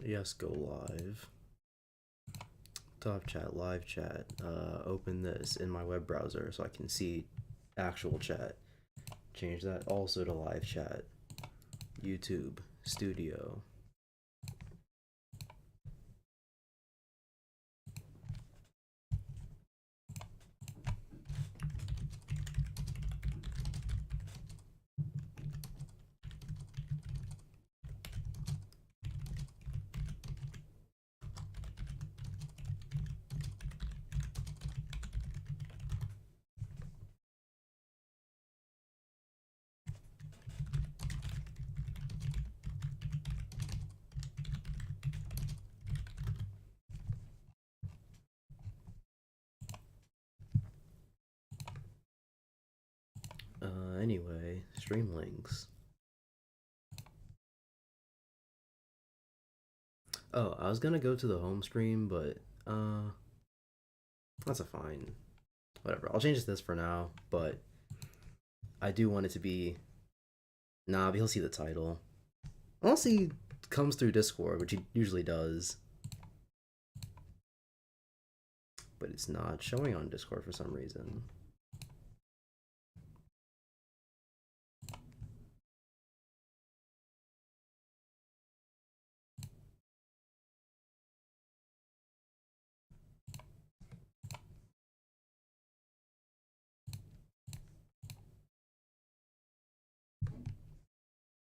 Yes, go live. Top chat, live chat. Open this in my web browser so I can see actual chat. Change that also to live chat. YouTube, studio. Anyway, stream links. Oh, I was gonna go to the home stream, but that's a fine. Whatever. I'll change this for now, but I do want it to be. Nah, but he'll see the title. Unless he comes through Discord, which he usually does. But it's not showing on Discord for some reason.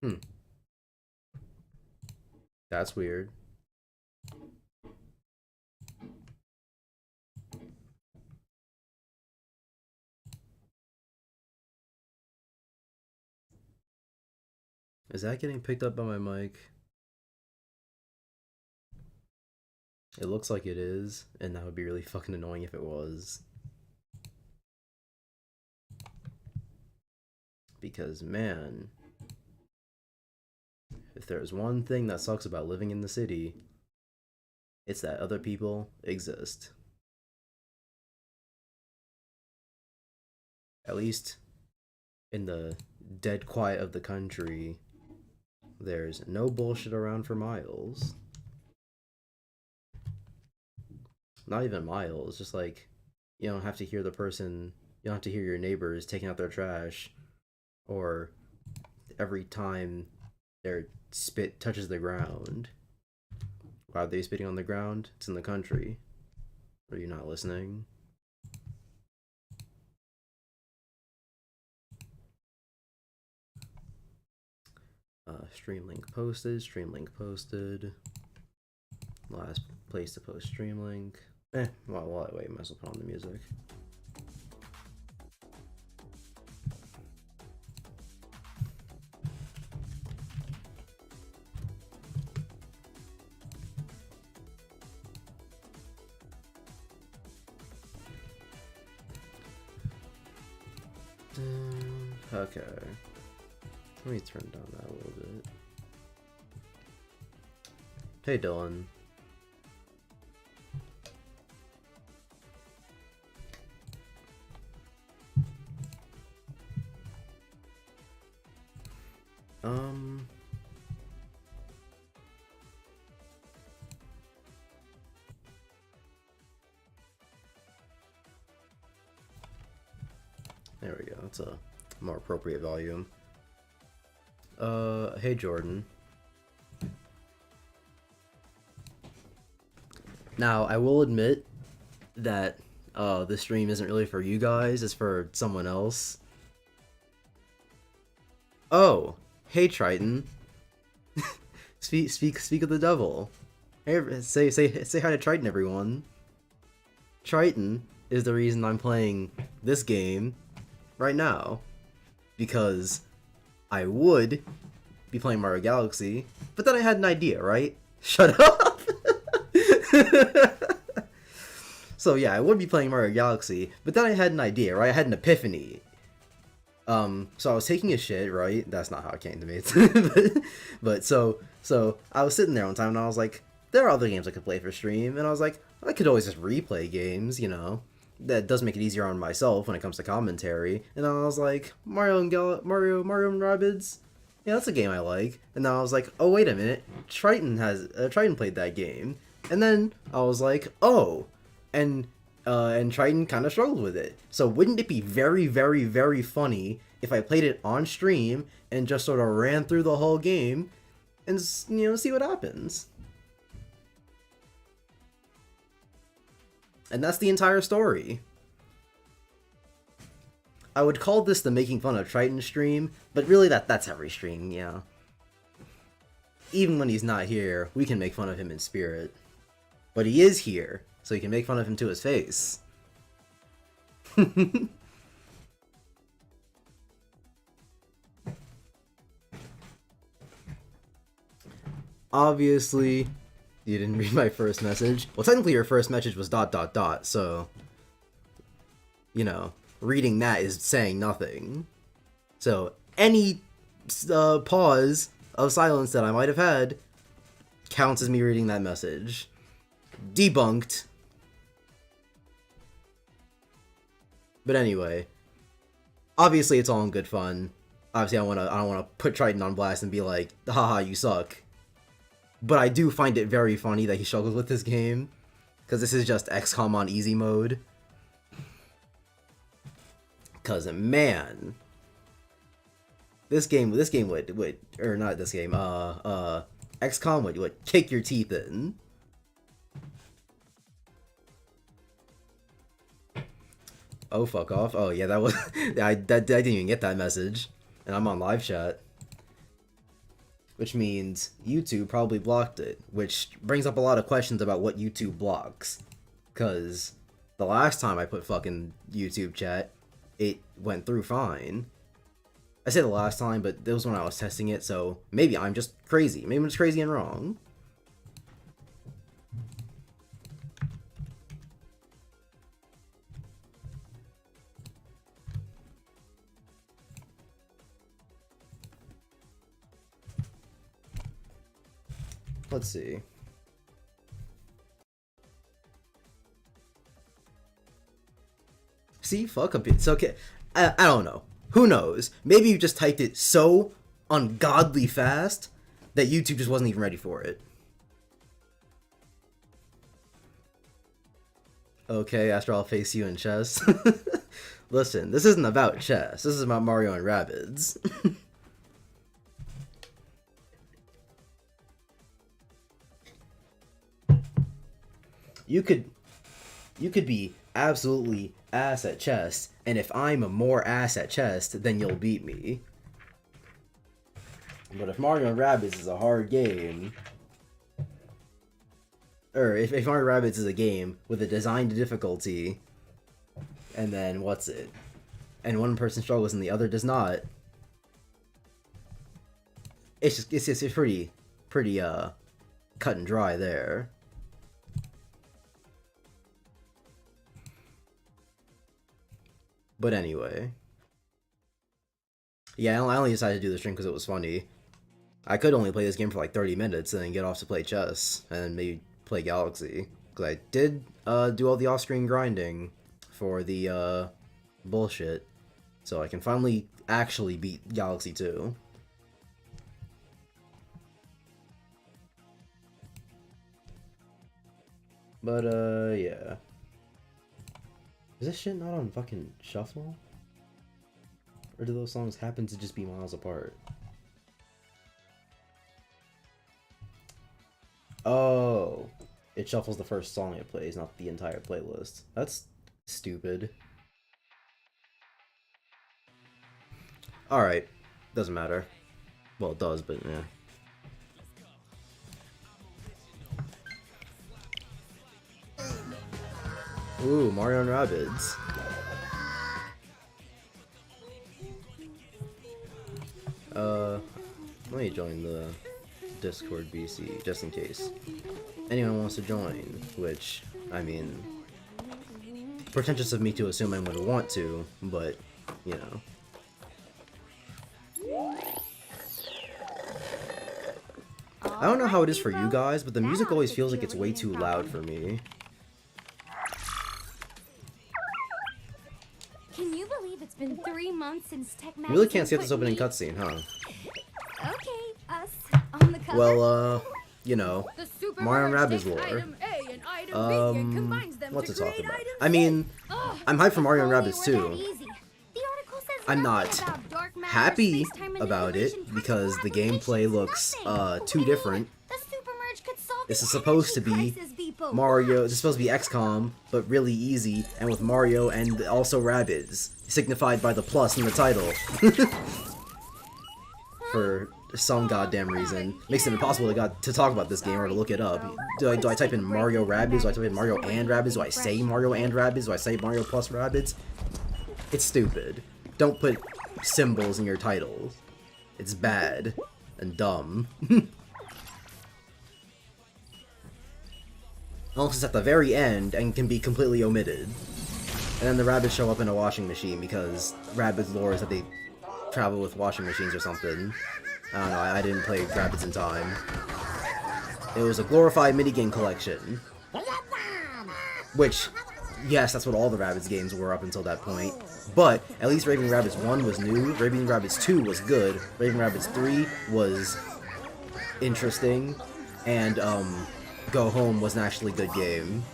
Hmm. That's weird. Is that getting picked up by my mic? It looks like it is, and that would be really fucking annoying if it was. Because, man, if there's one thing that sucks about living in the city, it's that other people exist. At least in the dead quiet of the country, there's no bullshit around for miles. Not even miles, just like you don't have to hear the person, you don't have to hear your neighbors taking out their trash, or every time their spit touches the ground. Why are they spitting on the ground? It's in the country. Are you not listening? Stream link posted, stream link posted. Last place to post stream link. While I wait, might as well put on the music. Okay. Let me turn down that a little bit. Hey, Dylan. There we go. That's a more appropriate volume. Hey, Jordan. Now, I will admit that this stream isn't really for you guys, it's for someone else. Oh, hey, Triton. Speak of the devil. Hey, say hi to Triton, everyone. Triton is the reason I'm playing this game right now, because I would be playing Mario Galaxy, but then I had an idea, right? Shut up. So yeah, I would be playing Mario Galaxy, but then I had an idea, right? I had an epiphany. So I was taking a shit, right? That's not how it came to me. but so I was sitting there one time and I was like, there are other games I could play for stream, and I was like, I could always just replay games, you know. That does make it easier on myself when it comes to commentary. And I was like, Mario and Rabbids, yeah, that's a game I like. And then I was like, oh wait a minute, Triton played that game. And then I was like, oh, and Triton kind of struggled with it. So wouldn't it be very, very, very funny if I played it on stream and just sort of ran through the whole game and, you know, see what happens? And that's the entire story. I would call this the making fun of Triton stream, but really that's every stream, yeah. Even when he's not here, we can make fun of him in spirit. But he is here, so you can make fun of him to his face. Obviously, you didn't read my first message. Well, technically your first message was ... so... You know, reading that is saying nothing. So, any pause of silence that I might have had counts as me reading that message. Debunked. But anyway, obviously it's all in good fun. Obviously I don't wanna put Triton on blast and be like, haha, you suck. But I do find it very funny that he struggles with this game, because this is just XCOM on easy mode. Cause man, this game would or not this game, XCOM would kick your teeth in. Oh, fuck off. Oh, yeah, that was... I didn't even get that message. And I'm on live chat. Which means YouTube probably blocked it. Which brings up a lot of questions about what YouTube blocks. Because the last time I put fucking YouTube chat, it went through fine. I say the last time, but that was when I was testing it, so maybe I'm just crazy. Maybe I'm just crazy and wrong. Let's see. See, fuck computers. Okay, I don't know. Who knows? Maybe you just typed it so ungodly fast that YouTube just wasn't even ready for it. Okay, after I'll face you in chess. Listen, this isn't about chess. This is about Mario and Rabbids. You could be absolutely ass at chess, and if I'm more ass at chess, then you'll beat me. But if Mario and Rabbids is a hard game, or if Mario Rabbids is a game with a designed difficulty, and then what's it? And one person struggles and the other does not. It's pretty cut and dry there. But anyway. Yeah, I only decided to do the stream because it was funny. I could only play this game for like 30 minutes and then get off to play chess, and then maybe play Galaxy. Because I did do all the off-screen grinding for the bullshit. So I can finally actually beat Galaxy 2. But, yeah. Is this shit not on fucking shuffle? Or do those songs happen to just be miles apart? Oh. It shuffles the first song it plays, not the entire playlist. That's stupid. Alright. Doesn't matter. Well, it does, but yeah. Ooh, Mario and Rabbids. Let me join the Discord BC, just in case anyone wants to join, which, I mean, pretentious of me to assume anyone would want to, but, you know. I don't know how it is for you guys, but the music always feels like it's way too loud for me. Can you believe it's been 3 months since Tech You really can't skip this opening cutscene, huh? Well, you know, The Super Mario and Merge Rabbids takes lore. item A and item B and combines them What to to talk create about? item I mean, Ugh. I'm hyped for Mario and If only Rabbids it were too. that easy. The article says I'm nothing not about dark matter, happy space-time about it manipulation, because the practical gameplay applications, looks nothing. too Wait, different. the Super Merge could solve This the is supposed to energy be crisis, Beepo. Mario. Watch. This is supposed to be XCOM, but really easy, and with Mario and also Rabbids, signified by the plus in the title. For some goddamn reason, makes it impossible to talk about this game or to look it up. Do I type in Mario Rabbids? Do I type in Mario and Rabbids? Do I say Mario and Rabbids? Do I say Mario plus Rabbids? It's stupid. Don't put symbols in your title. It's bad and dumb. Unless it's at the very end and can be completely omitted. And then the Rabbids show up in a washing machine because Rabbids lore is that they travel with washing machines or something. I don't know, I didn't play Rabbids in time. It was a glorified minigame collection. Which, yes, that's what all the Rabbids games were up until that point. But, at least Raving Rabbids 1 was new, Raving Rabbids 2 was good, Raving Rabbids 3 was interesting, and, Go Home was an actually good game.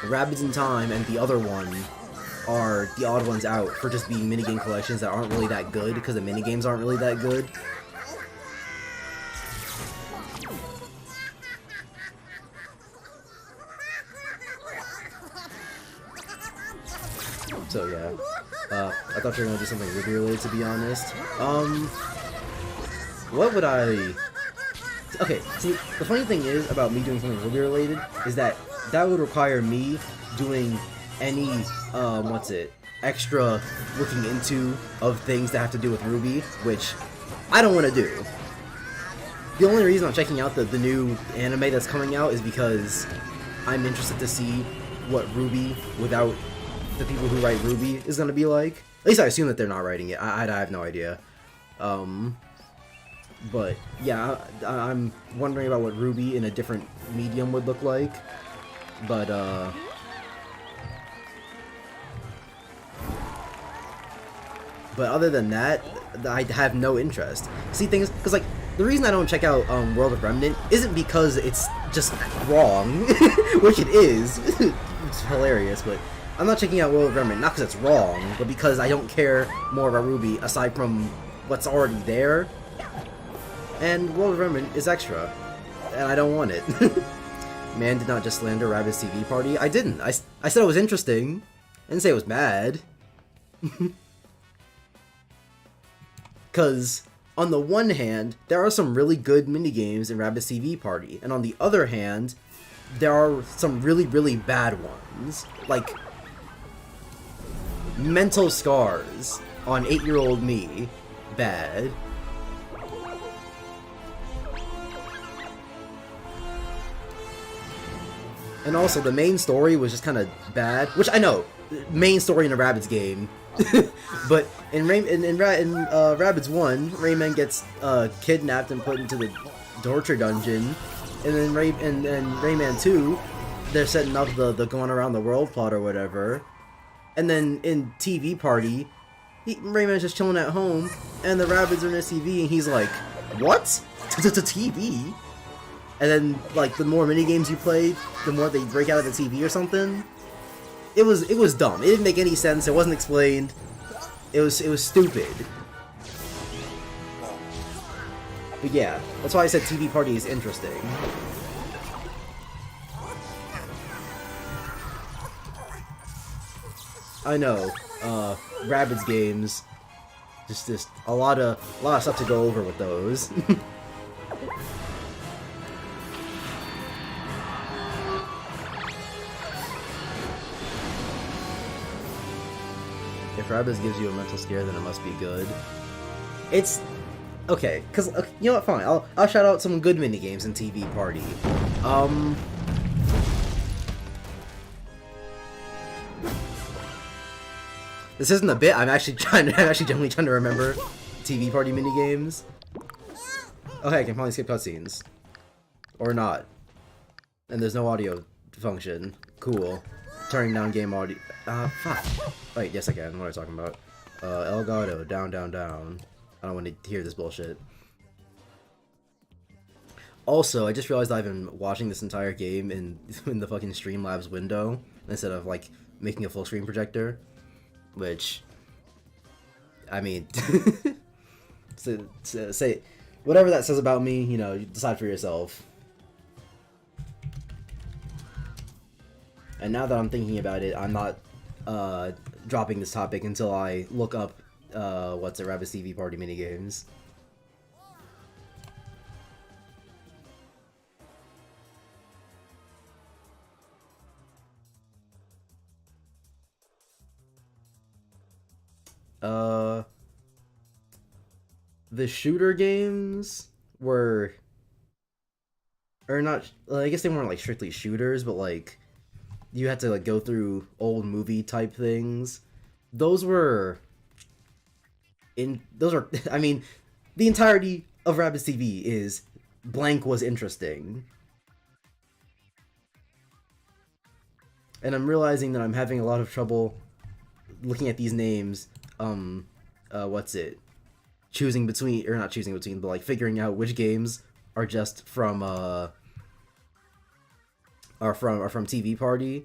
Rabbids in Time and the other one are the odd ones out for just being minigame collections that aren't really that good, because the minigames aren't really that good. So yeah, I thought you were gonna do something Ruby related, to be honest. What would I... Okay, see, the funny thing is about me doing something Ruby related is that would require me doing any, extra looking into of things that have to do with Ruby, which I don't want to do. The only reason I'm checking out the new anime that's coming out is because I'm interested to see what Ruby without the people who write Ruby is going to be like. At least I assume that they're not writing it. I have no idea. But yeah, I'm wondering about what Ruby in a different medium would look like. But other than that, I have no interest. See, things, because like, the reason I don't check out World of Remnant isn't because it's just wrong, which it is. It's hilarious, but I'm not checking out World of Remnant, not because it's wrong, but because I don't care more about Ruby aside from what's already there. And World of Remnant is extra, and I don't want it. Man did not just slander Rabbids TV Party. I didn't. I said it was interesting. I didn't say it was bad. Because, on the one hand, there are some really good minigames in Rabbids TV Party, and on the other hand, there are some really, really bad ones. Like, mental scars on 8-year-old me. Bad. And also, the main story was just kind of bad, which I know, main story in a Rabbids game. But in Rabbids 1, Rayman gets kidnapped and put into the torture dungeon, and then Rayman 2, they're setting up the going around the world plot or whatever. And then in TV Party, Rayman's just chilling at home, and the Rabbids are in his TV, and he's like, "What? TV?" And then, like, the more minigames you play, the more they break out of the TV or something. It was dumb. It didn't make any sense. It wasn't explained. It was stupid. But yeah, that's why I said TV Party is interesting. I know, Rabbids games, just a lot of stuff to go over with those. If Rabbids gives you a mental scare, then it must be good. It's okay, cause you know what? Fine, I'll shout out some good minigames in TV Party. This isn't a bit. I'm actually genuinely trying to remember TV Party minigames. Okay, I can finally skip cutscenes, or not. And there's no audio function. Cool. Turning down game audio. Fuck. Wait, yes I can. What am I talking about? Elgato, down, down, down. I don't want to hear this bullshit. Also, I just realized I've been watching this entire game in the fucking Streamlabs window instead of like making a full screen projector, which, I mean, say whatever that says about me, you know, you decide for yourself. And now that I'm thinking about it, I'm not dropping this topic until I look up what's it, Rabbids TV party minigames. The shooter games were, or not, I guess they weren't like strictly shooters, but like you had to like go through old movie type things. Those were I mean, the entirety of Rabbids TV is blank was interesting. And I'm realizing that I'm having a lot of trouble looking at these names, what's it? Choosing between, or not choosing between, but like figuring out which games are just from TV Party,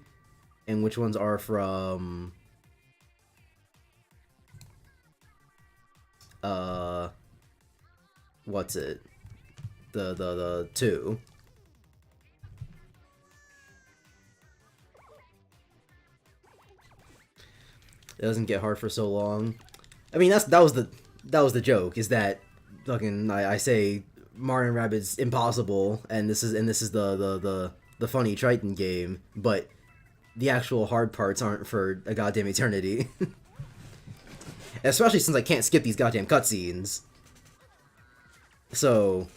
and which ones are from what's it? The two. It doesn't get hard for so long. I mean, that was the joke, is that fucking I say Mario and Rabbids impossible, and this is the funny Triton game, but the actual hard parts aren't for a goddamn eternity. Especially since I can't skip these goddamn cutscenes. So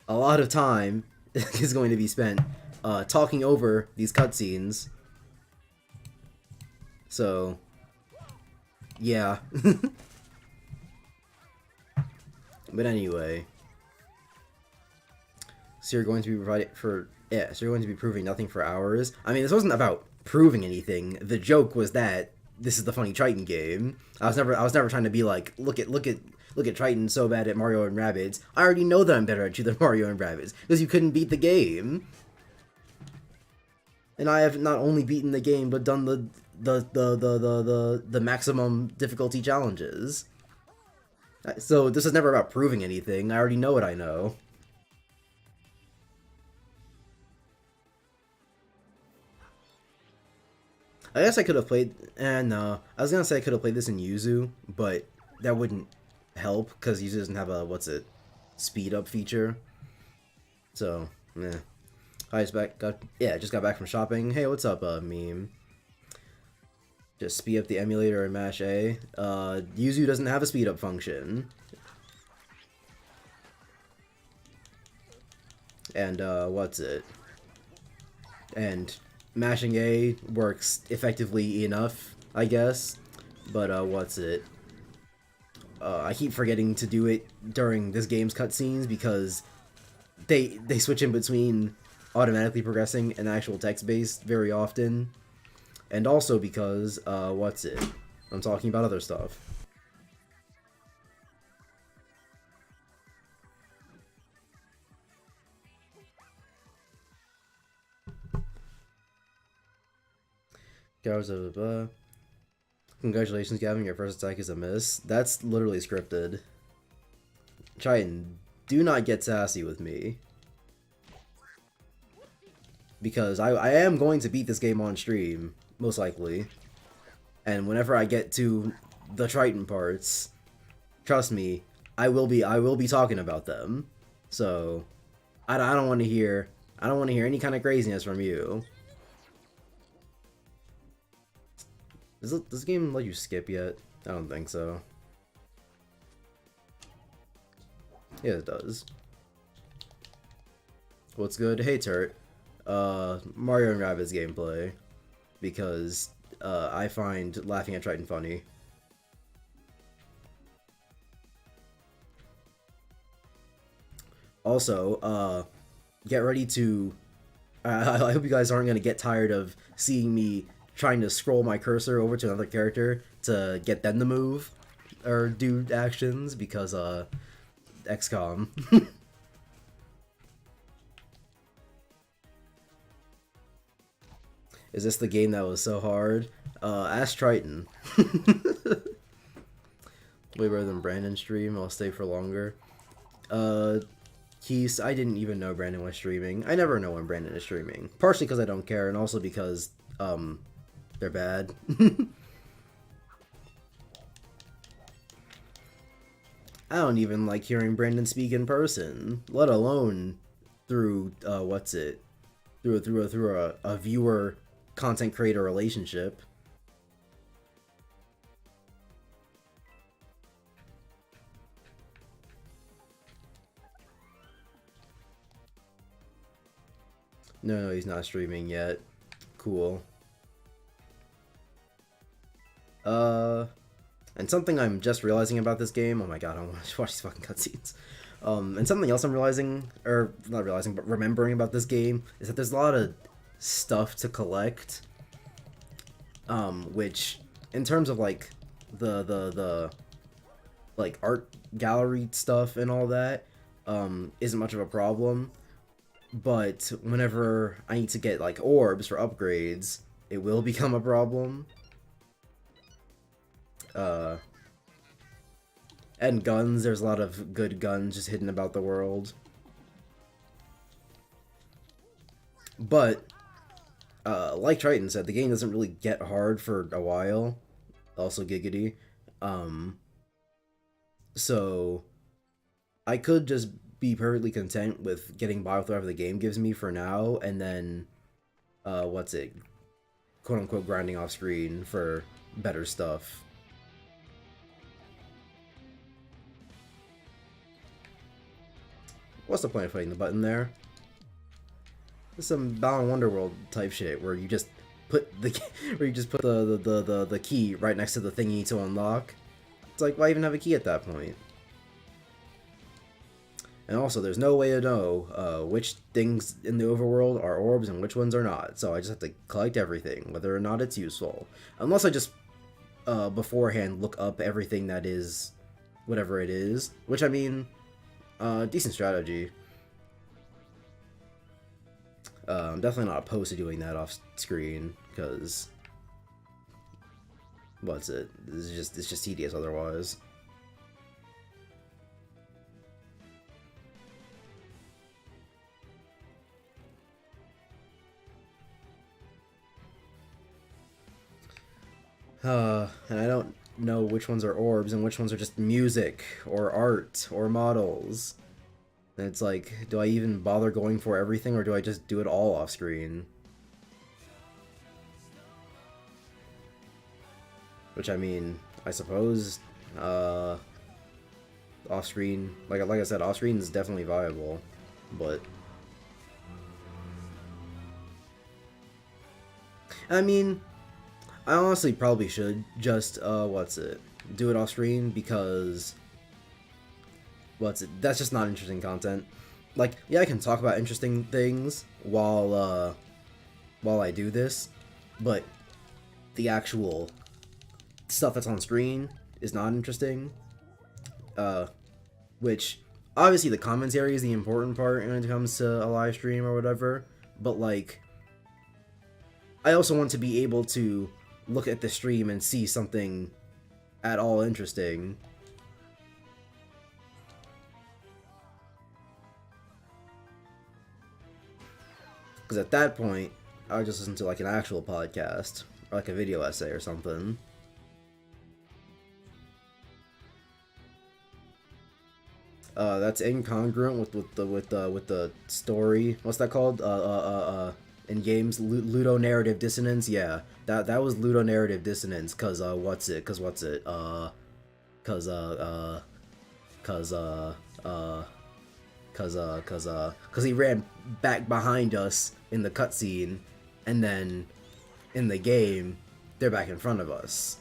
a lot of time is going to be spent talking over these cutscenes. So yeah. But anyway, so you're going to be so you're going to be proving nothing for hours. I mean, this wasn't about proving anything. The joke was that this is the funny Triton game. I was never trying to be like, look at Triton so bad at Mario and Rabbids. I already know that I'm better at you than Mario and Rabbids because you couldn't beat the game. And I have not only beaten the game but done the maximum difficulty challenges. So this is never about proving anything. I already know what I know. I guess I could have played, no. I was gonna say I could have played this in Yuzu, but that wouldn't help, because Yuzu doesn't have a, speed up feature. So, yeah. I just got back from shopping. Hey, what's up, meme? Just speed up the emulator and mash A. Yuzu doesn't have a speed up function. And, and mashing A works effectively enough, I guess. But, I keep forgetting to do it during this game's cutscenes because they switch in between automatically progressing and actual text-based very often. And also because, I'm talking about other stuff. Congratulations, Gavin, your first attack is a miss. That's literally scripted. Triton, do not get sassy with me. Because I am going to beat this game on stream, most likely. And whenever I get to the Triton parts, trust me, I will be talking about them. So I don't want to hear any kind of craziness from you. Does this game let you skip yet? I don't think so. Yeah, it does. What's good? Hey, Turt. Mario and Rabbids gameplay. Because, I find laughing at Triton funny. Also, get ready to... I hope you guys aren't gonna get tired of seeing me trying to scroll my cursor over to another character to get them to move or do actions because XCOM. Is this the game that was so hard? Ask Triton. Way better than Brandon's stream. I'll stay for longer. Keys, I didn't even know Brandon was streaming. I never know when Brandon is streaming. Partially because I don't care, and also because, they're bad. I don't even like hearing Brandon speak in person, let alone through, through a viewer content creator relationship. No, he's not streaming yet. Cool. And something I'm just realizing about this game, oh my god, I want to watch these fucking cutscenes. And something else I'm realizing, or not realizing, but remembering about this game, is that there's a lot of stuff to collect. Which, in terms of like, the like, art gallery stuff and all that, isn't much of a problem. But whenever I need to get, like, orbs for upgrades, it will become a problem. And guns, there's a lot of good guns just hidden about the world. But, like Triton said, the game doesn't really get hard for a while. Also giggity. So, I could just be perfectly content with getting by with whatever the game gives me for now, and then, quote-unquote grinding off screen for better stuff. What's the point of putting the button there? This is some Balan Wonderworld type shit where you just put the the key right next to the thing you need to unlock. It's like, why even have a key at that point? And also, there's no way to know which things in the overworld are orbs and which ones are not. So I just have to collect everything, whether or not it's useful. Unless I just beforehand look up everything that is whatever it is. Which, I mean, decent strategy. I'm definitely not opposed to doing that off screen, because it's just tedious otherwise. And I don't know which ones are orbs and which ones are just music, or art, or models. And it's like, do I even bother going for everything, or do I just do it all off screen? Which, I mean, I suppose, off screen, like I said, off screen is definitely viable, but I mean, I honestly probably should just, do it off screen, because, that's just not interesting content. Like, yeah, I can talk about interesting things while I do this, but the actual stuff that's on screen is not interesting. Which, obviously the commentary is the important part when it comes to a live stream or whatever, but, like, I also want to be able to look at the stream and see something at all interesting. Because at that point, I would just listen to, like, an actual podcast, or like a video essay or something. That's incongruent with the story. What's that called? In games, ludonarrative dissonance. Yeah, that was ludonarrative dissonance. Cause he ran back behind us in the cutscene, and then in the game, they're back in front of us.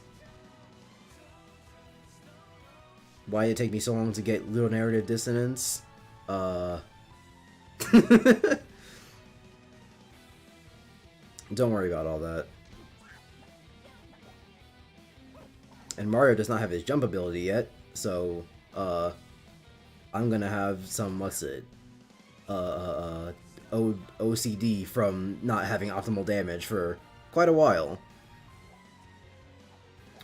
Why did it take me so long to get ludonarrative dissonance? Don't worry about all that. And Mario does not have his jump ability yet, so I'm gonna have some, what's it, OCD from not having optimal damage for quite a while.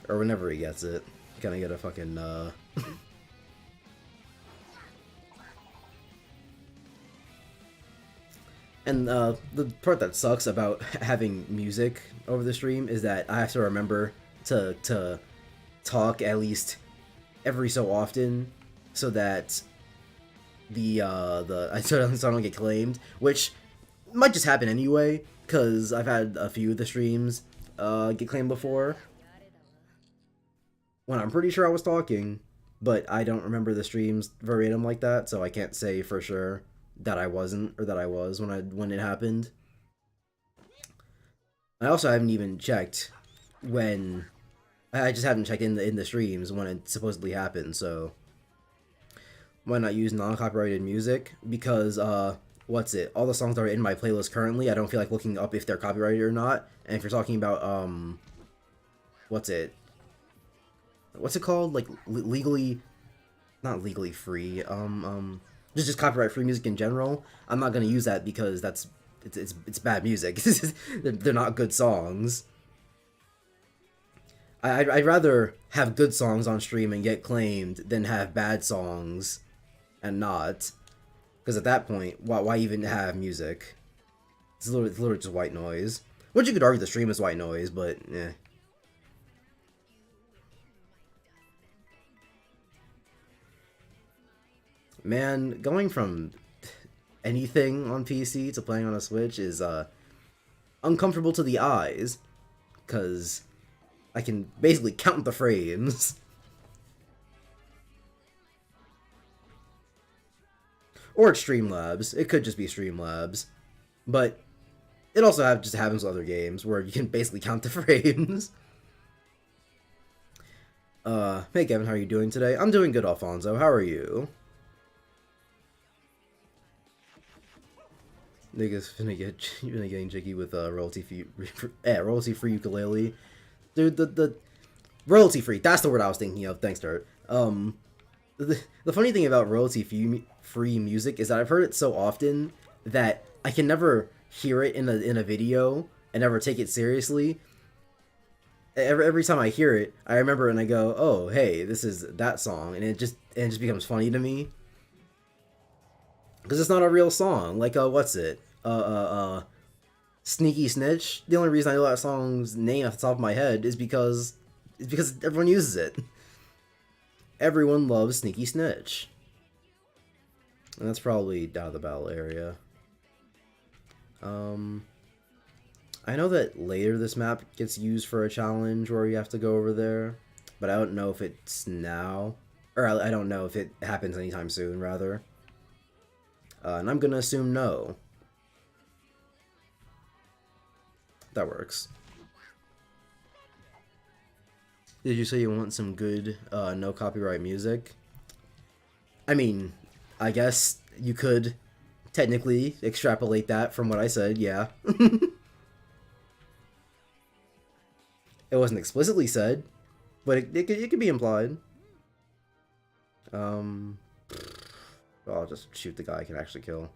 Or whenever he gets it. Gonna get a fucking, And the part that sucks about having music over the stream is that I have to remember to talk at least every so often so that so I don't get claimed, which might just happen anyway, because I've had a few of the streams get claimed before when I'm pretty sure I was talking, but I don't remember the streams verbatim like that, so I can't say for sure that I wasn't or that I was when it happened. I also haven't even checked when I just haven't checked in the streams when it supposedly happened, so why not use non-copyrighted music? Because what's it? All the songs that are in my playlist currently, I don't feel like looking up if they're copyrighted or not. And if you're talking about what's it? What's it called? Like legally, not legally free. Just copyright free music in general. I'm not gonna use that because it's bad music. They're not good songs. I'd rather have good songs on stream and get claimed than have bad songs and not. Because at that point, why even have music? It's literally just white noise. Which you could argue the stream is white noise, but yeah. Man, going from anything on PC to playing on a Switch is uncomfortable to the eyes, because I can basically count the frames. Or it's Streamlabs. It could just be Streamlabs. But it also just happens with other games where you can basically count the frames. Hey Kevin, how are you doing today? I'm doing good, Alfonso. How are you? Niggas finna getting jiggy with royalty-free ukulele. Dude, the royalty-free, that's the word I was thinking of. Thanks, Dirt. The funny thing about royalty-free music is that I've heard it so often that I can never hear it in a video and never take it seriously. Every time I hear it, I remember and I go, oh, hey, this is that song, and it just becomes funny to me. Because it's not a real song. Like, what's it? Sneaky Snitch. The only reason I know that song's name off the top of my head is because everyone uses it. Everyone loves Sneaky Snitch. And that's probably out of the battle area. I know that later this map gets used for a challenge where you have to go over there, but I don't know if it's now, or I don't know if it happens anytime soon, rather. And I'm gonna assume no. That works. Did you say you want some good, no copyright music? I mean, I guess you could technically extrapolate that from what I said, yeah. It wasn't explicitly said, but it could be implied. I'll just shoot the guy I can actually kill.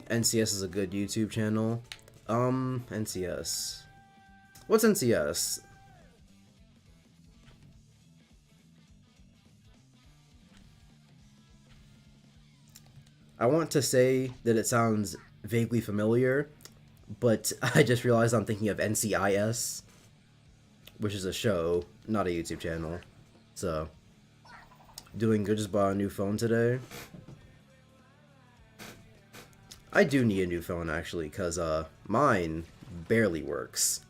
NCS is a good YouTube channel. NCS. What's NCS? I want to say that it sounds vaguely familiar, but I just realized I'm thinking of NCIS, which is a show, not a YouTube channel. So, doing good, just bought a new phone today. I do need a new phone, actually, because mine barely works.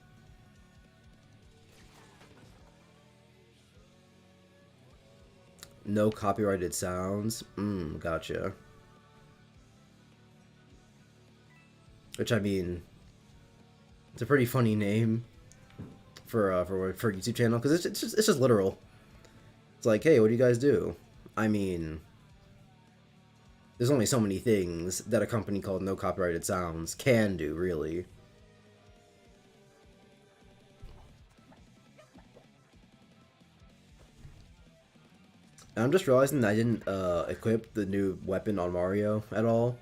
No copyrighted sounds? Gotcha. Which, I mean, it's a pretty funny name for a YouTube channel, because it's just literal. It's like, hey, what do you guys do? I mean, there's only so many things that a company called No Copyrighted Sounds can do, really. And I'm just realizing that I didn't equip the new weapon on Mario at all.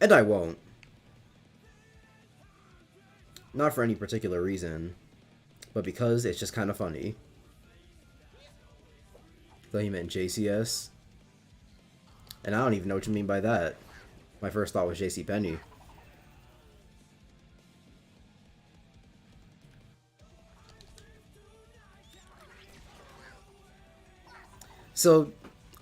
And I won't. Not for any particular reason, but because it's just kind of funny. I thought he meant JCS. And I don't even know what you mean by that. My first thought was JCPenney. So,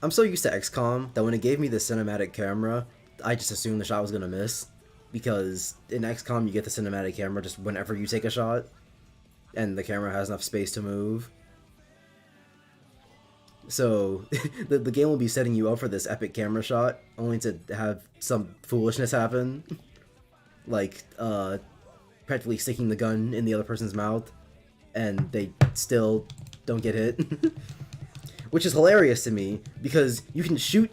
I'm so used to XCOM that when it gave me the cinematic camera, I just assumed the shot was gonna miss. Because in XCOM, you get the cinematic camera just whenever you take a shot, and the camera has enough space to move. So, the game will be setting you up for this epic camera shot, only to have some foolishness happen. Like, practically sticking the gun in the other person's mouth, and they still don't get hit. Which is hilarious to me, because you can shoot...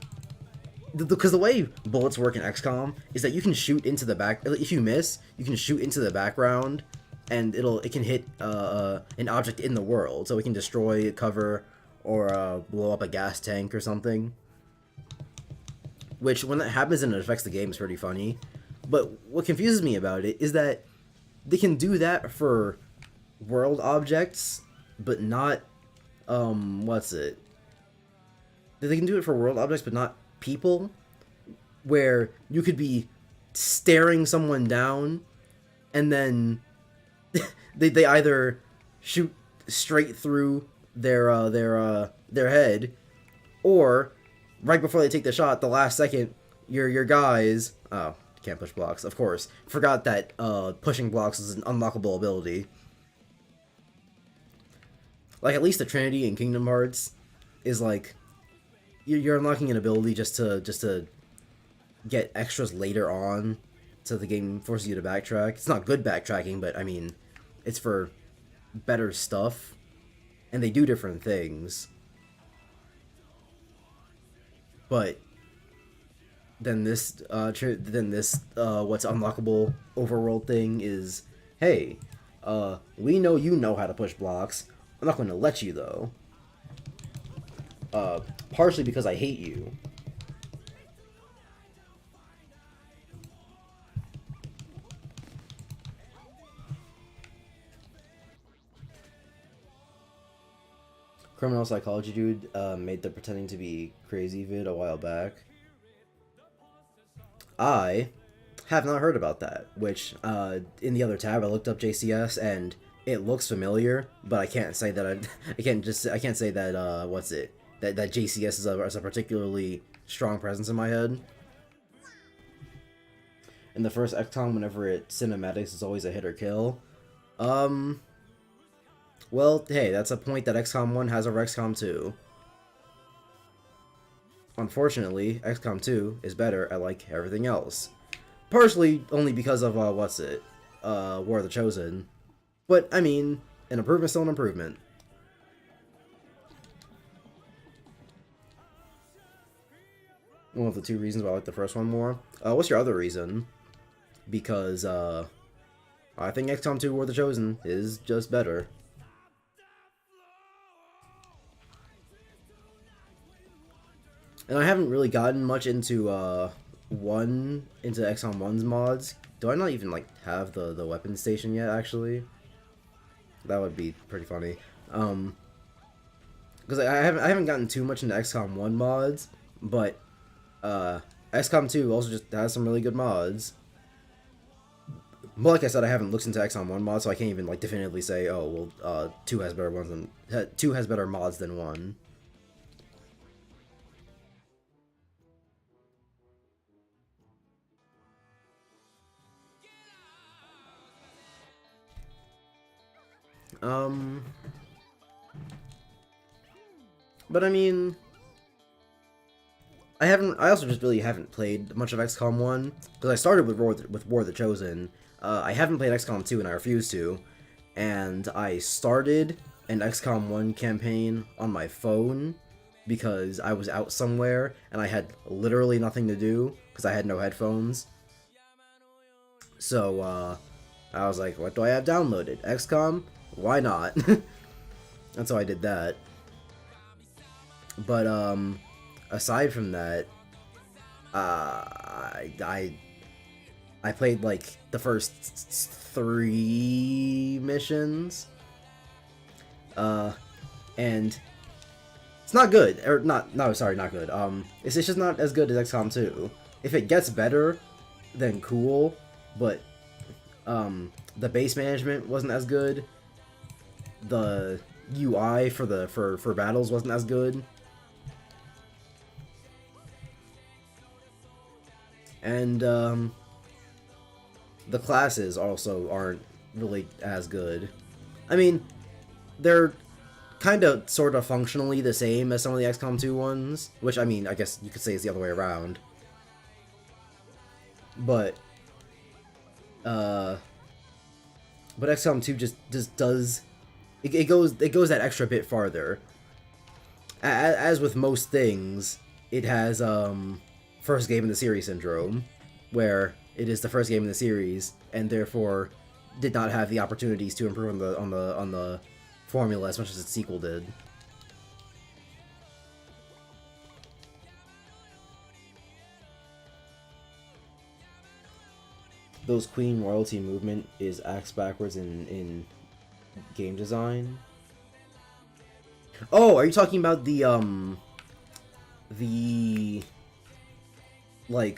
Because the way bullets work in XCOM is that you can shoot into the back... If you miss, you can shoot into the background, and it can hit an object in the world. So it can destroy cover, or blow up a gas tank or something. Which, when that happens and it affects the game, is pretty funny. But what confuses me about it is that they can do that for world objects, but not... what's it? They can do it for world objects, but not people, where you could be staring someone down, and then they either shoot straight through their head, or right before they take the shot, the last second, your guys can't push blocks, of course. Forgot that pushing blocks is an unlockable ability. Like, at least the Trinity in Kingdom Hearts is like, you're unlocking an ability just to get extras later on, so the game forces you to backtrack. It's not good backtracking, but I mean, it's for better stuff, and they do different things. But then this what's unlockable overworld thing is, hey, we know you know how to push blocks. I'm not going to let you, though. Partially because I hate you. Criminal Psychology Dude made the pretending to be crazy vid a while back. I have not heard about that, which in the other tab I looked up JCS and it looks familiar, but I can't say that I can't say that what's it, that JCS is a particularly strong presence in my head. In the first XCOM, whenever it's cinematics, it's always a hit or kill. Well, hey, that's a point that XCOM 1 has over XCOM 2. Unfortunately, XCOM 2 is better at, like, everything else. Partially only because of, War of the Chosen. But, I mean, an improvement's still an improvement. One of the two reasons why I like the first one more. What's your other reason? Because, I think XCOM 2 War of the Chosen is just better. And I haven't really gotten much into XCOM 1's mods. Do I not even like have the weapon station yet, actually? That would be pretty funny. Because I haven't gotten too much into XCOM 1 mods, but XCOM 2 also just has some really good mods. But like I said, I haven't looked into XCOM 1 mods, so I can't even like definitively say, oh well, 2 has better mods than 1. But I mean, I also just really haven't played much of XCOM 1, because I started with War of the Chosen. I haven't played XCOM 2 and I refuse to, and I started an XCOM 1 campaign on my phone because I was out somewhere and I had literally nothing to do because I had no headphones. So I was like, what do I have downloaded? XCOM? Why not? And so I did that. But aside from that, I played like the first 3 missions, and it's not good, or not. No, sorry, not good. It's just not as good as XCOM 2. If it gets better, then cool. But the base management wasn't as good. The UI for battles wasn't as good. And the classes also aren't really as good. I mean, they're kind of sort of functionally the same as some of the XCOM 2 ones, which, I mean, I guess you could say is the other way around. But XCOM 2 just does it goes that extra bit farther. As with most things, it has first game in the series syndrome, where it is the first game in the series and therefore did not have the opportunities to improve on the formula as much as its sequel did. Those Queen royalty movement is axe backwards in game design. Oh, are you talking about the like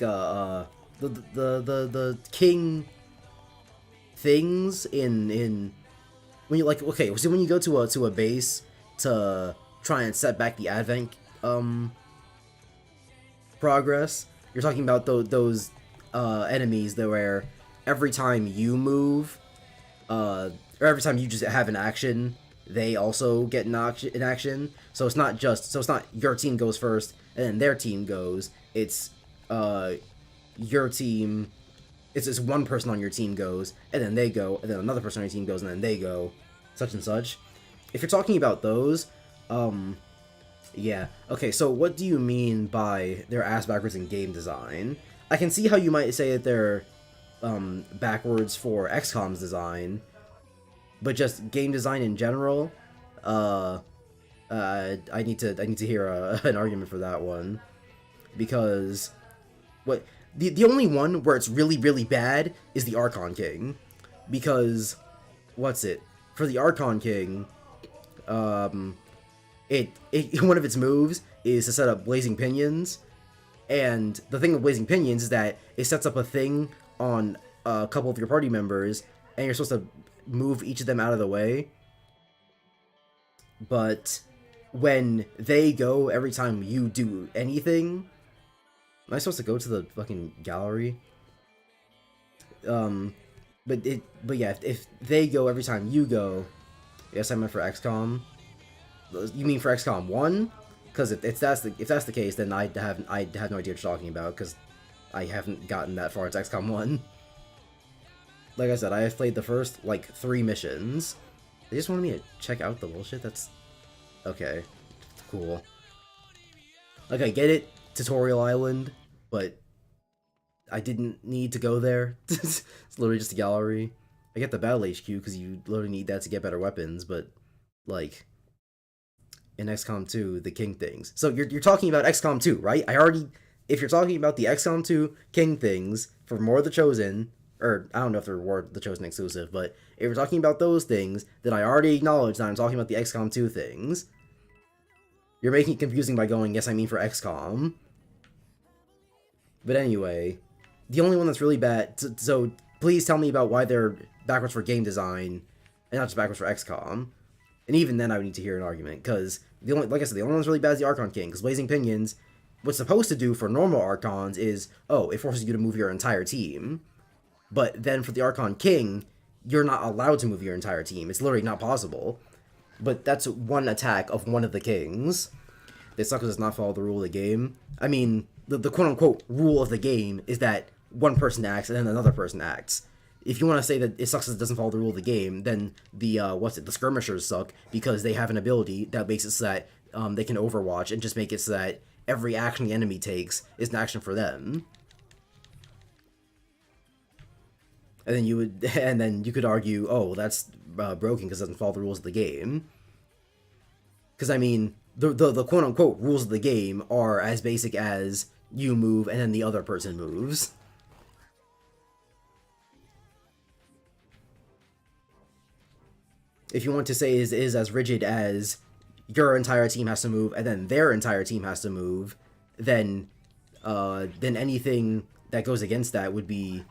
the king things in when you like, okay, so when you go to a base to try and set back the advent progress, you're talking about those enemies that where every time you move, or every time you just have an action, they also get an action. So it's not your team goes first and then their team goes. It's your team. It's just one person on your team goes, and then they go, and then another person on your team goes, and then they go, such and such. If you're talking about those, yeah. Okay, so what do you mean by they're ass backwards in game design? I can see how you might say that they're backwards for XCOM's design, but just game design in general, I need to hear an argument for that one, because what the only one where it's really really bad is the Archon King, because what's it for the Archon King, it one of its moves is to set up blazing pinions. And the thing with blazing pinions is that it sets up a thing on a couple of your party members, and you're supposed to move each of them out of the way. But when they go every time you do anything, am I supposed to go to the fucking gallery? But yeah, if they go every time you go, yes, I meant for XCOM. You mean for XCOM 1? Because if that's the case, then I have no idea what you're talking about, because I haven't gotten that far into XCOM 1. Like I said, I have played the first, like, 3 missions. They just wanted me to check out the bullshit? That's... okay. Cool. Like, I get it, Tutorial Island, but I didn't need to go there. It's literally just a gallery. I get the Battle HQ, because you literally need that to get better weapons, but, like... in XCOM 2, the king things. So you're talking about XCOM 2, right? If you're talking about the XCOM 2 king things for War of the Chosen, or I don't know if they're War of the Chosen exclusive, but if you're talking about those things, then I already acknowledge that I'm talking about the XCOM 2 things. You're making it confusing by going, yes, I mean for XCOM. But anyway, the only one that's really bad, so please tell me about why they're backwards for game design, and not just backwards for XCOM. And even then, I would need to hear an argument, because like I said, the only one that's really bad is the Archon King, because Blazing Pinions, what's supposed to do for normal Archons is, oh, it forces you to move your entire team. But then for the Archon King, you're not allowed to move your entire team. It's literally not possible. But that's one attack of one of the kings. This sucker does not follow the rule of the game. I mean, the quote-unquote rule of the game is that one person acts and then another person acts. If you want to say that it sucks because it doesn't follow the rule of the game, then the skirmishers suck, because they have an ability that makes it so that they can overwatch and just make it so that every action the enemy takes is an action for them. And then you could argue, oh, well, that's broken because it doesn't follow the rules of the game. Because I mean, the quote unquote rules of the game are as basic as you move and then the other person moves. If you want to say is as rigid as your entire team has to move and then their entire team has to move, then anything that goes against that would be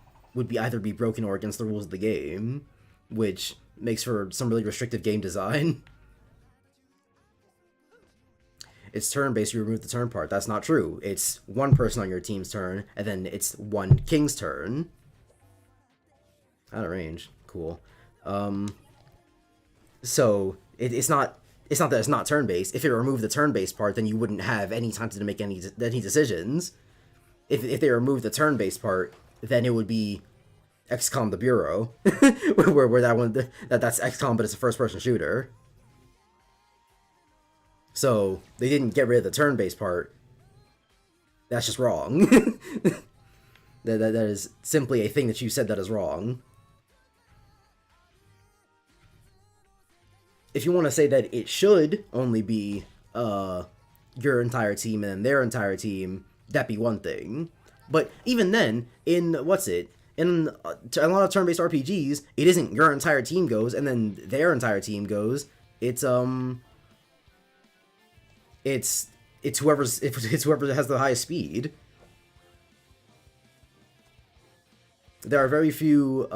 either be broken or against the rules of the game, which makes for some really restrictive game design. It's turn-based, you remove the turn part. That's not true. It's one person on your team's turn, and then it's one king's turn. Out of range. Cool. So, it's not that it's not turn-based. If it removed the turn-based part, then you wouldn't have any time to make any decisions. If they removed the turn-based part, then it would be XCOM the Bureau, where that's XCOM, but it's a first-person shooter. So they didn't get rid of the turn-based part. That's just wrong. that is simply a thing that you said that is wrong. If you want to say that it should only be your entire team and then their entire team, that'd be one thing. But even then, in a lot of turn-based RPGs, it isn't your entire team goes and then their entire team goes. It's whoever has the highest speed. There are very few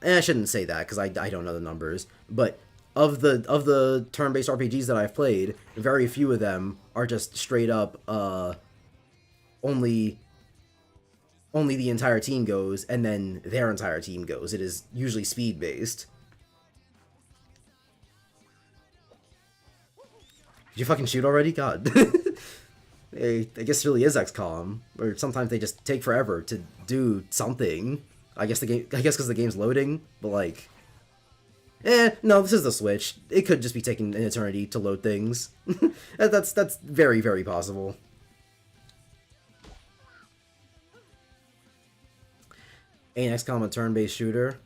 I shouldn't say that because I don't know the numbers, but of the turn-based RPGs that I've played, very few of them are just straight up only the entire team goes and then their entire team goes. It is usually speed based. Did you fucking shoot already? God. I guess it really is XCOM, or sometimes they just take forever to do something. I guess because the game's loading, but like, no, this is the Switch. It could just be taking an eternity to load things. That's very, very possible. Ain't XCOM a turn-based shooter?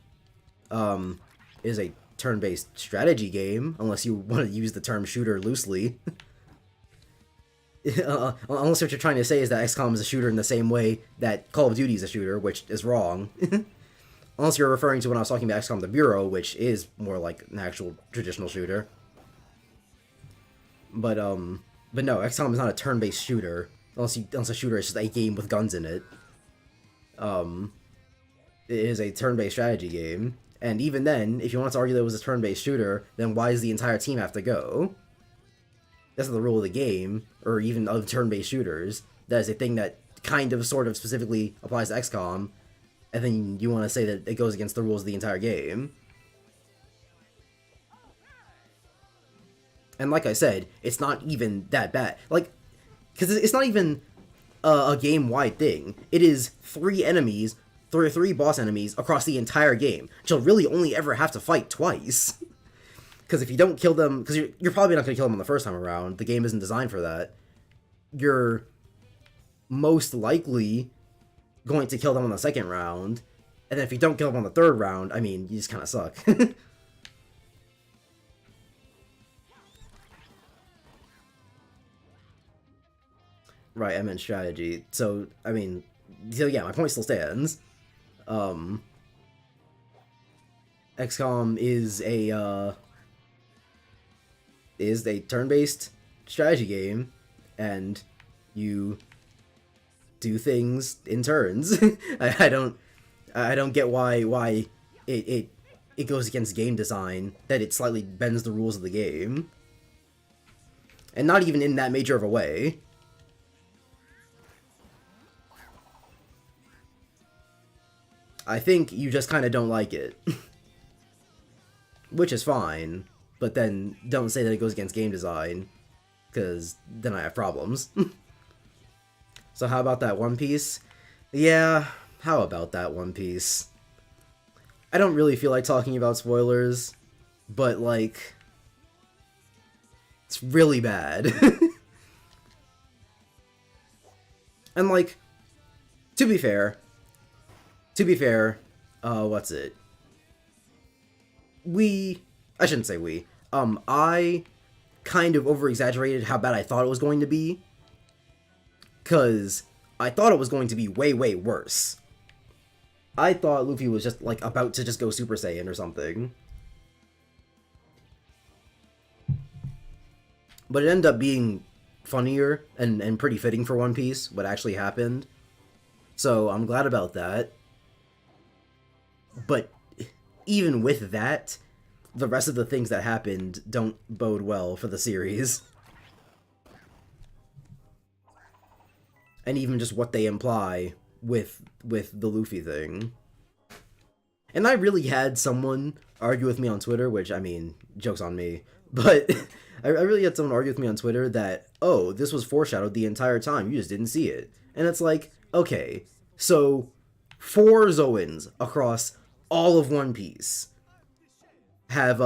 Is a turn-based strategy game, unless you want to use the term shooter loosely. Unless what you're trying to say is that XCOM is a shooter in the same way that Call of Duty is a shooter, which is wrong. Unless you're referring to when I was talking about XCOM the Bureau, which is more like an actual traditional shooter. But no, XCOM is not a turn-based shooter, unless a shooter is just a game with guns in it. It is a turn-based strategy game, and even then, if you want to argue that it was a turn-based shooter, then why does the entire team have to go? That's not the rule of the game, or even of turn-based shooters. That is a thing that kind of, sort of, specifically applies to XCOM, and then you want to say that it goes against the rules of the entire game. And like I said, it's not even that bad. Like, because it's not even a game-wide thing. It is three boss enemies across the entire game. You'll really only ever have to fight twice. Because if you don't kill them, because you're probably not going to kill them on the first time around. The game isn't designed for that. You're most likely going to kill them on the second round. And then if you don't kill them on the third round, I mean, you just kind of suck. Right, I meant strategy. So, I mean, so yeah, my point still stands. XCOM is a turn-based strategy game, and you do things in turns. I don't get why it goes against game design, that it slightly bends the rules of the game. And not even in that major of a way. I think you just kind of don't like it. Which is fine, but then don't say that it goes against game design, because then I have problems. So how about that One Piece? Yeah, how about that One Piece? I don't really feel like talking about spoilers, but like, It's really bad. And like, to be fair, what's it? I shouldn't say we. I kind of over-exaggerated how bad I thought it was going to be. 'Cause I thought it was going to be way, way worse. I thought Luffy was just, like, about to just go Super Saiyan or something. But it ended up being funnier and pretty fitting for One Piece, what actually happened. So I'm glad about that. But even with that, the rest of the things that happened don't bode well for the series. And even just what they imply with the Luffy thing. And I really had someone argue with me on Twitter, which, I mean, joke's on me. But I really had someone argue with me on Twitter that, oh, this was foreshadowed the entire time, you just didn't see it. And it's like, okay, so 4 Zoans across all of One Piece have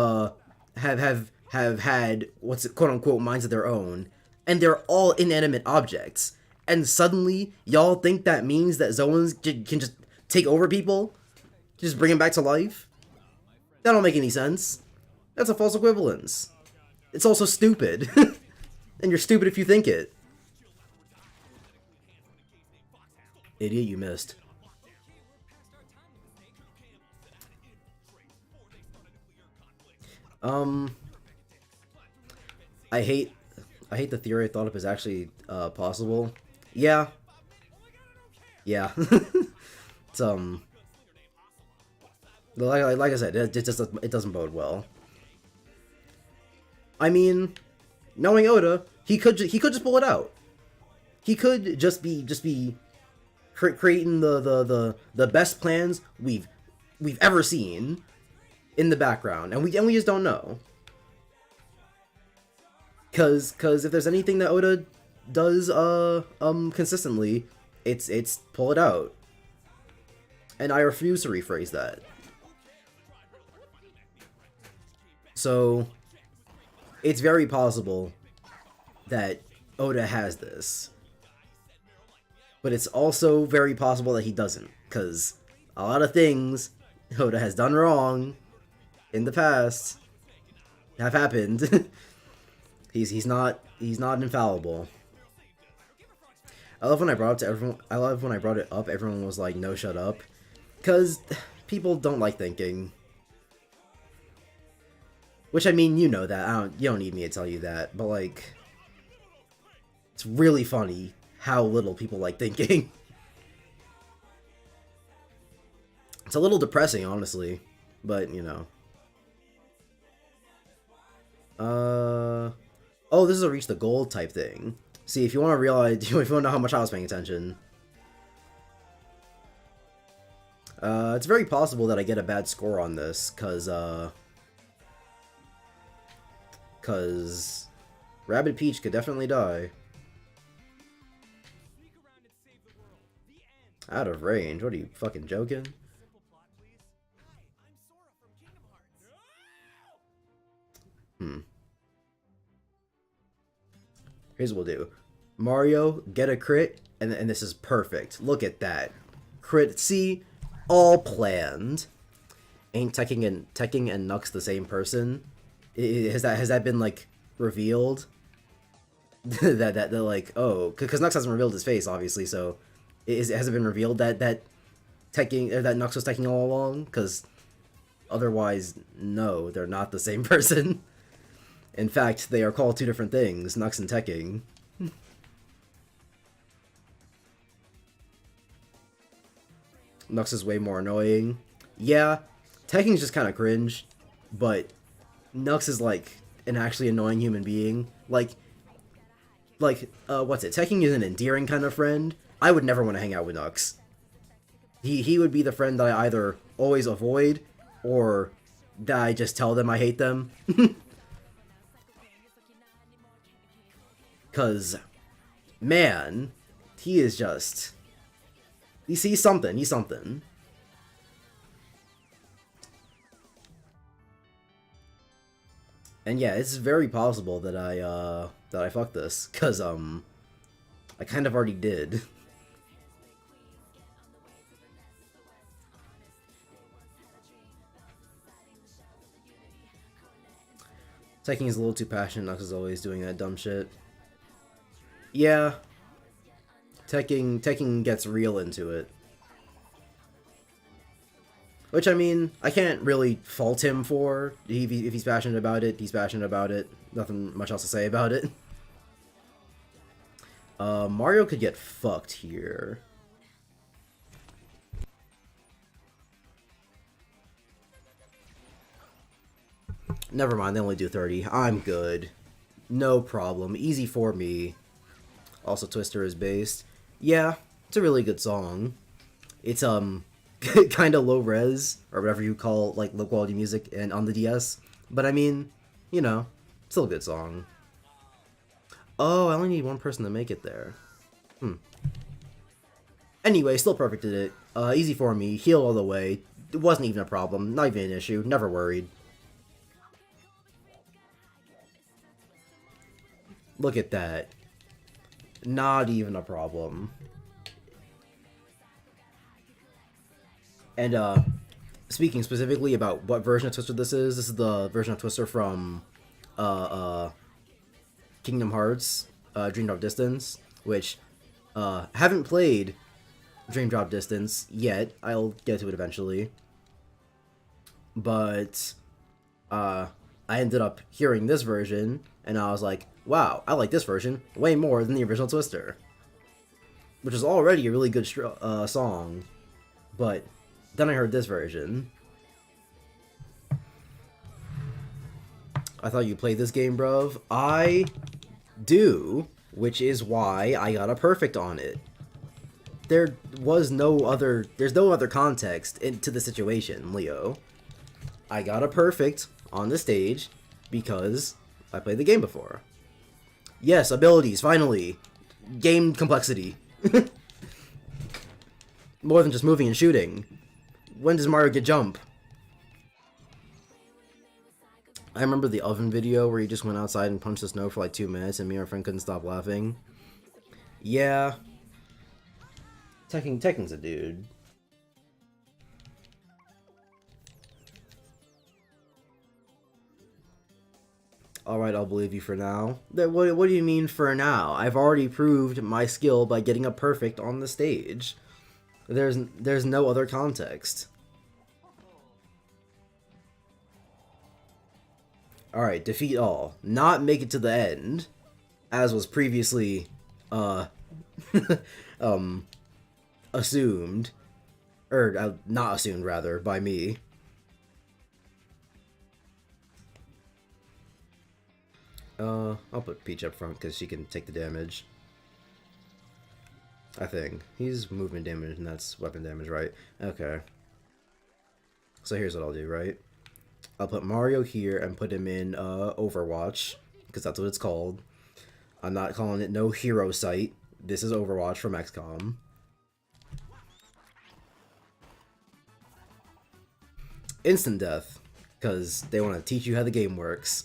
had what's it, quote unquote minds of their own, and they're all inanimate objects. And suddenly, y'all think that means that Zoans can just take over people? Just bring them back to life? That don't make any sense. That's a false equivalence. It's also stupid. And you're stupid if you think it. Idiot, you missed. I hate the theory I thought up is actually possible. Yeah. Yeah. It's like I said, it doesn't bode well. I mean, knowing Oda, he could just pull it out. He could just be creating the best plans we've ever seen in the background, and we just don't know. Cause if there's anything that Oda does consistently, it's pull it out. And I refuse to rephrase that. So it's very possible that Oda has this. But it's also very possible that he doesn't, because a lot of things Oda has done wrong in the past have happened. He's not infallible. I love when I brought it up, everyone was like, no, shut up. Because people don't like thinking. Which, I mean, you know that. You don't need me to tell you that. But, like, it's really funny how little people like thinking. It's a little depressing, honestly. But, you know. Oh, this is a reach the gold type thing. See, if you want to realize, if you want to know how much I was paying attention. It's very possible that I get a bad score on this, cause Rabbid Peach could definitely die. Out of range? What are you, fucking joking? Here's what we'll do. Mario, get a crit, and this is perfect. Look at that. Crit, see? All planned. Ain't Tekking and Nux the same person? Has that been, like, revealed? that they're like, oh, because Nux hasn't revealed his face, obviously, so has it been revealed that Tekking, or that Nux was Tekking all along? Because otherwise, no, they're not the same person. In fact, they are called two different things, Nux and Tekking. Nux is way more annoying. Yeah, Tekking's just kind of cringe, but Nux is like an actually annoying human being. Like, what's it? Tekking is an endearing kind of friend. I would never want to hang out with Nux. He would be the friend that I either always avoid, or that I just tell them I hate them. Cause, man, he is just... He's something. And yeah, it's very possible that I fucked this, cause I kind of already did. Tekken is a little too passionate, Nux is always doing that dumb shit. Yeah. Tekken gets real into it. Which, I mean, I can't really fault him for. If he's passionate about it, he's passionate about it. Nothing much else to say about it. Mario could get fucked here. Never mind, they only do 30. I'm good. No problem. Easy for me. Also, Twister is based. Yeah, it's a really good song. It's, kind of low res, or whatever you call, like, low quality music and on the DS. But I mean, you know, still a good song. Oh, I only need one person to make it there. Anyway, still perfected it. Easy for me, heal all the way. It wasn't even a problem, not even an issue, never worried. Look at that. Not even a problem. And, speaking specifically about what version of Twister this is the version of Twister from, Kingdom Hearts, Dream Drop Distance, which, haven't played Dream Drop Distance yet. I'll get to it eventually. But, I ended up hearing this version, and I was like, wow, I like this version way more than the original Twister. Which is already a really good song, but then I heard this version. I thought you played this game, bruv. I do, which is why I got a perfect on it. There's no other context to the situation, Leo. I got a perfect on the stage because I played the game before. Yes, abilities, finally. Game complexity. More than just moving and shooting. When does Mario get jump? I remember the oven video where he just went outside and punched the snow for like 2 minutes and me and my friend couldn't stop laughing. Yeah. Tekken's a dude. Alright, I'll believe you for now. What do you mean for now? I've already proved my skill by getting a perfect on the stage. There's no other context. Alright, defeat all. Not make it to the end, as was previously, assumed. Or, not assumed, rather, by me. I'll put Peach up front, because she can take the damage. I think. He's movement damage, and that's weapon damage, right? Okay. So here's what I'll do, right? I'll put Mario here and put him in, Overwatch, because that's what it's called. I'm not calling it no hero site. This is Overwatch from XCOM. Instant death, because they want to teach you how the game works.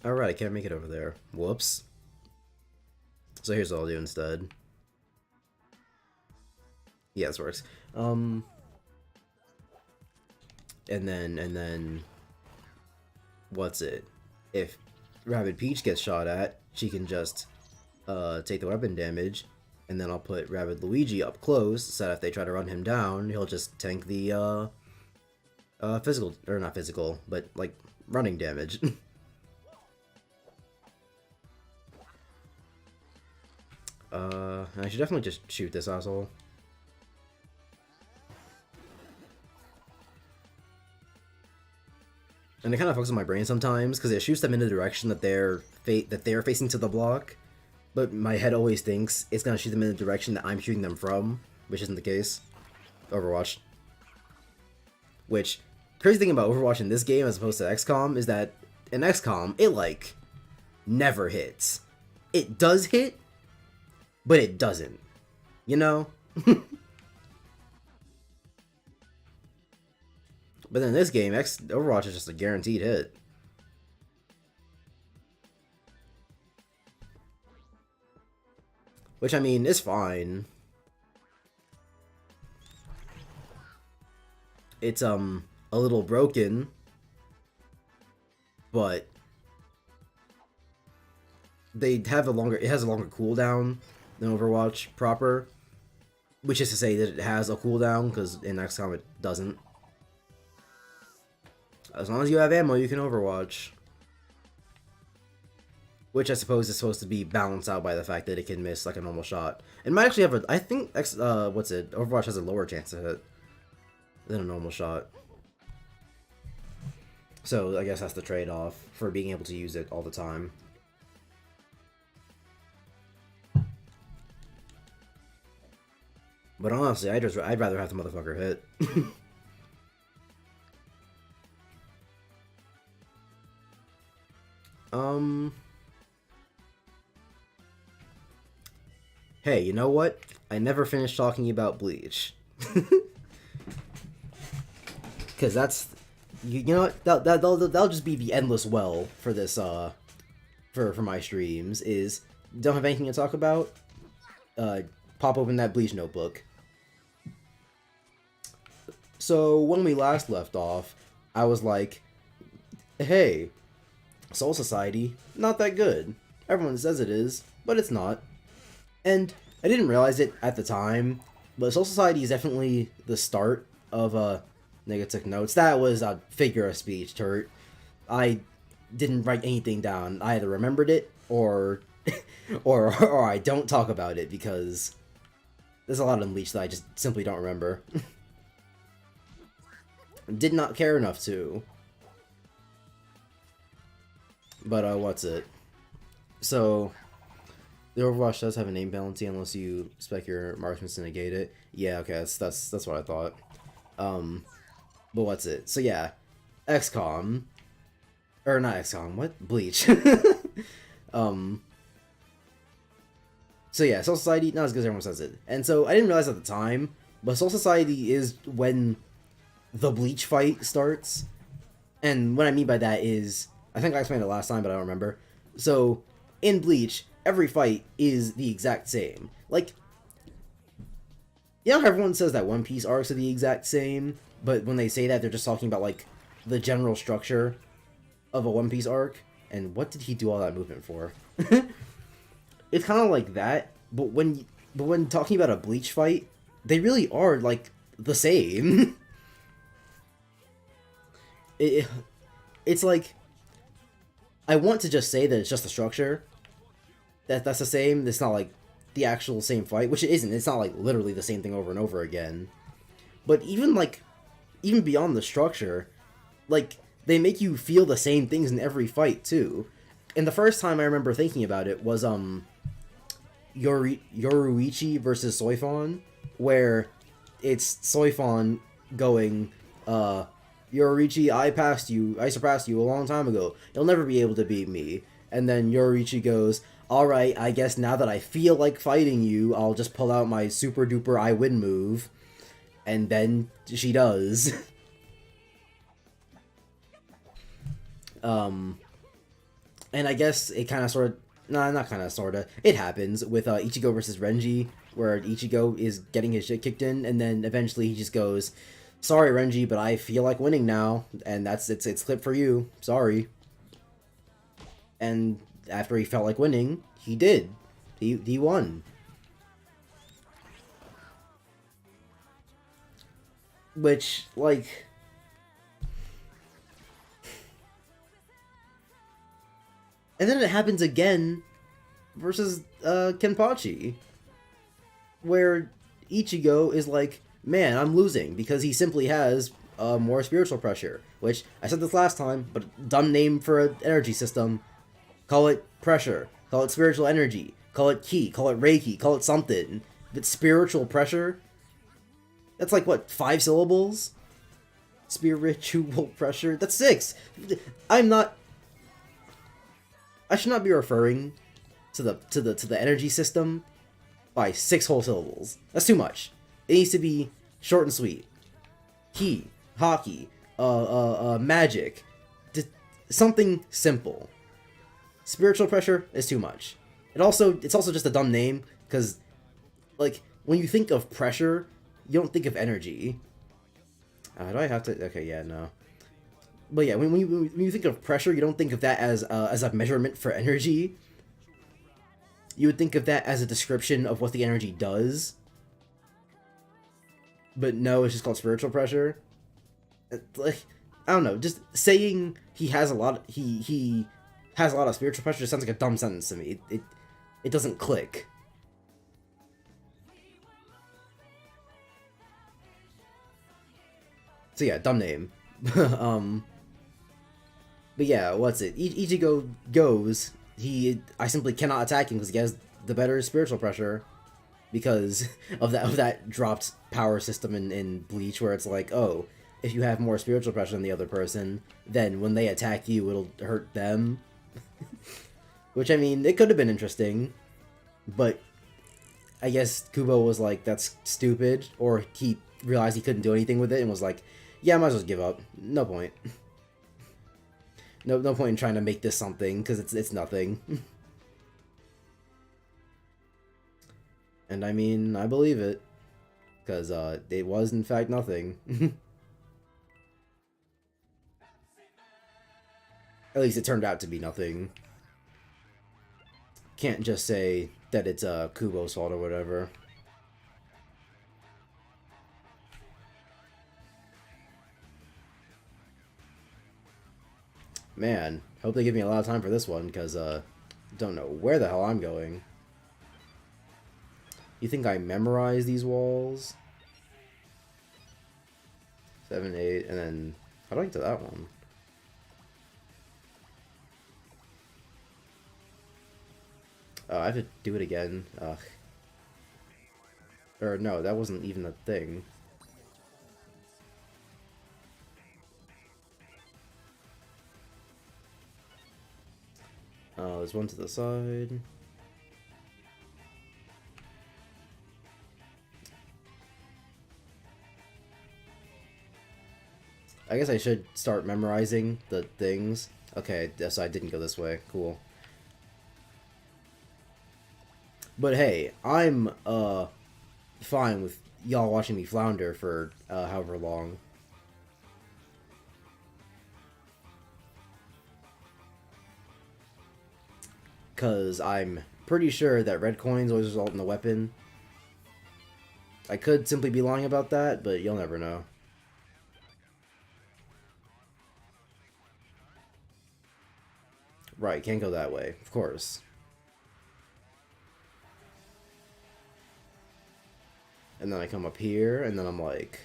Alright, I can't make it over there. Whoops. So here's what I'll do instead. Yeah, this works. And then... What's it? If Rabbid Peach gets shot at, she can just, take the weapon damage, and then I'll put Rabbid Luigi up close, so that if they try to run him down, he'll just tank the, physical, or not physical, but, like, running damage. I should definitely just shoot this asshole. And it kind of fucks with my brain sometimes, because it shoots them in the direction that they're facing to the block, but my head always thinks it's gonna shoot them in the direction that I'm shooting them from, which isn't the case. Overwatch. Which, crazy thing about Overwatch in this game as opposed to XCOM is that in XCOM, it, like, never hits. It does hit, but it doesn't. You know? But then this game, Overwatch is just a guaranteed hit. Which, I mean, is fine. It's, a little broken. But it has a longer cooldown than Overwatch proper. Which is to say that it has a cooldown, because in XCOM it doesn't. As long as you have ammo, you can Overwatch. Which I suppose is supposed to be balanced out by the fact that it can miss like a normal shot. It might actually have I think, Overwatch has a lower chance to hit than a normal shot. So I guess that's the trade-off for being able to use it all the time. But honestly, I'd rather have the motherfucker hit. Hey, you know what? I never finished talking about Bleach. Cause that's, you know what? That'll just be the endless well for this for my streams. Is don't have anything to talk about. Pop open that Bleach notebook. So when we last left off, I was like, hey, Soul Society, not that good. Everyone says it is, but it's not. And I didn't realize it at the time, but Soul Society is definitely the start of nigga took notes. That was a figure of speech, Turt. I didn't write anything down. I either remembered it or or I don't talk about it because there's a lot in Bleach that I just simply don't remember. Did not care enough to. But what's it? So the Overwatch does have a name penalty unless you spec your marksman to negate it. Yeah, okay, that's what I thought. But what's it? So yeah, XCOM, or not XCOM, what? Bleach. So yeah, Soul Society, not as good as everyone says it. And so I didn't realize at the time, but Soul Society is when the Bleach fight starts. And what I mean by that is, I think I explained it last time, but I don't remember. So in Bleach, every fight is the exact same. Like, you know how everyone says that One Piece arcs are the exact same, but when they say that, they're just talking about, like, the general structure of a One Piece arc? And what did he do all that movement for? It's kind of like that, but when talking about a Bleach fight, they really are, like, the same. It's like, I want to just say that it's just the structure. That's the same. It's not like the actual same fight, which it isn't. It's not like literally the same thing over and over again. But even beyond the structure, like, they make you feel the same things in every fight too. And the first time I remember thinking about it was Yoruichi versus Soifon, where it's Soifon going, Yoruichi, I surpassed you a long time ago. You'll never be able to beat me. And then Yoruichi goes, alright, I guess now that I feel like fighting you, I'll just pull out my super duper I win move. And then she does. And I guess it kind of sort of, nah, not kind of, sort of, it happens with Ichigo versus Renji, where Ichigo is getting his shit kicked in, and then eventually he just goes, sorry Renji, but I feel like winning now, and it's clip for you, sorry. And after he felt like winning, he did. He won. Which, like, and then it happens again versus Kenpachi, where Ichigo is like, man, I'm losing, because he simply has more spiritual pressure, which, I said this last time, but dumb name for an energy system. Call it pressure, call it spiritual energy, call it ki, call it reiki, call it something. But spiritual pressure? That's like, what, 5 syllables? Spiritual pressure? That's 6! I should not be referring to the energy system by 6 whole syllables. That's too much. It needs to be short and sweet. Ki, haki, magic. Just something simple. Spiritual pressure is too much. It's also just a dumb name, because, like, when you think of pressure, you don't think of energy. Do I have to? Okay, yeah, no. But yeah, when you think of pressure, you don't think of that as a measurement for energy. You would think of that as a description of what the energy does. But no, it's just called spiritual pressure. Like, I don't know, just saying he has a lot of spiritual pressure just sounds like a dumb sentence to me. It doesn't click. So yeah, dumb name. But yeah, what's it? Ichigo goes. I simply cannot attack him because he has the better spiritual pressure, because of that dropped power system in Bleach, where it's like, oh, if you have more spiritual pressure than the other person, then when they attack you, it'll hurt them. Which, I mean, it could have been interesting, but I guess Kubo was like, that's stupid, or he realized he couldn't do anything with it and was like, yeah, I might as well give up. No point. No point in trying to make this something, because it's nothing. And I mean, I believe it, because it was in fact nothing. At least it turned out to be nothing. Can't just say that it's Kubo's fault or whatever. Man, hope they give me a lot of time for this one, because don't know where the hell I'm going. You think I memorize these walls? 7, 8, and then how do I get to that one? Oh, I have to do it again. Ugh. Or no, that wasn't even a thing. There's one to the side. I guess I should start memorizing the things. Okay, so I didn't go this way. Cool. But hey, I'm fine with y'all watching me flounder for however long. Because I'm pretty sure that red coins always result in a weapon. I could simply be lying about that, but you'll never know. Right, can't go that way, of course. And then I come up here, and then I'm like...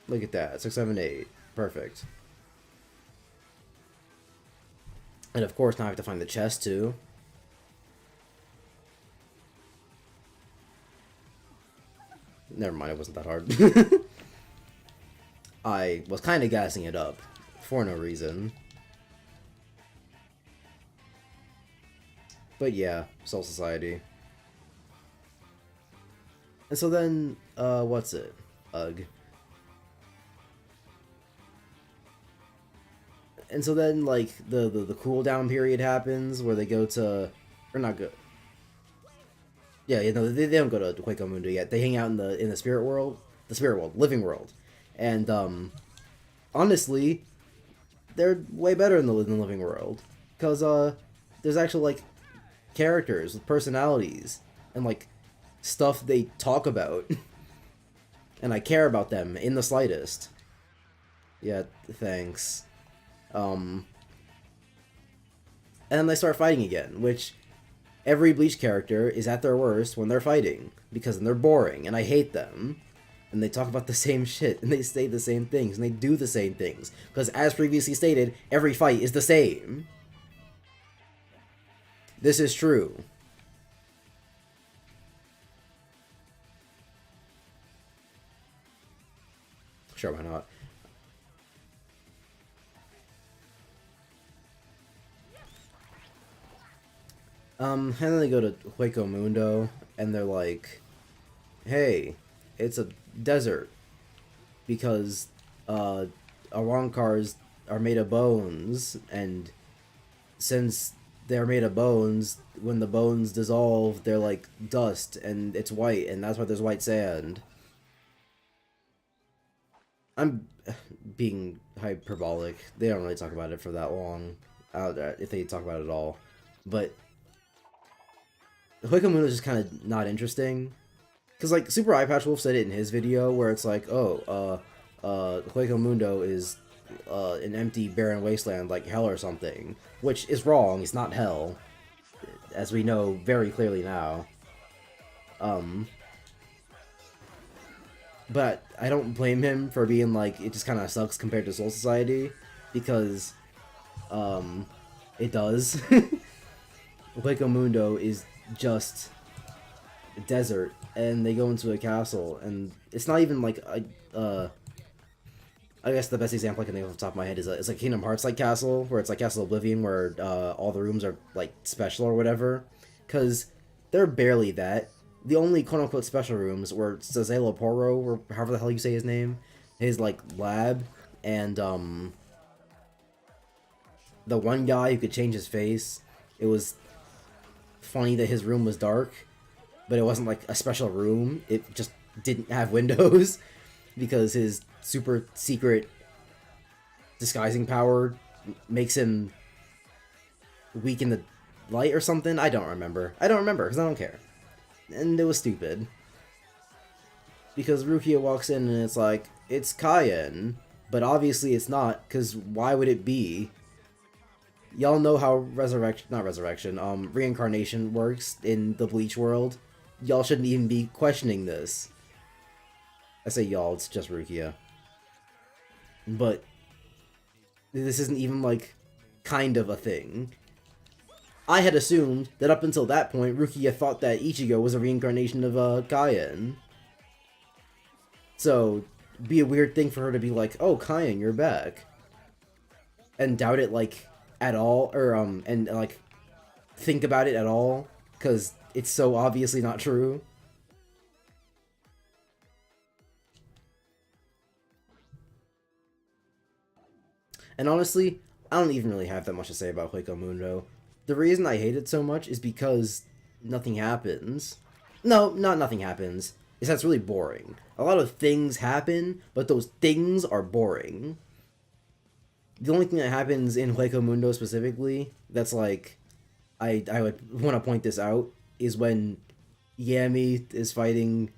Look at that, 6, 7, 8. Perfect. And of course, now I have to find the chest, too. Never mind, it wasn't that hard. I was kind of gassing it up. For no reason. But yeah, Soul Society. And so then, what's it? Ugh. And so then, like, the cooldown period happens, where they go to... Or not go... Yeah, you know, they don't go to Hueco Mundo yet. They hang out in the spirit world. The spirit world. Living world. And, honestly, they're way better in the living world. Because, there's actual, like, characters with personalities. And, like, stuff they talk about. And I care about them in the slightest. Yeah, thanks. And then they start fighting again, which every Bleach character is at their worst when they're fighting, because then they're boring, and I hate them. And they talk about the same shit, and they say the same things, and they do the same things, because as previously stated, every fight is the same. This is true. Sure, why not? And then they go to Hueco Mundo, and they're like, hey, it's a desert. because Arankars are made of bones, and since they're made of bones, when the bones dissolve, they're like dust, and it's white, and that's why there's white sand. I'm being hyperbolic. They don't really talk about it for that long, if they talk about it at all. But Hueco is just kind of not interesting. Because, like, Super Eye Patch Wolf said it in his video, where it's like, oh, Hueco Mundo is an empty, barren wasteland like hell or something. Which is wrong, it's not hell. As we know very clearly now. But I don't blame him for being like, it just kind of sucks compared to Soul Society. Because, it does. Hueco Mundo is just desert, and they go into a castle, and it's not even like I guess the best example I can think of off the top of my head is it's like Kingdom Hearts like castle, where it's like Castle Oblivion, where all the rooms are like special or whatever, because they're barely that. The only quote-unquote special rooms were Sazelo Poro, or however the hell you say his name, his like lab, and the one guy who could change his face. It was funny that his room was dark, but it wasn't like a special room. It just didn't have windows because his super secret disguising power makes him weak in the light or something. I don't remember because I don't care. And it was stupid because Rukia walks in and it's like, it's Cayenne, but obviously it's not, because why would it be? Y'all know how reincarnation works in the Bleach world. Y'all shouldn't even be questioning this. I say y'all, it's just Rukia. But this isn't even, like, kind of a thing. I had assumed that up until that point, Rukia thought that Ichigo was a reincarnation of Cayenne. So, be a weird thing for her to be like, oh, Cayenne, you're back. And doubt it, like, at all, or, and, like, think about it at all, because it's so obviously not true. And honestly, I don't even really have that much to say about Hueco Mundo. The reason I hate it so much is because nothing happens. No, not nothing happens. It's that's really boring. A lot of things happen, but those things are boring. The only thing that happens in Hueco Mundo specifically, that's like, I would want to point this out, is when Yami is fighting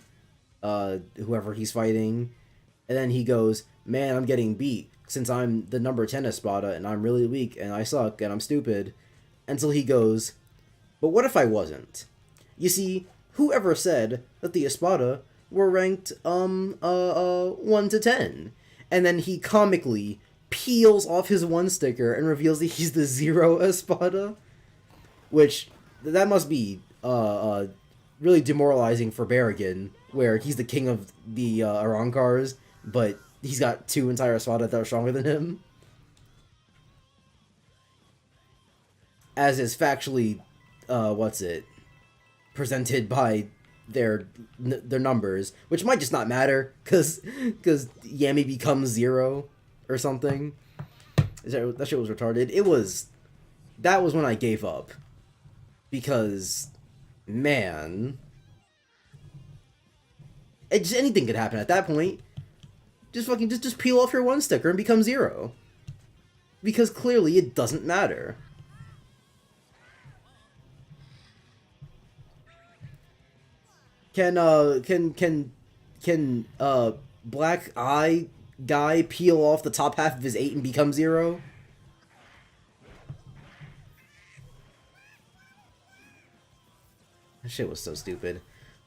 whoever he's fighting, and then he goes, man, I'm getting beat, since I'm the number 10 Espada, and I'm really weak, and I suck, and I'm stupid, until he goes, but what if I wasn't? You see, whoever said that the Espada were ranked, 1 to 10? And then he comically peels off his 1 sticker and reveals that he's the 0 Espada, which, that must be, really demoralizing for Berrigan, where he's the king of the, Arankars, but he's got 2 entire Espada that are stronger than him. As is factually, presented by their numbers, which might just not matter, cause Yami becomes 0 or something. That shit was retarded. That was when I gave up, because, man, anything could happen at that point. Just peel off your 1 sticker and become 0, because clearly it doesn't matter. Can Black Eye guy peel off the top half of his 8 and become 0? That shit was so stupid.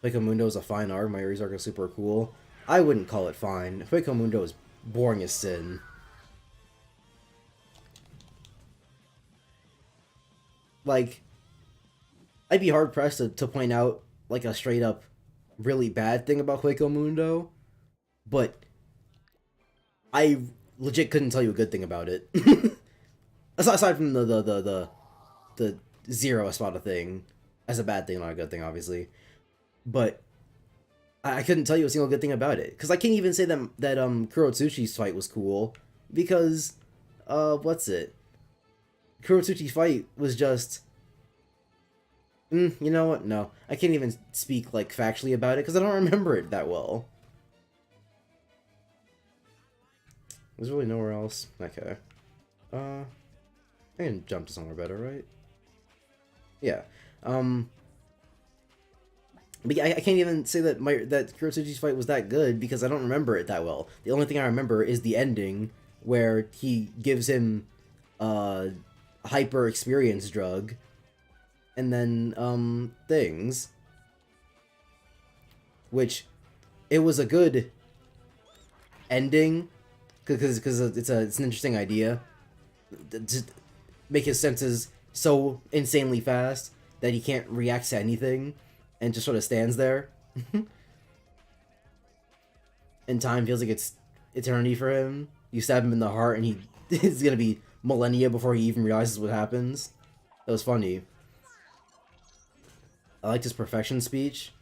Hueco Mundo is a fine arc, my Ares arc is super cool. I wouldn't call it fine. Hueco Mundo is boring as sin. Like, I'd be hard pressed to point out, like, a straight up really bad thing about Hueco Mundo, but I legit couldn't tell you a good thing about it. Aside from the 0 Espada thing, as a bad thing, not a good thing, obviously. But I couldn't tell you a single good thing about it, because I can't even say that Kurotsuchi's fight was cool, because what's it? Kurotsuchi's fight was just. You know what? No, I can't even speak like factually about it because I don't remember it that well. There's really nowhere else. Okay. I can jump to somewhere better, right? Yeah. But yeah, I can't even say that that Kurotsuchi's fight was that good because I don't remember it that well. The only thing I remember is the ending where he gives him hyper experience drug and then things, which it was a good ending because it's an interesting idea to make his senses so insanely fast that he can't react to anything and just sort of stands there. And time feels like it's eternity for him. You stab him in the heart and he it's gonna be millennia before he even realizes what happens. That was funny. I liked his perfection speech.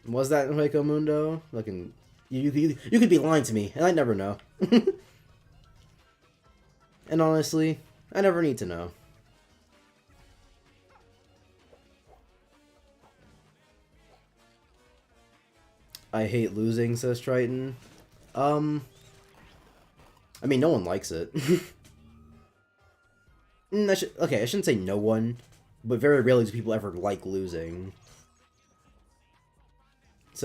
Was that in Hueco Mundo? Looking, you could be lying to me, and I never know. And honestly, I never need to know. I hate losing, says Triton. I mean, no one likes it. Okay, I shouldn't say no one, but very rarely do people ever like losing. It's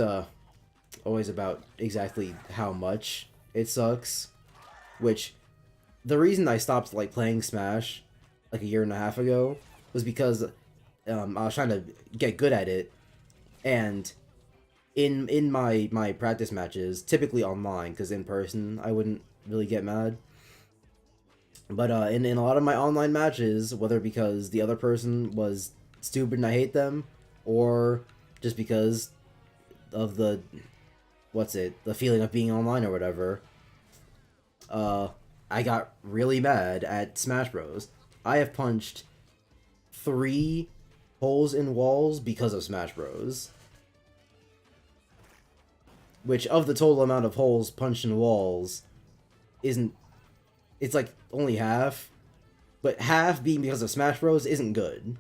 always about exactly how much it sucks. Which, the reason I stopped like playing Smash like a year and a half ago was because I was trying to get good at it, and in my practice matches, typically online, because in person I wouldn't really get mad. But in a lot of my online matches, whether because the other person was stupid and I hate them, or just because of the the feeling of being online or whatever, I got really mad at Smash Bros. I have punched 3 holes in walls because of Smash Bros. Which, of the total amount of holes punched in walls, isn't... It's like only half. But half being because of Smash Bros. Isn't good.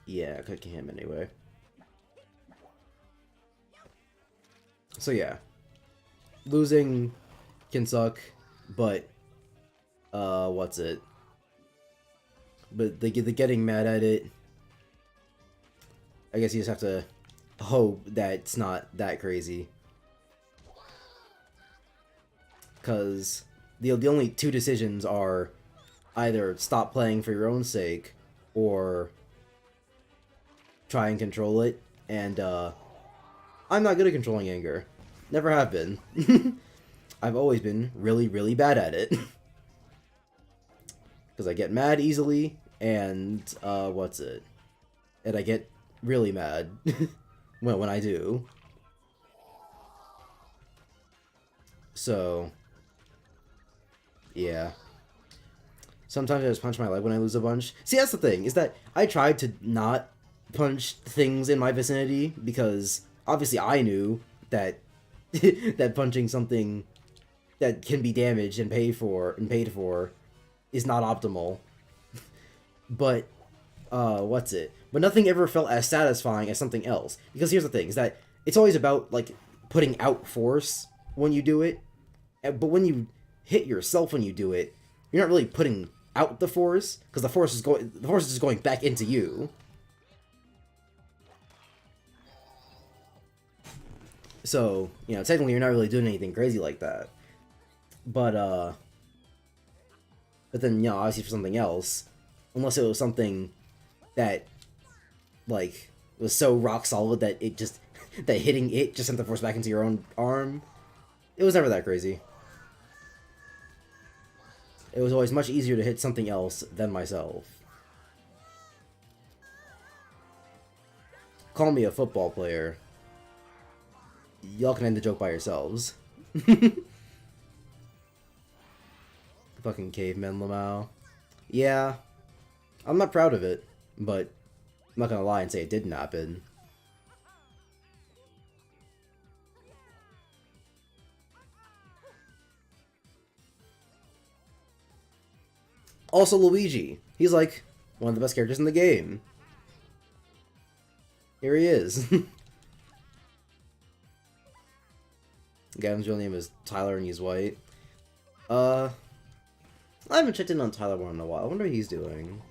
Yeah, I can him anyway. So yeah. Losing can suck, but... what's it? But the getting mad at it, I guess you just have to hope that it's not that crazy. Because the only 2 decisions are either stop playing for your own sake or try and control it. And I'm not good at controlling anger. Never have been. I've always been really, really bad at it. Because I get mad easily, and, what's it? And I get really mad when I do. So, yeah. Sometimes I just punch my leg when I lose a bunch. See, that's the thing, is that I tried to not punch things in my vicinity, because obviously I knew that that punching something that can be damaged and paid for is not optimal. But what's it? But nothing ever felt as satisfying as something else. Because here's the thing, is that it's always about like putting out force when you do it. But when you hit yourself when you do it, you're not really putting out the force, because the force is just going back into you. So, you know, technically you're not really doing anything crazy like that. But then, you know, obviously for something else, unless it was something that, like, was so rock solid that it just, that hitting it just sent the force back into your own arm, it was never that crazy. It was always much easier to hit something else than myself. Call me a football player. Y'all can end the joke by yourselves. Fucking caveman Lamau. Yeah, I'm not proud of it, but I'm not gonna lie and say it didn't happen. Also Luigi. He's like one of the best characters in the game. Here he is. Gavin's real name is Tyler and he's white. I haven't checked in on Tyler Warren in a while. I wonder what he's doing.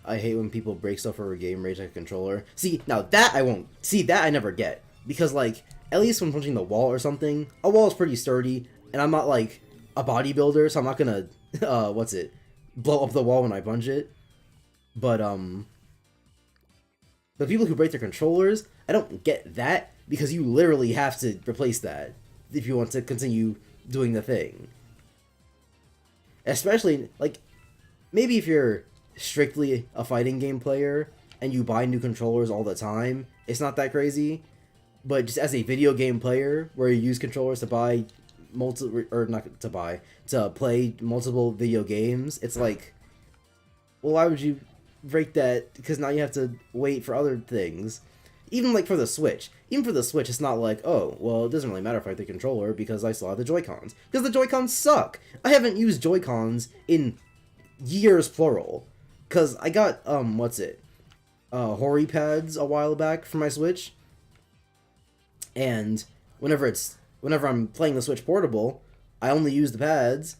I hate when people break stuff over game rage like a controller. See, now that I won't. See, that I never get. Because, like, at least when punching the wall or something, a wall is pretty sturdy, and I'm not, like, a bodybuilder, so I'm not gonna, blow up the wall when I punch it. But, the people who break their controllers, I don't get that, because you literally have to replace that if you want to continue doing the thing. Especially, like, maybe if you're strictly a fighting game player and you buy new controllers all the time, it's not that crazy. But just as a video game player where you use controllers to buy to play multiple video games, it's like, well, why would you break that? Because now you have to wait for other things. Even like for the Switch. Even for the Switch, it's not like, oh, well, it doesn't really matter if I have the controller because I still have the Joy-Cons. Because the Joy-Cons suck! I haven't used Joy-Cons in years, plural. Because I got, Hori pads a while back for my Switch. And whenever I'm playing the Switch Portable, I only use the pads.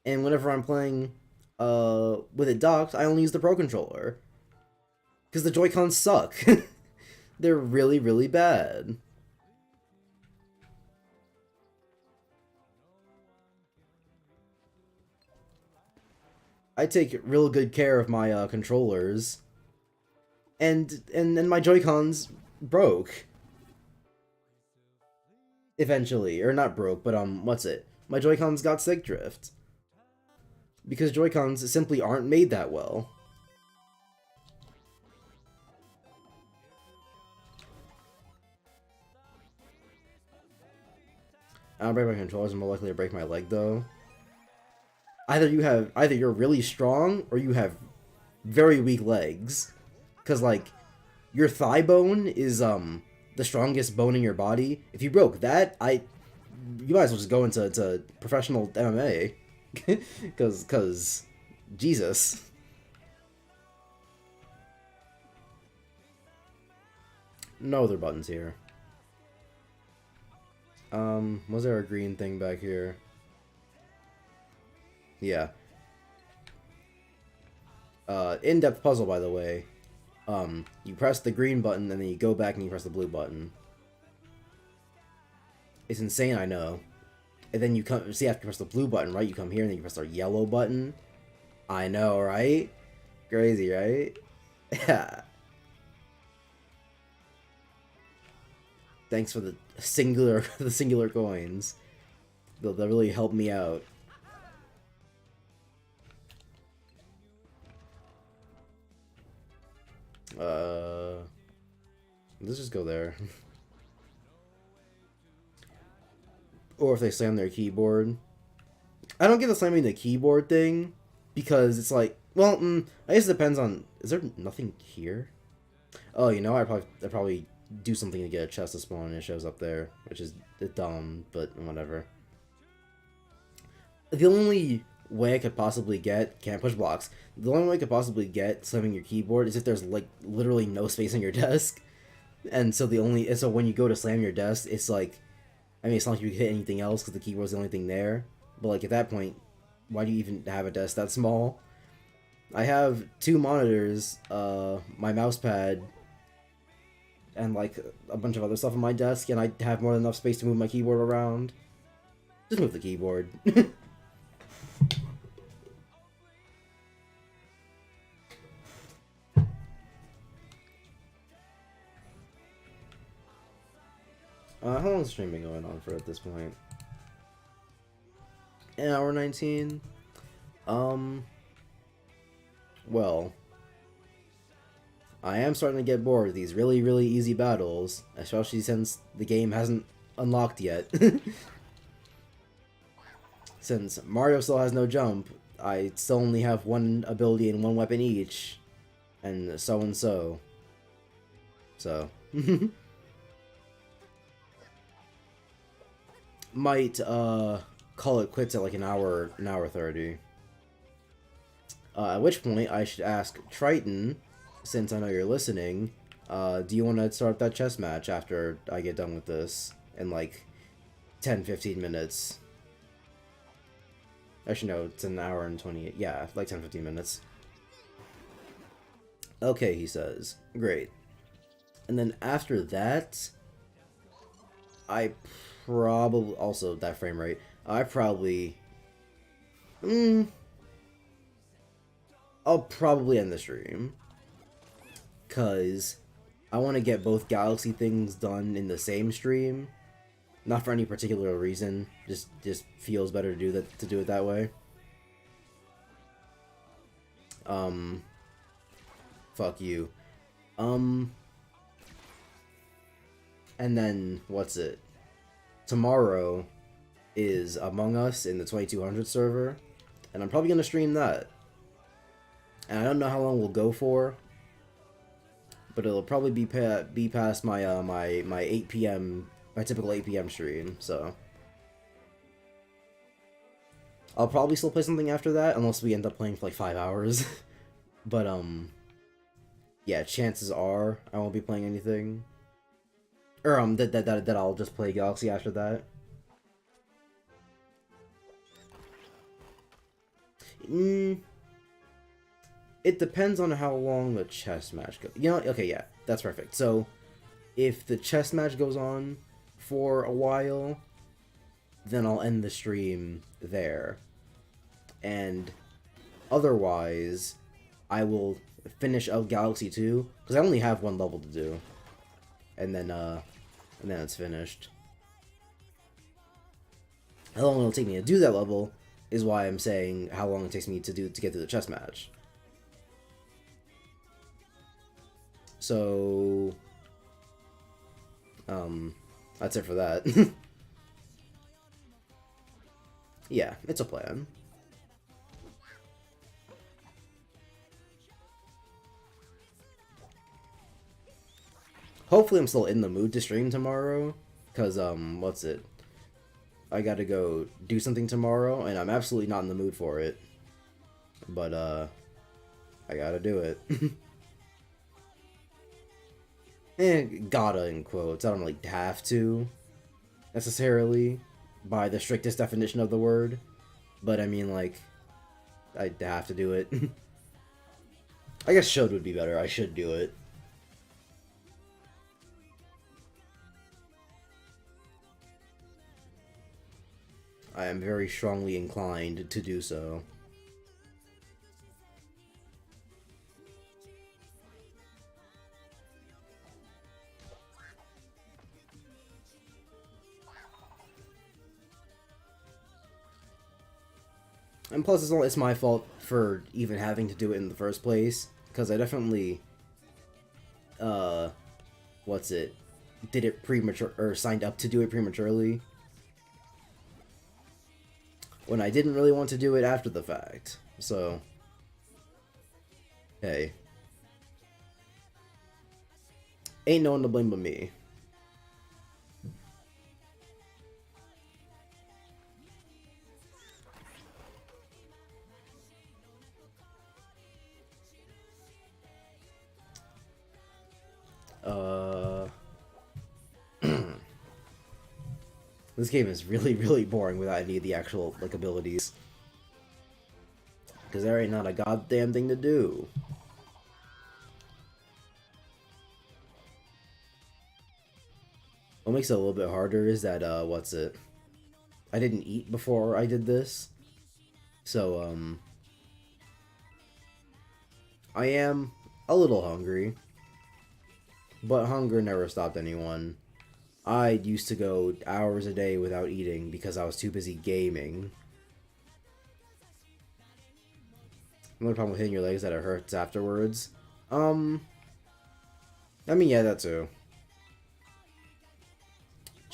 And whenever I'm playing with it docked, I only use the Pro Controller. Because the Joy-Cons suck. They're really, really bad. I take real good care of my controllers. And my Joy-Cons broke. Eventually. Or not broke, but my Joy-Cons got stick drift. Because Joy-Cons simply aren't made that well. I don't break my controllers, I'm more likely to break my leg though. Either you're really strong or you have very weak legs. Cause like your thigh bone is the strongest bone in your body. If you broke that, you might as well just go into professional MMA. cause Jesus. No other buttons here. Was there a green thing back here? Yeah. In-depth puzzle, by the way. You press the green button, and then you go back and you press the blue button. It's insane, I know. And then you come, see, after you press the blue button, right? You come here, and then you press the yellow button. I know, right? Crazy, right? Yeah. Thanks for the singular coins. They'll really help me out. Let's just go there. Or if they slam their keyboard. I don't get the slamming the keyboard thing because it's like, well, I guess it depends on. Is there nothing here? Oh, you know, I probably do something to get a chest to spawn and it shows up there, which is dumb, but whatever. The only way I could possibly get, can't push blocks, the only way I could possibly get slamming your keyboard is if there's like literally no space on your desk. And so so when you go to slam your desk, it's like, I mean, it's not like you can hit anything else because the keyboard's the only thing there. But like at that point, why do you even have a desk that small? I have 2 monitors, my mouse pad, and like a bunch of other stuff on my desk, and I have more than enough space to move my keyboard around. Just move the keyboard. How long has the stream been going on for at this point? An hour 19? Well, I am starting to get bored of these really, really easy battles, especially since the game hasn't unlocked yet. since Mario still has no jump, I still only have one ability and one weapon each, and so and so. So might call it quits at like an hour 30. At which point I should ask Triton, since I know you're listening, do you want to start that chess match after I get done with this in like 10-15 minutes? Actually, no, it's an hour and 20. Yeah, like 10-15 minutes. Okay, he says. Great. And then after that, I probably... Also, that frame rate. I probably... I'll probably end the stream. Because I want to get both Galaxy things done in the same stream. Not for any particular reason. Just feels better to do it that way. Fuck you. And then what's it? Tomorrow is Among Us in the 2200 server, and I'm probably gonna stream that. And I don't know how long we'll go for, but it'll probably be past my my 8 p.m. my typical 8 p.m. stream, so I'll probably still play something after that, unless we end up playing for like 5 hours. But yeah, chances are I won't be playing anything, or that I'll just play Galaxy after that. It depends on how long the chess match goes. You know, okay, yeah, that's perfect. So, if the chess match goes on for a while, then I'll end the stream there. And otherwise, I will finish out Galaxy 2, because I only have one level to do. And then it's finished. How long it'll take me to do that level is why I'm saying how long it takes me to get through the chess match. So, that's it for that. Yeah, it's a plan. Hopefully I'm still in the mood to stream tomorrow, because, what's it? I gotta go do something tomorrow, and I'm absolutely not in the mood for it. But, I gotta do it. Gotta in quotes. I don't really have to, necessarily, by the strictest definition of the word. But, I mean, like, I have to do it. I guess should would be better. I should do it. I am very strongly inclined to do so. And plus, it's my fault for even having to do it in the first place, because I definitely, what's it, did it premature, or signed up to do it prematurely, when I didn't really want to do it after the fact. So, hey, ain't no one to blame but me. This game is really, really boring without any of the actual, like, abilities. Because there ain't not a goddamn thing to do. What makes it a little bit harder is that, what's it? I didn't eat before I did this. So, I am a little hungry. But hunger never stopped anyone. I used to go hours a day without eating because I was too busy gaming. Another problem with hitting your legs that it hurts afterwards. I mean, yeah, that too.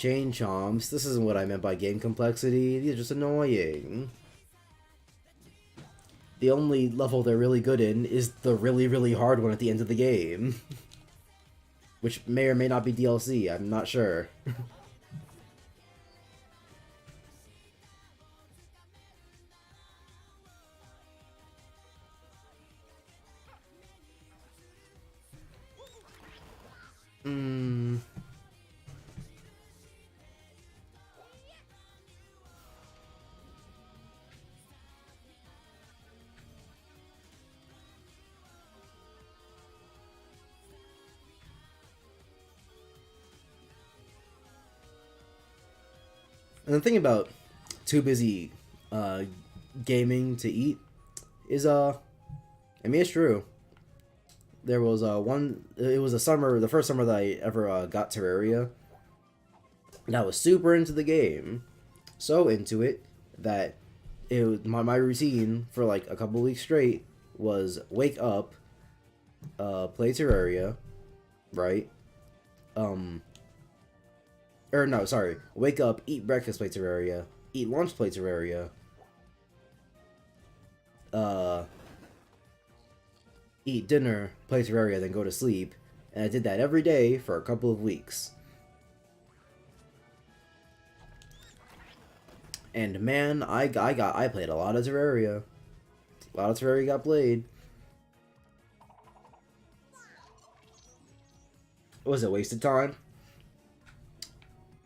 Chain chomps. This isn't what I meant by game complexity. These are just annoying. The only level they're really good in is the really, really hard one at the end of the game. Which may or may not be DLC, I'm not sure. And the thing about too busy gaming to eat is I mean, it's true. There was it was the first summer that I ever got Terraria, and I was super into the game, so into it that it was, my routine for like a couple weeks straight was wake up, play Terraria, right, or no, sorry, wake up, eat breakfast, play Terraria, eat lunch, play Terraria, eat dinner, play Terraria, then go to sleep. And I did that every day for a couple of weeks. And man, I played a lot of Terraria. A lot of Terraria got played. Was it wasted time?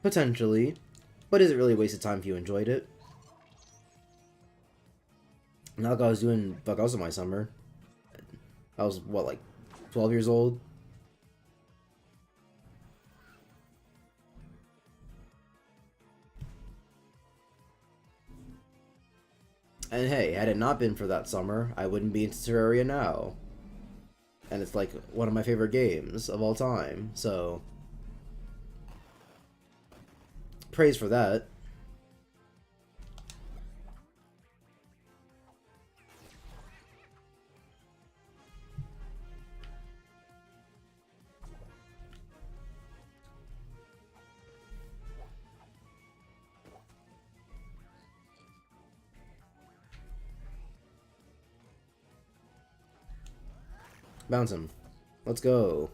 Potentially. But is it really wasted time if you enjoyed it? Not like I was doing fuck else in my summer. I was, what, like 12 years old? And hey, had it not been for that summer, I wouldn't be into Terraria now. And it's like one of my favorite games of all time, so praise for that. Bounce him. Let's go.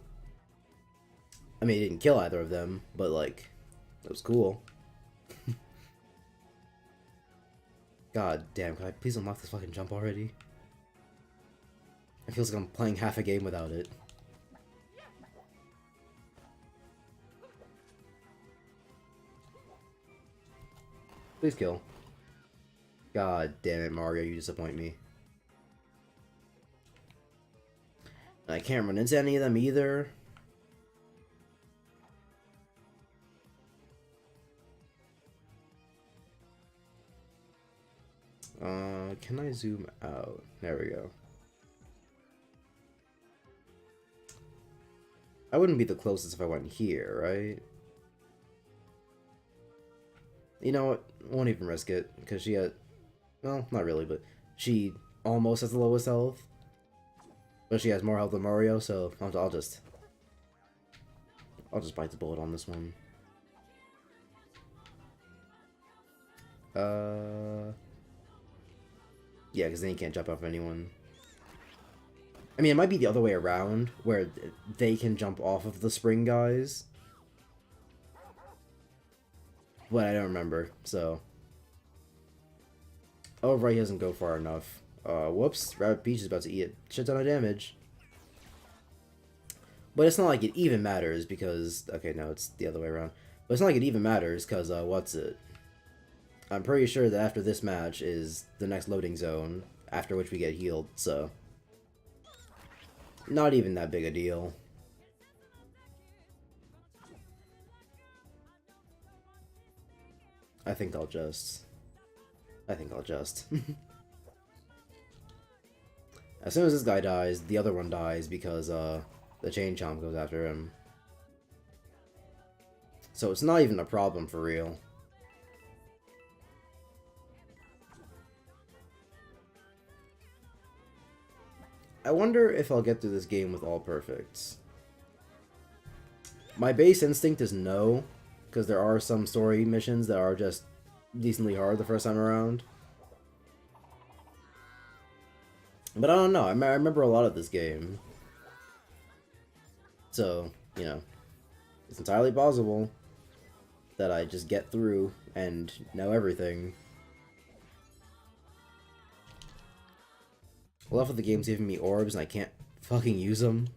I mean, he didn't kill either of them, but, like, it was cool. God damn, can I please unlock this fucking jump already? It feels like I'm playing half a game without it. Please kill. God damn it, Mario, you disappoint me. I can't run into any of them either. Can I zoom out? There we go. I wouldn't be the closest if I went here, right? You know what? Won't even risk it, because she had... Well, not really, but she almost has the lowest health. But she has more health than Mario, so I'll just bite the bullet on this one. Yeah, because then you can't jump off anyone. I mean, it might be the other way around, where they can jump off of the spring guys. But I don't remember, so... Oh, right, he doesn't go far enough. Whoops, Rabbid Peach is about to eat a shit ton of damage. But it's not like it even matters, because... Okay, no, it's the other way around. But it's not like it even matters, because, what's it? I'm pretty sure that after this match is the next loading zone, after which we get healed, so... Not even that big a deal. I think I'll just... As soon as this guy dies, the other one dies because, the Chain Chomp goes after him. So it's not even a problem for real. I wonder if I'll get through this game with all perfects. My base instinct is no, because there are some story missions that are just decently hard the first time around. But I don't know. I remember a lot of this game. So, you know, it's entirely possible that I just get through and know everything. I love how the game's giving me orbs and I can't fucking use them.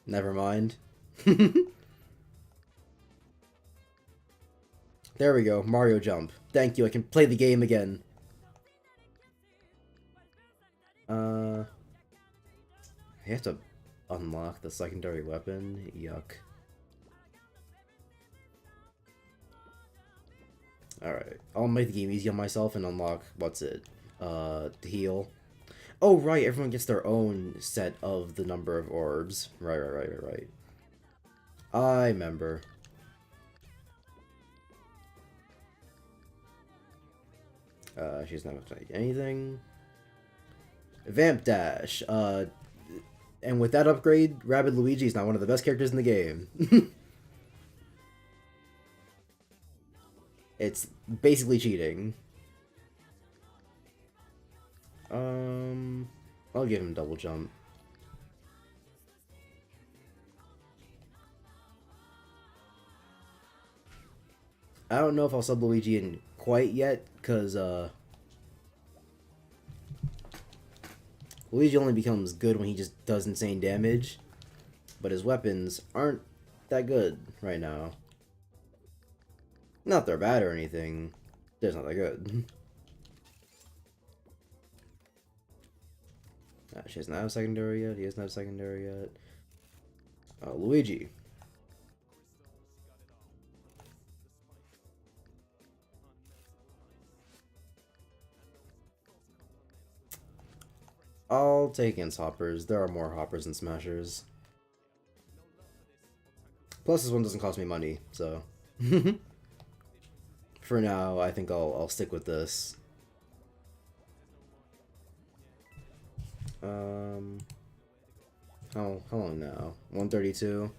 Never mind. There we go, Mario Jump. Thank you, I can play the game again. I have to unlock the secondary weapon? Yuck. Alright, I'll make the game easy on myself and unlock, what's it? Heal. Oh, right, everyone gets their own set of the number of orbs. Right. I remember. She's not gonna take anything. Vamp Dash. And with that upgrade, Rabbid Luigi is now one of the best characters in the game. It's basically cheating. I'll give him double jump. I don't know if I'll sub Luigi in quite yet, because, Luigi only becomes good when he just does insane damage, but his weapons aren't that good right now. Not they're bad or anything, they're just not that good. She doesn't have a secondary yet, he doesn't have a secondary yet. Luigi. I'll take against hoppers. There are more hoppers than smashers. Plus, this one doesn't cost me money, so for now, I think I'll stick with this. How long now? 132.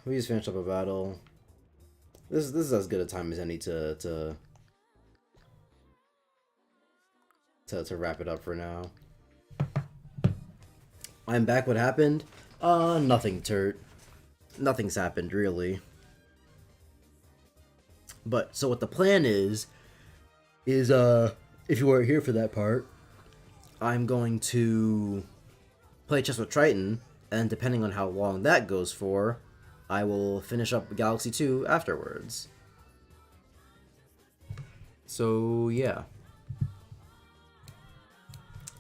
We just finished up a battle. This is as good a time as any to wrap it up for now. I'm back. What happened? Nothing, Turt. Nothing's happened, really. But, so what the plan is, if you weren't here for that part, I'm going to play chess with Triton, and depending on how long that goes for, I will finish up Galaxy 2 afterwards. So, yeah.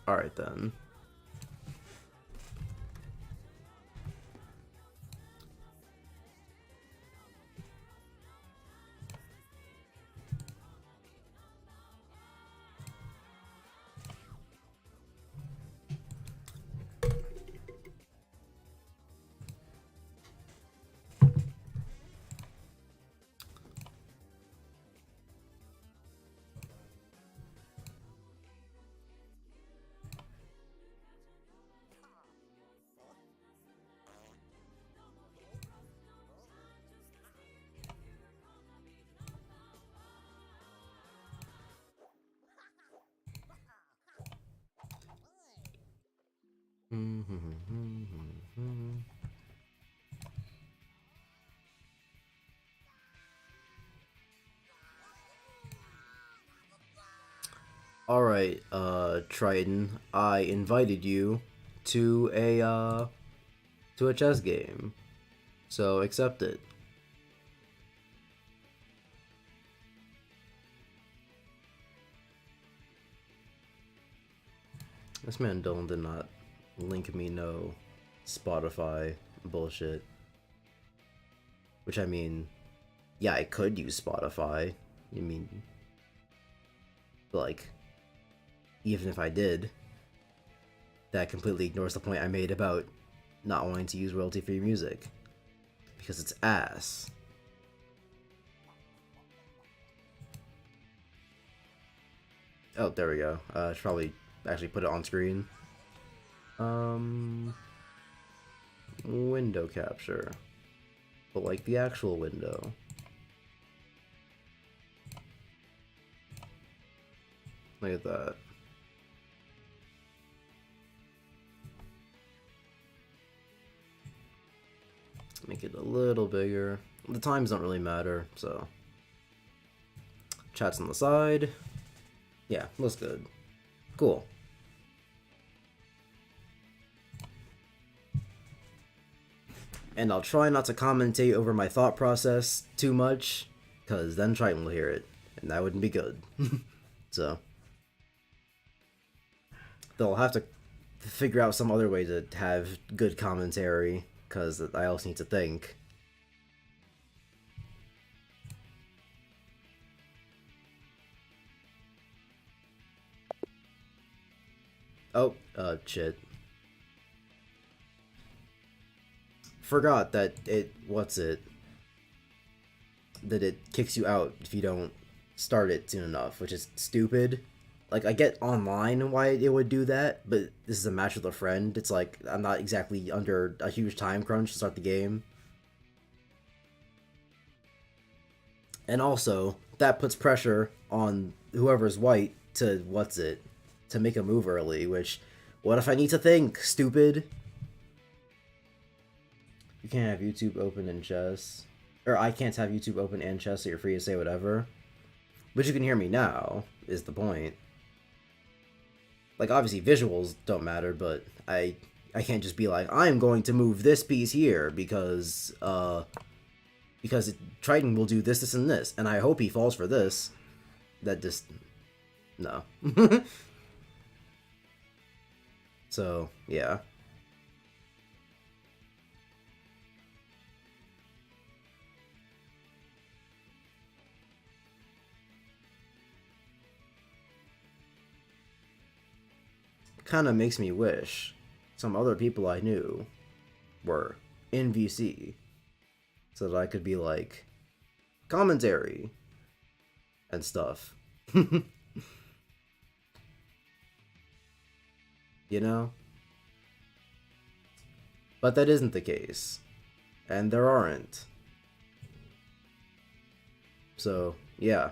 Alright then. Alright, Triton, I invited you to a chess game. So accept it. This man Dylan did not link me no Spotify bullshit. Which, I mean, yeah, I could use Spotify. I mean, like, even if I did, that completely ignores the point I made about not wanting to use royalty-free music. Because it's ass. Oh, there we go. I should probably actually put it on screen. Window capture. but like the actual window. Look at that. Make it a little bigger. The times don't really matter, so. Chat's on the side. Yeah, looks good. Cool. And I'll try not to commentate over my thought process too much, because then Triton will hear it, and that wouldn't be good. So. They'll have to figure out some other way to have good commentary, because I also need to think. Oh, shit. Forgot that that it kicks you out if you don't start it soon enough, which is stupid. Like, I get online why it would do that, but this is a match with a friend. It's like, I'm not exactly under a huge time crunch to start the game. And also, that puts pressure on whoever's white to, to make a move early, which, what if I need to think, stupid? You can't have YouTube open in chess. Or I can't have YouTube open and chess, so you're free to say whatever. But you can hear me now, is the point. Like, obviously visuals don't matter, but I can't just be like, I'm going to move this piece here because Triton will do this, this, and this, and I hope he falls for this. That just... no. So, yeah. Kind of makes me wish some other people I knew were in VC, so that I could be like, commentary and stuff. You know? But that isn't the case. And there aren't. So, yeah.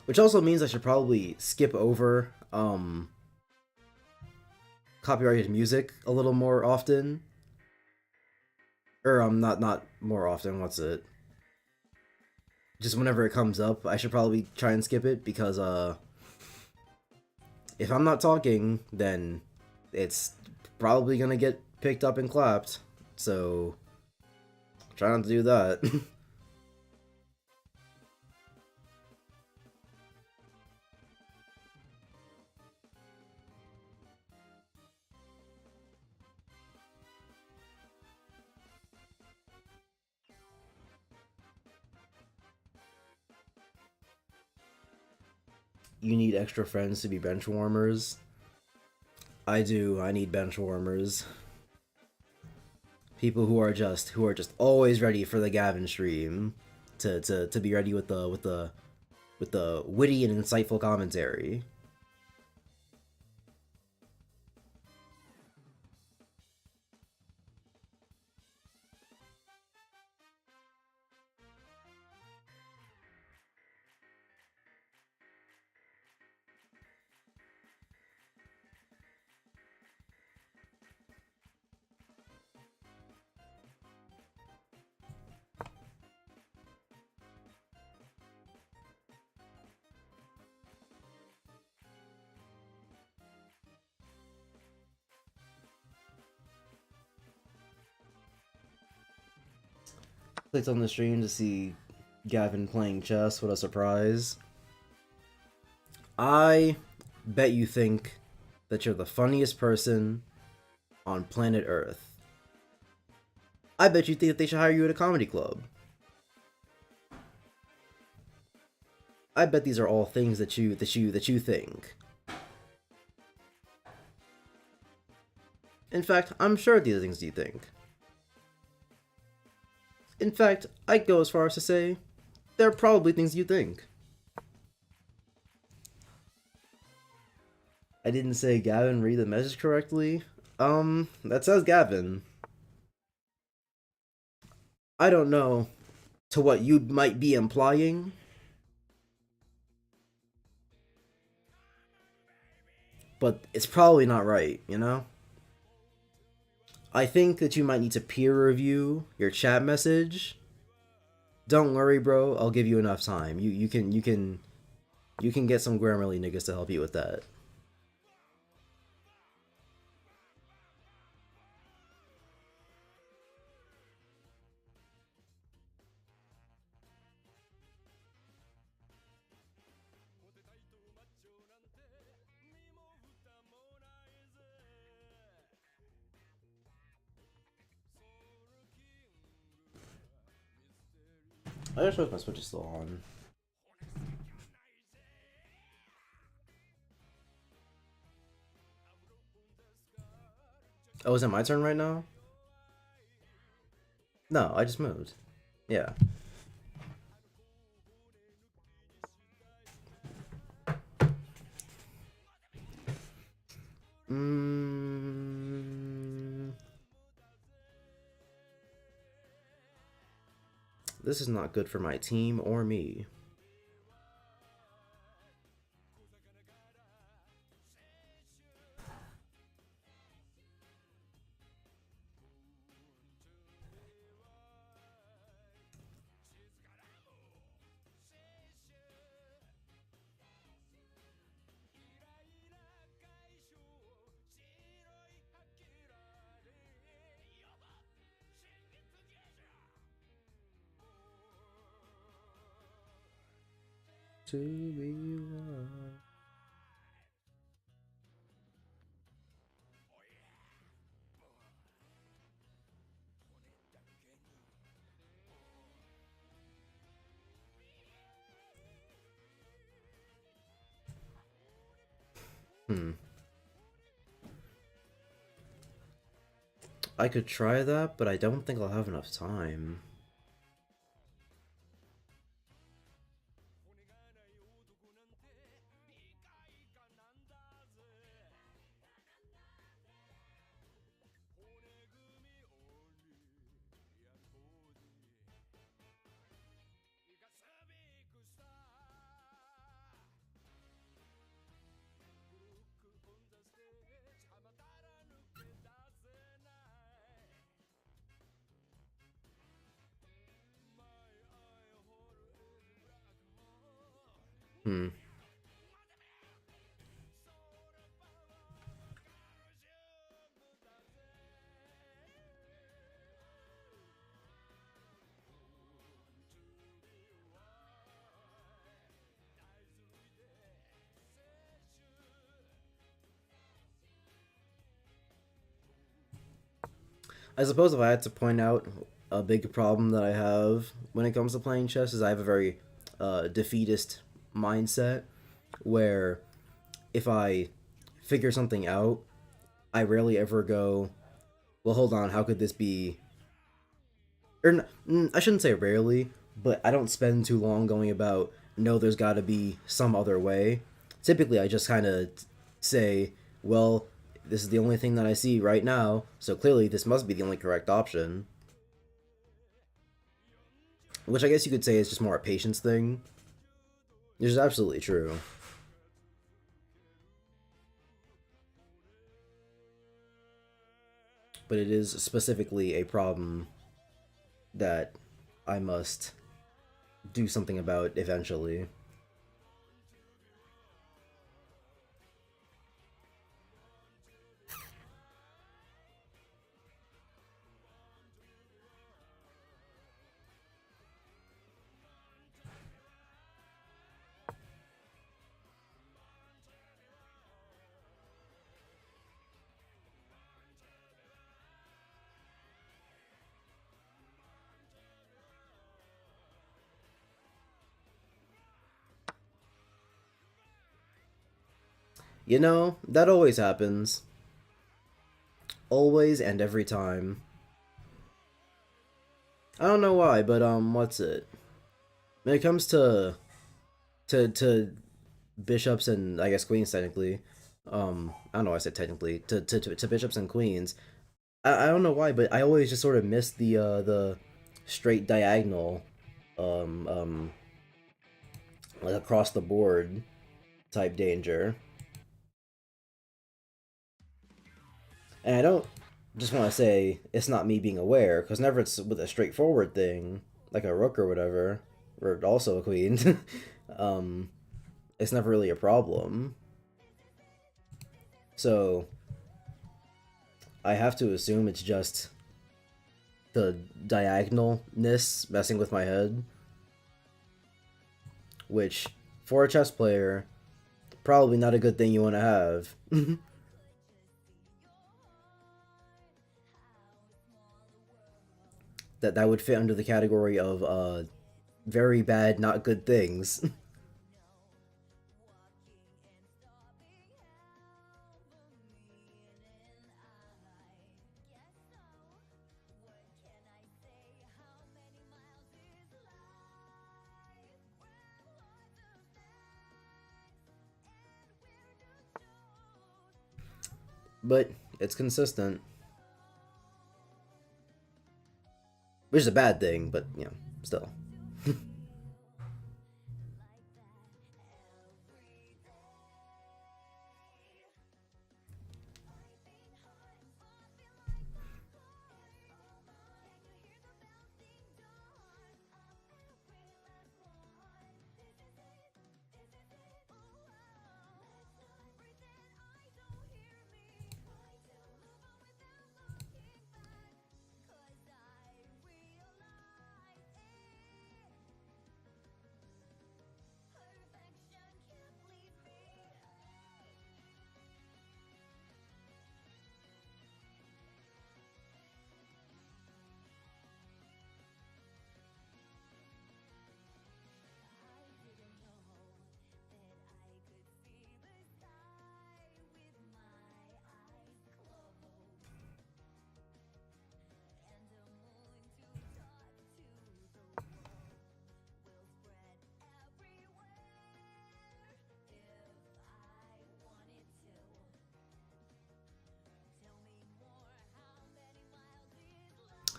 Which also means I should probably skip over copyrighted music a little more often. Or not more often, what's it? Just whenever it comes up, I should probably try and skip it, because if I'm not talking, then it's probably gonna get picked up and clapped. So try not to do that. You need extra friends to be bench warmers. I do. I need bench warmers. People who are just always ready for the Gavin stream to be ready with the witty and insightful commentary. Clicked on the stream to see Gavin playing chess. What a surprise. I bet you think that you're the funniest person on planet Earth. I bet you think that they should hire you at a comedy club. I bet these are all things that you think. In fact, I'm sure these are things you think. In fact, I'd go as far as to say, they're probably things you think. I didn't say Gavin read the message correctly. That says Gavin. I don't know to what you might be implying. But it's probably not right, you know? I think that you might need to peer review your chat message. Don't worry, bro. I'll give you enough time. You can get some Grammarly niggas to help you with that. I just wish my Switch is still on. Oh, is it my turn right now? No, I just moved. Yeah. This is not good for my team or me. To be one. I could try that, but I don't think I'll have enough time. I suppose if I had to point out a big problem that I have when it comes to playing chess is I have a very defeatist mindset where if I figure something out, I rarely ever go, well, hold on, how could this be? Or I shouldn't say rarely, but I don't spend too long going about, no, there's got to be some other way. Typically, I just kind of say, well, this is the only thing that I see right now, so clearly this must be the only correct option. Which I guess you could say is just more a patience thing. Which is absolutely true. But it is specifically a problem that I must do something about eventually. You know, that always happens. always and every time. I don't know why, but what's it? When it comes to bishops and I guess queens technically, I don't know why I said technically to bishops and queens. I don't know why, but I always just sort of miss the straight diagonal, um um like across the board type danger. And I don't just want to say it's not me being aware, because whenever it's with a straightforward thing, like a rook or whatever, or also a queen, um, it's never really a problem. So I have to assume it's just the diagonalness messing with my head, which for a chess player, probably not a good thing you want to have. That would fit under the category of very bad, not good things. But it's consistent, which is a bad thing, but you know, still.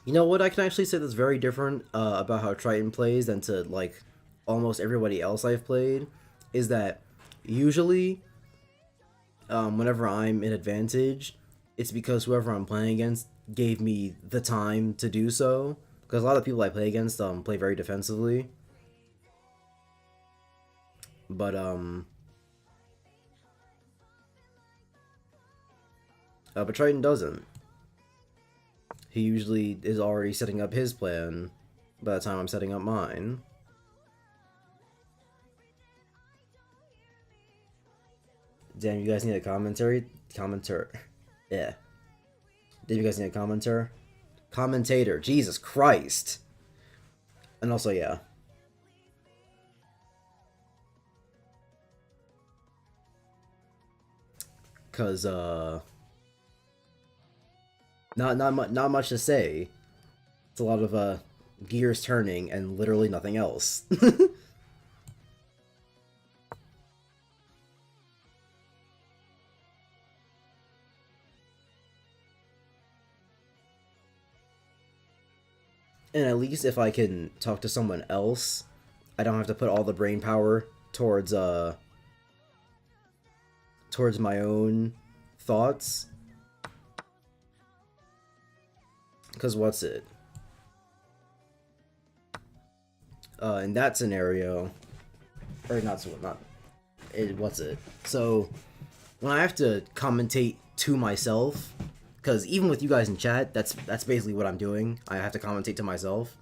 You know what? I can actually say that's very different about how Triton plays than to like almost everybody else I've played. Is that usually, whenever I'm in advantage, it's because whoever I'm playing against gave me the time to do so. Because a lot of people I play against play very defensively, but Triton doesn't. He usually is already setting up his plan by the time I'm setting up mine. Damn, you guys need a commentary? Yeah. Damn, you guys need a commentator. Jesus Christ. And also, yeah. Cause, not much to say. It's a lot of, gears turning and literally nothing else. And at least if I can talk to someone else, I don't have to put all the brain power towards my own thoughts. Because what's it? In that scenario, or not, what's it? So, when I have to commentate to myself, because even with you guys in chat, that's basically what I'm doing. I have to commentate to myself.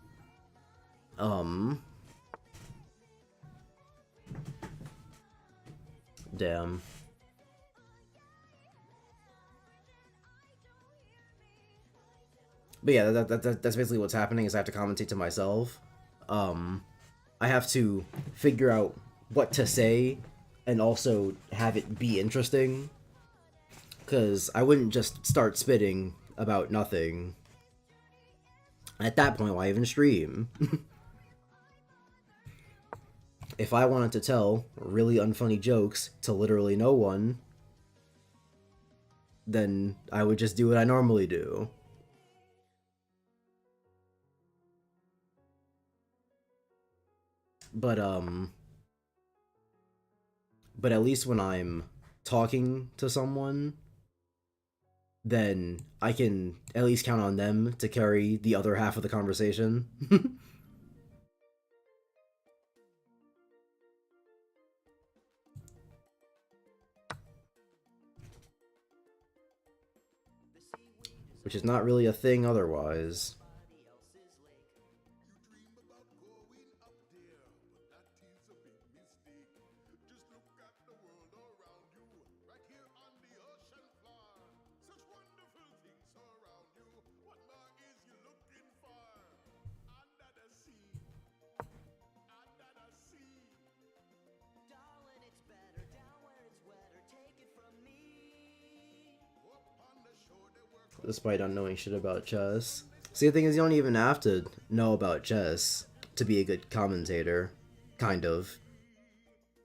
Damn. But yeah, that's basically what's happening, is I have to commentate to myself. I have to figure out what to say and also have it be interesting. Because I wouldn't just start spitting about nothing. At that point, why even stream? If I wanted to tell really unfunny jokes to literally no one, then I would just do what I normally do. But at least when I'm talking to someone, then I can at least count on them to carry the other half of the conversation. Which is not really a thing otherwise. Despite not knowing shit about chess. See, the thing is, you don't even have to know about chess to be a good commentator. Kind of.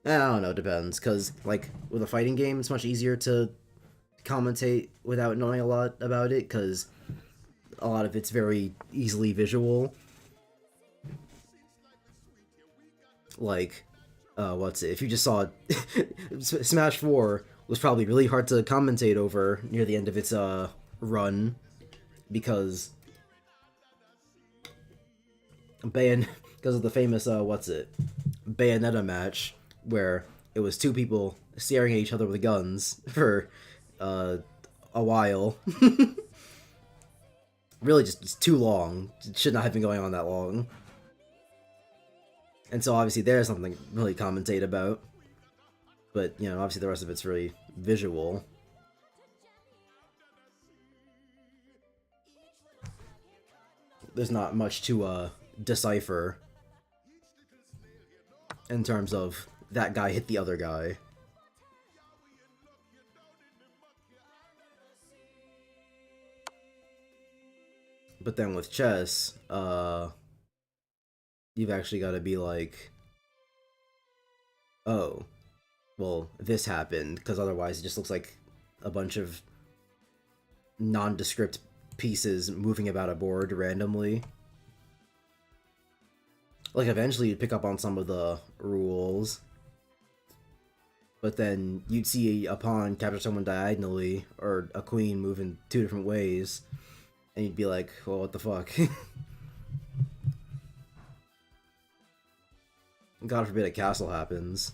I don't know, depends. Because, like, with a fighting game, it's much easier to commentate without knowing a lot about it, because a lot of it's very easily visual. Like, what's it? If you just saw Smash 4 was probably really hard to commentate over near the end of its, run, because because of the famous Bayonetta match where it was two people staring at each other with guns for a while. Really, just it's too long. It should not have been going on that long. And so obviously there's something really commentate about, but you know, obviously the rest of it's really visual. There's not much to decipher in terms of that guy hit the other guy. But then with chess, you've actually got to be like, oh, well, this happened, because otherwise it just looks like a bunch of nondescript pieces moving about a board randomly. Like, eventually you'd pick up on some of the rules, but then you'd see a pawn capture someone diagonally, or a queen move in two different ways, and you'd be like, well, what the fuck? God forbid a castle happens.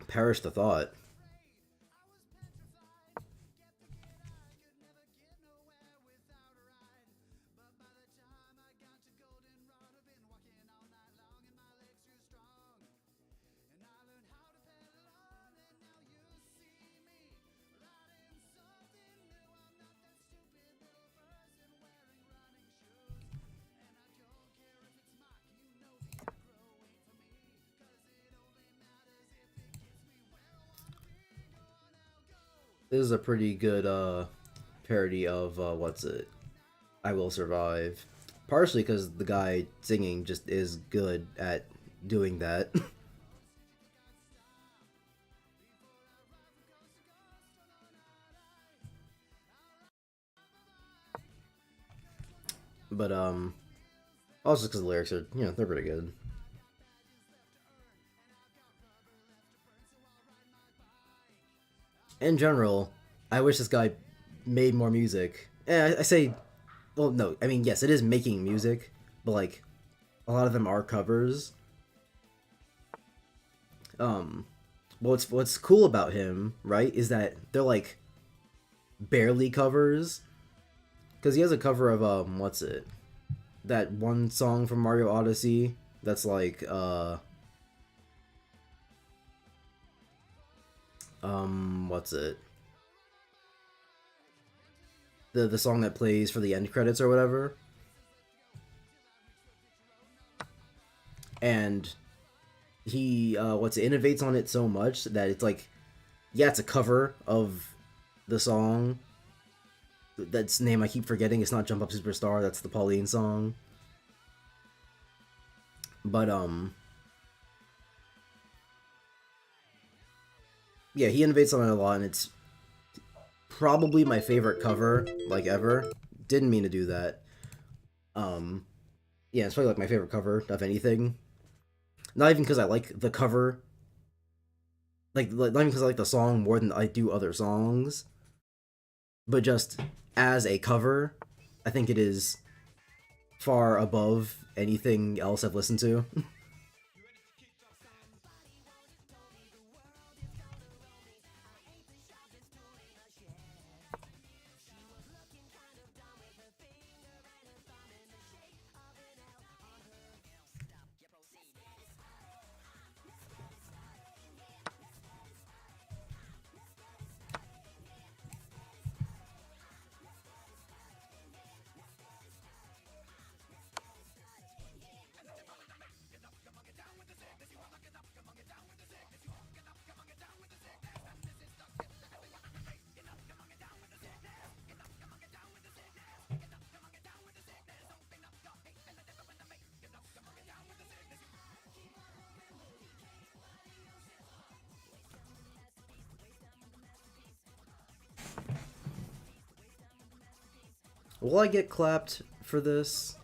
Perish the thought. This is a pretty good parody of what's it? I Will Survive. Partially because the guy singing just is good at doing that. But also because the lyrics are, you know, they're pretty good. In general, I wish this guy made more music. I say, well, no, I mean, yes, it is making music, but like, a lot of them are covers. What's cool about him, right, is that they're like barely covers, because he has a cover of what's it? That one song from Mario Odyssey that's like what's it? The song that plays for the end credits or whatever. And he innovates on it so much that it's like yeah, it's a cover of the song. That's name I keep forgetting. It's not Jump Up Superstar. That's the Pauline song. But yeah, he innovates on it a lot, and it's probably my favorite cover like ever. Didn't mean to do that. Yeah, it's probably like my favorite cover of anything. Not even because I like the cover, not even because I like the song more than I do other songs, but just as a cover, I think it is far above anything else I've listened to. Will I get clapped for this?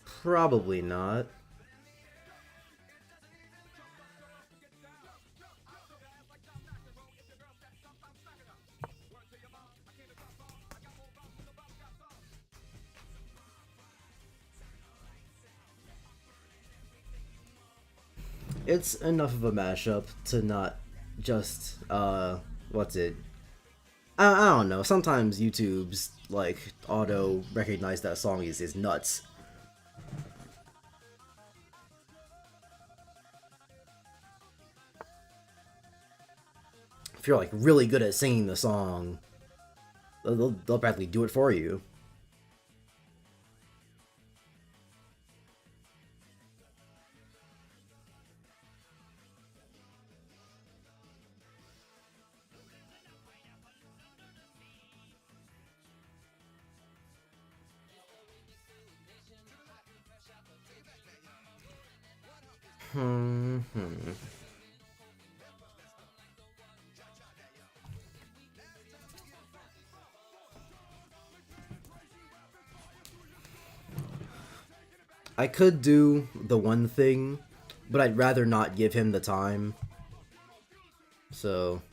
Probably not. It's enough of a mashup to not just, what's it? I don't know. Sometimes YouTube's, like, auto recognize that song is nuts. If you're, like, really good at singing the song, they'll practically do it for you. I could do the one thing, but I'd rather not give him the time. So...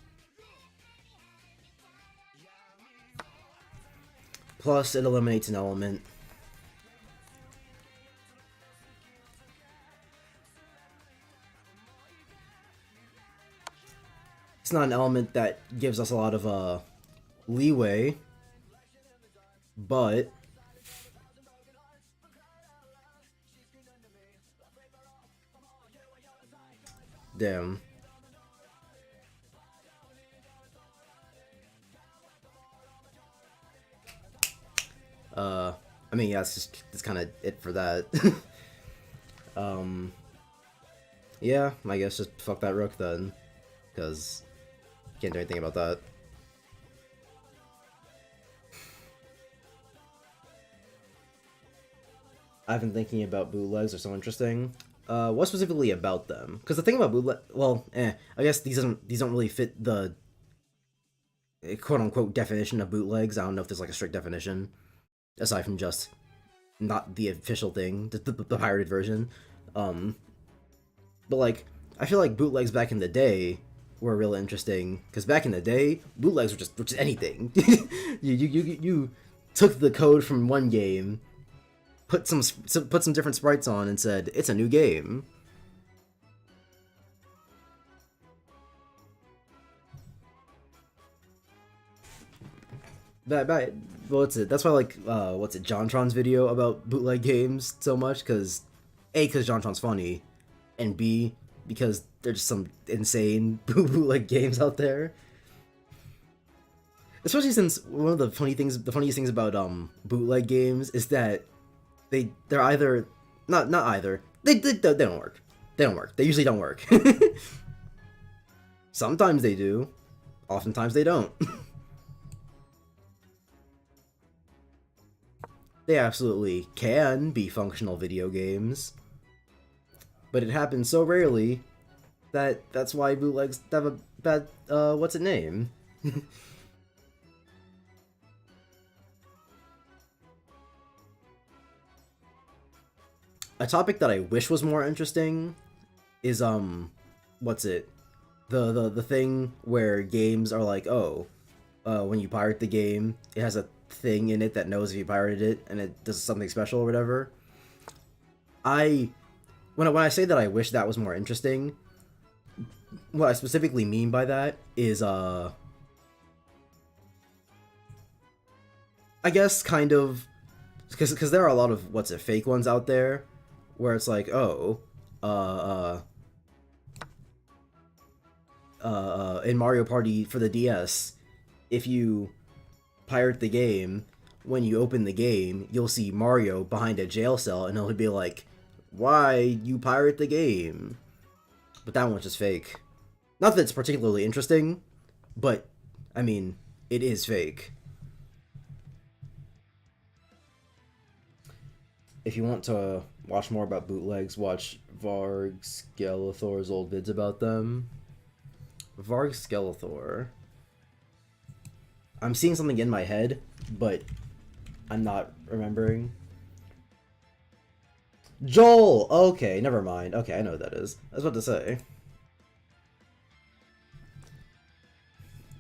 Plus, it eliminates an element. It's not an element that gives us a lot of leeway, but damn. I mean, yeah, that's kind of it for that. Yeah, I guess just fuck that rook then, because can't do anything about that. I've been thinking about bootlegs are so interesting. What specifically about them? Because the thing about bootleg, well, I guess these don't really fit the quote unquote definition of bootlegs. I don't know if there's like a strict definition aside from just not the official thing, the pirated version. But like, I feel like bootlegs back in the day were real interesting because back in the day, bootlegs were just anything. you took the code from one game, put some different sprites on, and said it's a new game. What's it? That's why I like what's it? JonTron's video about bootleg games so much because because JonTron's funny, and B because there's just some insane bootleg games out there. Especially since one of the funniest things about bootleg games is that they're either not either they don't work. They don't work. They usually don't work. Sometimes they do. Oftentimes they don't. They absolutely can be functional video games. But it happens so rarely that that's why bootlegs have a bad, what's it name? A topic that I wish was more interesting is, what's it? The thing where games are like, oh, when you pirate the game, it has a thing in it that knows if you pirated it, and it does something special or whatever. When I say that I wish that was more interesting, what I specifically mean by that is, I guess kind of, because there are a lot of, what's it, fake ones out there, where it's like, oh, in Mario Party for the DS, if you pirate the game, when you open the game, you'll see Mario behind a jail cell, and he'll be like, why you pirate the game? But that one's just fake. Not that it's particularly interesting, but, I mean, it is fake. If you want to watch more about bootlegs, watch Varg Skeletor's old vids about them. Varg Skeletor. I'm seeing something in my head, but I'm not remembering. Joel! Okay, never mind. Okay, I know what that is. I was about to say.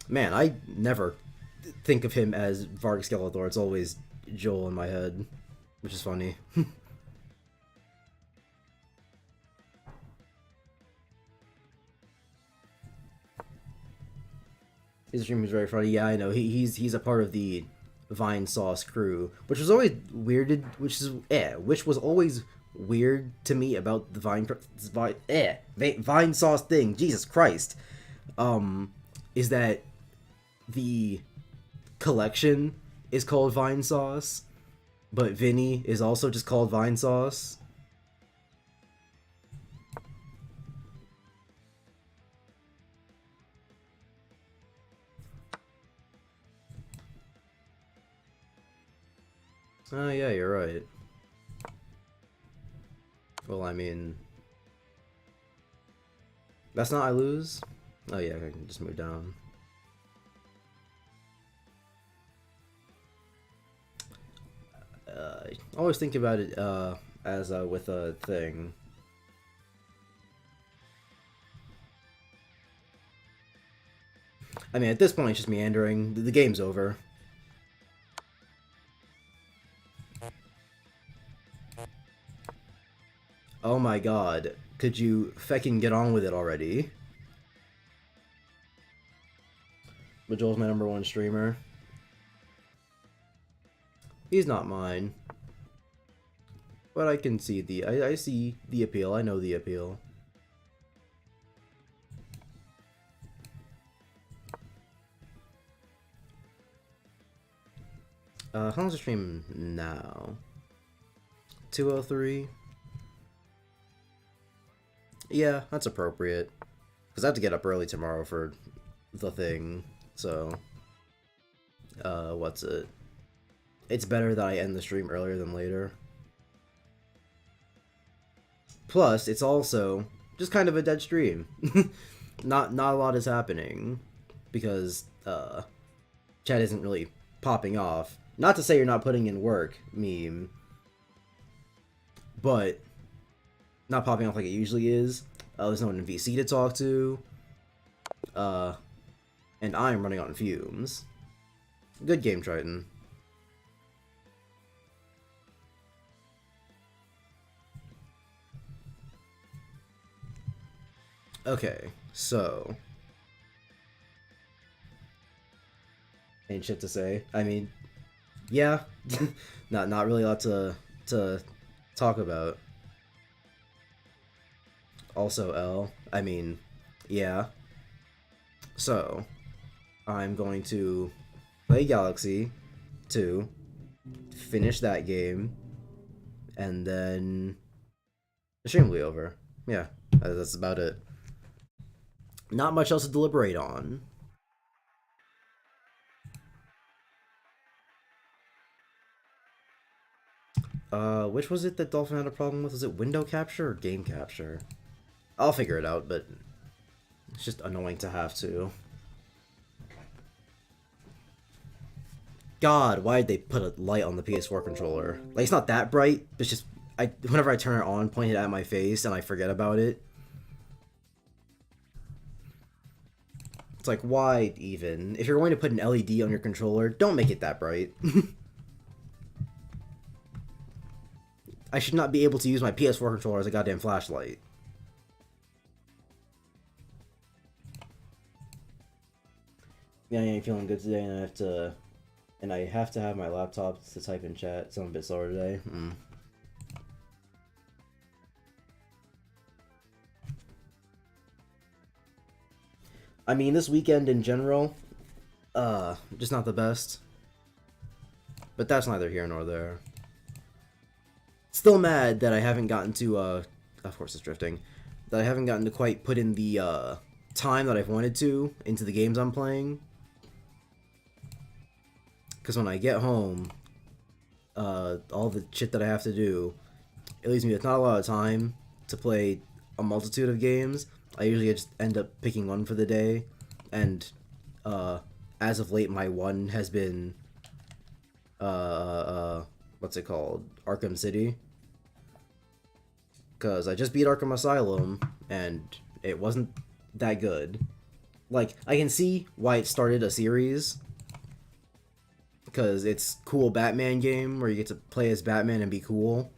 Man, I never think of him as Varg Skeletor. It's always Joel in my head, which is funny. His stream is very funny. Yeah, I know. He's a part of the Vine Sauce crew, which was always weirded. Which was always weird to me about the Vine Sauce thing. Jesus Christ, is that the collection is called Vine Sauce, but Vinny is also just called Vine Sauce. Oh, yeah, you're right. Well, I mean... That's not I lose? Oh, yeah, I can just move down. I always think about it, as, with a thing. I mean, at this point, it's just meandering. The game's over. Oh my god. Could you feckin' get on with it already? But Joel's my #1 streamer. He's not mine. But I can see I see the appeal. I know the appeal. How long's the stream now? 2:03? Yeah, that's appropriate. Because I have to get up early tomorrow for the thing, so... what's it? It's better that I end the stream earlier than later. Plus, it's also just kind of a dead stream. Not a lot is happening. Because, chat isn't really popping off. Not to say you're not putting in work, meme. But... not popping off like it usually is. There's no one in VC to talk to. And I'm running on fumes. Good game, Triton. Okay, so... ain't shit to say. I mean, yeah. not really a lot to talk about. Also L. I mean, yeah. So, I'm going to play Galaxy 2, finish that game, and then the stream will be over. Yeah, that's about it. Not much else to deliberate on. Which was it that Dolphin had a problem with? Was it window capture or game capture? I'll figure it out, but it's just annoying to have to. God, why did they put a light on the PS4 controller? Like, it's not that bright, it's just, whenever I turn it on, point it at my face, and I forget about it. It's like, why even? If you're going to put an LED on your controller, don't make it that bright. I should not be able to use my PS4 controller as a goddamn flashlight. Yeah, I ain't feeling good today, and I have to have my laptop to type in chat, so I'm a bit slower today. I mean, this weekend in general, just not the best. But that's neither here nor there. Still mad that I haven't gotten to, of course it's drifting, that I haven't gotten to quite put in the, time that I've wanted to into the games I'm playing. Because when I get home, all the shit that I have to do, it leaves me with not a lot of time to play a multitude of games. I usually just end up picking one for the day, and, as of late, my one has been, what's it called? Arkham City. Because I just beat Arkham Asylum, and it wasn't that good. Like, I can see why it started a series, because it's cool Batman game where you get to play as Batman and be cool.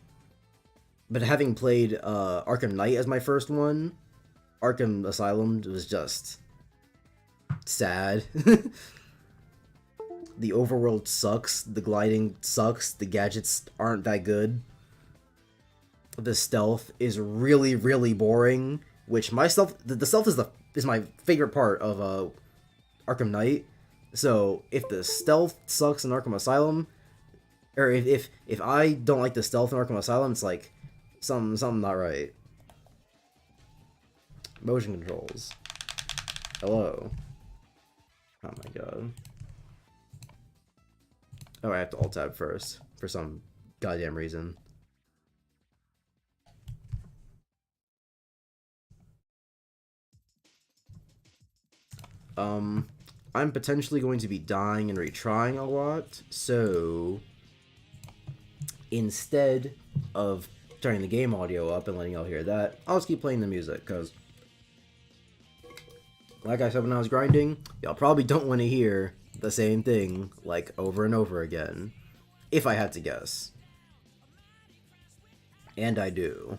But having played Arkham Knight as my first one, Arkham Asylum was just sad. The overworld sucks, the gliding sucks, the gadgets aren't that good. The stealth is really, really boring, which my stealth, the stealth is my favorite part of Arkham Knight. So if the stealth sucks in Arkham Asylum, or if I don't like the stealth in Arkham Asylum, it's like something not right. Motion controls. Hello. Oh my god. Oh, I have to alt tab first for some goddamn reason. I'm potentially going to be dying and retrying a lot, so instead of turning the game audio up and letting y'all hear that, I'll just keep playing the music, because like I said when I was grinding, y'all probably don't want to hear the same thing, like, over and over again, if I had to guess. And I do.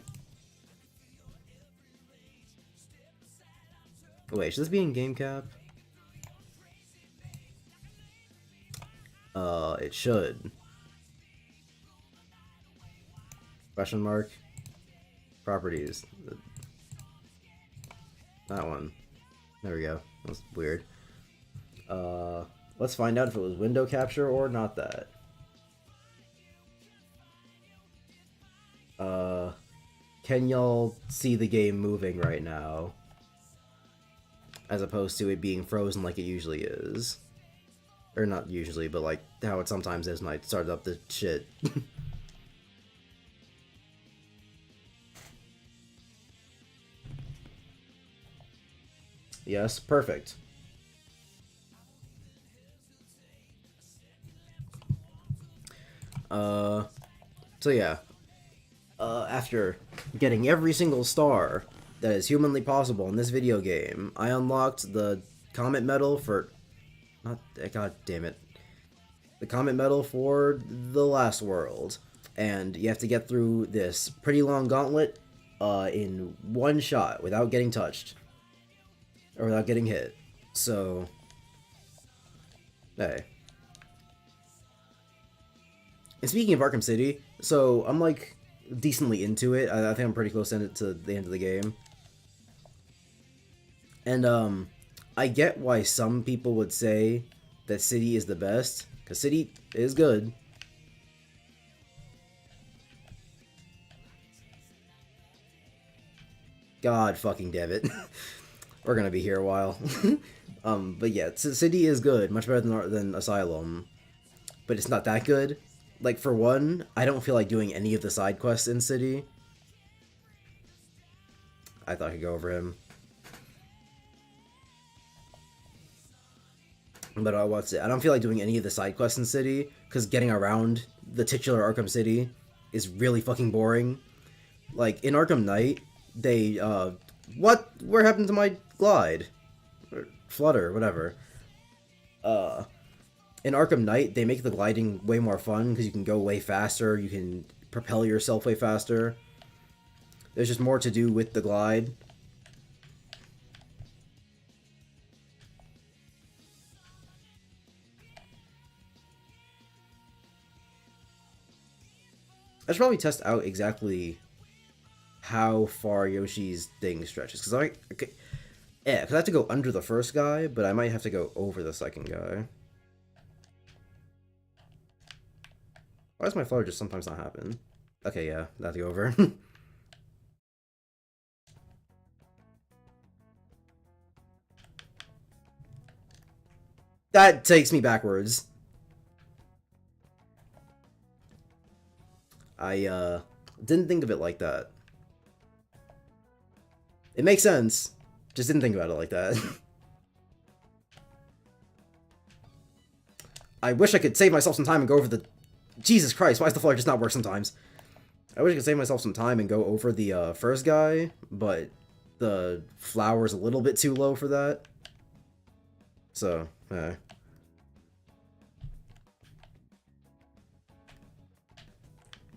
Wait, should this be in game cap? It should. Question mark. Properties. That one. There we go. That's weird. Let's find out if it was window capture or not that. Can y'all see the game moving right now? As opposed to it being frozen like it usually is. Or not usually, but like how it sometimes is when I start up the shit. Yes, perfect. So yeah. After getting every single star that is humanly possible in this video game, I unlocked the Comet Medal for... God damn it. The Comet Medal for the last world. And you have to get through this pretty long gauntlet in one shot without getting touched. Or without getting hit. So... Hey. And speaking of Arkham City, so I'm like decently into it. I think I'm pretty close to the end of the game. And I get why some people would say that City is the best, because City is good. God fucking damn it. We're gonna be here a while. But yeah, City is good, much better than Asylum. But it's not that good. Like, for one, I don't feel like doing any of the side quests in City. I thought I could go over him. But what's it? I don't feel like doing any of the side quests in City, because getting around the titular Arkham City is really fucking boring. Like, in Arkham Knight, they, what? Where happened to my glide? Or flutter, whatever. In Arkham Knight, they make the gliding way more fun, because you can go way faster, you can propel yourself way faster. There's just more to do with the glide. I should probably test out exactly how far Yoshi's thing stretches, because I have to go under the first guy, but I might have to go over the second guy. Why does my flower just sometimes not happen? Okay, yeah, I have to go over. That takes me backwards. I didn't think of it like that. It makes sense. Just didn't think about it like that. I wish I could save myself some time and go over the... Jesus Christ, why does the floor just not work sometimes? I wish I could save myself some time and go over the first guy, but the flower's a little bit too low for that. So,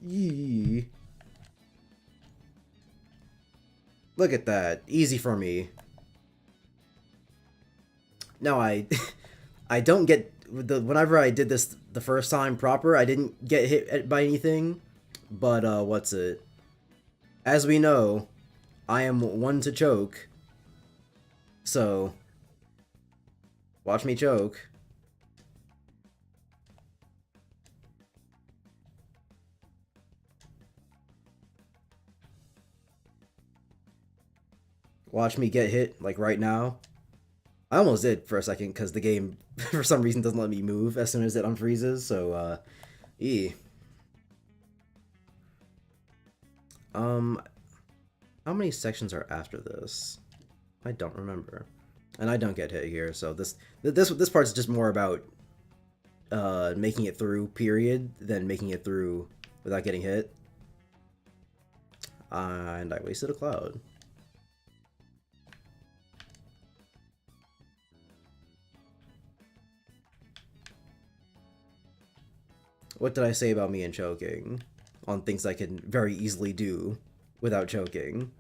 Yee. Look at that. Easy for me. No, I don't get whenever I did this the first time proper, I didn't get hit by anything. But what's it? As we know, I am one to choke. So watch me choke. Watch me get hit, like, right now. I almost did for a second, because the game, for some reason, doesn't let me move as soon as it unfreezes, so, How many sections are after this? I don't remember. And I don't get hit here, so this part's just more about, making it through, period, than making it through without getting hit. And I wasted a cloud. What did I say about me and choking? On things I can very easily do without choking.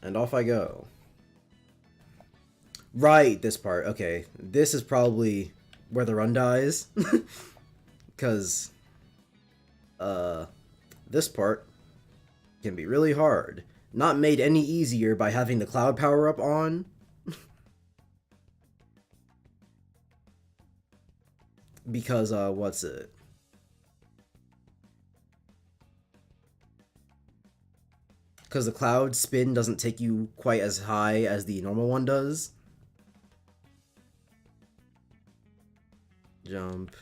And off I go. Right, this part. Okay, this is probably where the run dies. Because... this part can be really hard. Not made any easier by having the cloud power up on. Because, what's it? Because the cloud spin doesn't take you quite as high as the normal one does. Jump.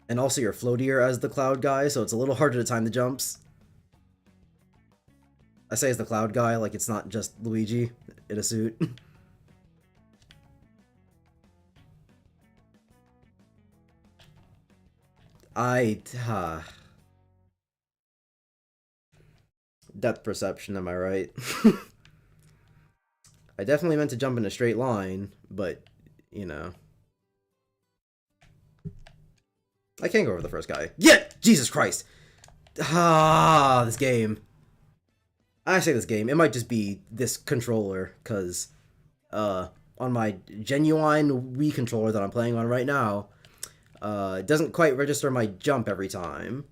And also you're floatier as the cloud guy, so it's a little harder to time the jumps. I say as the cloud guy, like it's not just Luigi in a suit. Depth perception, am I right? I definitely meant to jump in a straight line, but, you know. I can't go over the first guy. Yeah! Jesus Christ! This game. I say this game. It might just be this controller, because, on my genuine Wii controller that I'm playing on right now, it doesn't quite register my jump every time.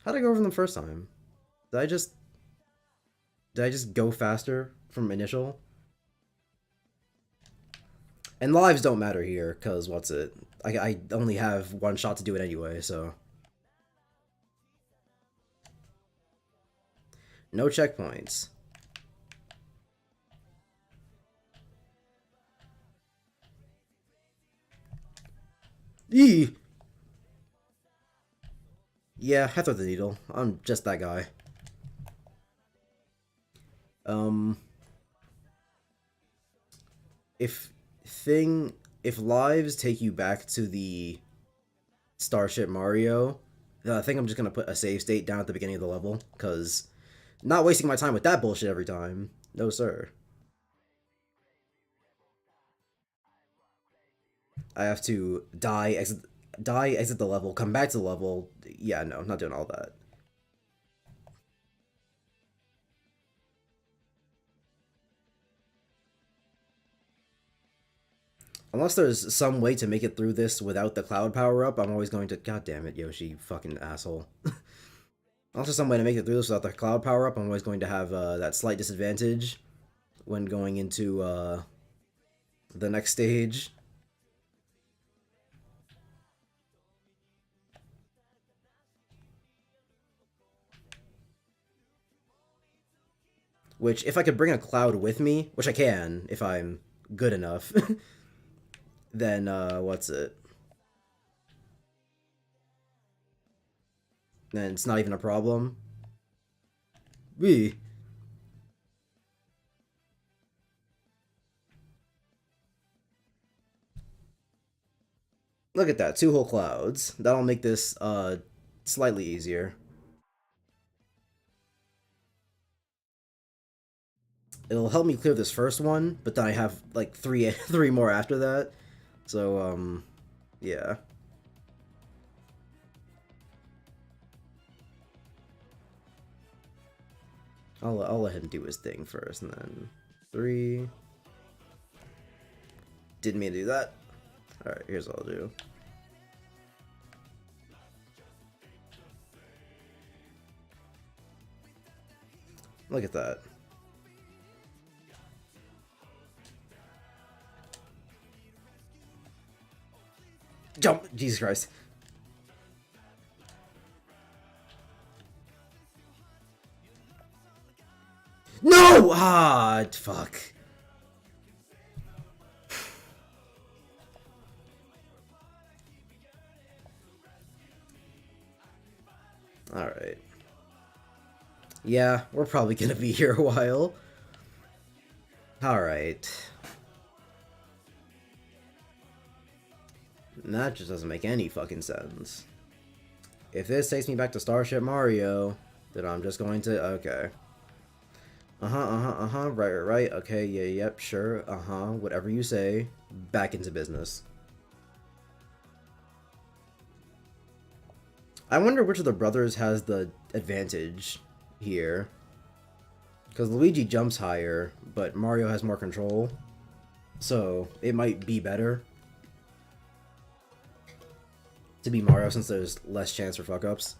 How'd I go over them the first time? Did I just go faster from initial? And lives don't matter here, because what's it? I only have one shot to do it anyway, so. No checkpoints. Eee! Yeah, I throw the needle. I'm just that guy. If if lives take you back to the Starship Mario, then I think I'm just gonna put a save state down at the beginning of the level, cause not wasting my time with that bullshit every time. No sir. I have to die, exit the level, come back to the level. Yeah, no, not doing all that. Unless there's some way to make it through this without the cloud power up, I'm always going to. God damn it, Yoshi, fucking asshole. Unless there's some way to make it through this without the cloud power up, I'm always going to have that slight disadvantage when going into the next stage. Which, if I could bring a cloud with me, which I can if I'm good enough, then what's it? Then it's not even a problem. Wee. Look at that, 2 whole clouds. That'll make this slightly easier. It'll help me clear this first one, but then I have like three more after that. So yeah. I'll let him do his thing first, and then 3. Didn't mean to do that. Alright, here's what I'll do. Look at that. Jump! Jesus Christ. No! Ah, fuck. Alright. Yeah, we're probably gonna be here a while. Alright. That just doesn't make any fucking sense. If this takes me back to Starship Mario, then I'm just going to... Okay. Right. Okay, yeah, yep, sure. Whatever you say. Back into business. I wonder which of the brothers has the advantage here. Because Luigi jumps higher, but Mario has more control. So, it might be better to be Mario since there's less chance for fuck-ups.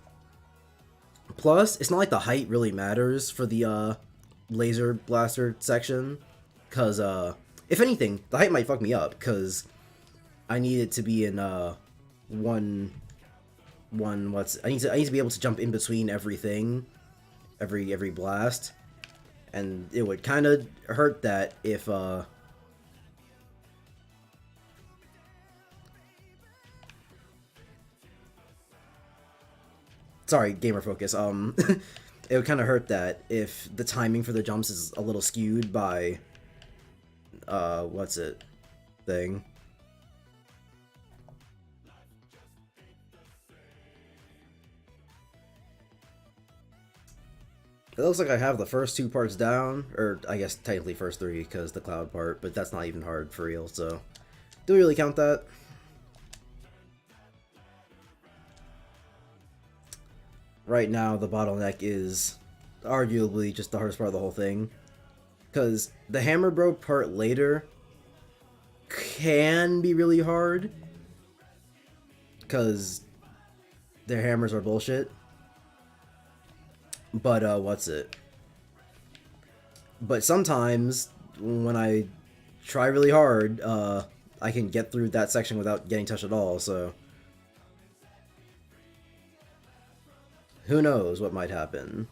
Plus, it's not like the height really matters for the laser blaster section. Because, if anything, the height might fuck me up. Because I need it to be in I need to be able to jump in between everything, every blast, and it would kind of hurt that if sorry, gamer focus. It would kind of hurt that if the timing for the jumps is a little skewed by what's it thing. It looks like I have the first 2 parts down, or I guess technically first 3 because the cloud part, but that's not even hard for real, so do we really count that? Right now, the bottleneck is arguably just the hardest part of the whole thing, because the Hammer Bro part later can be really hard, because their hammers are bullshit. But, what's it? But sometimes, when I try really hard, I can get through that section without getting touched at all, so... Who knows what might happen.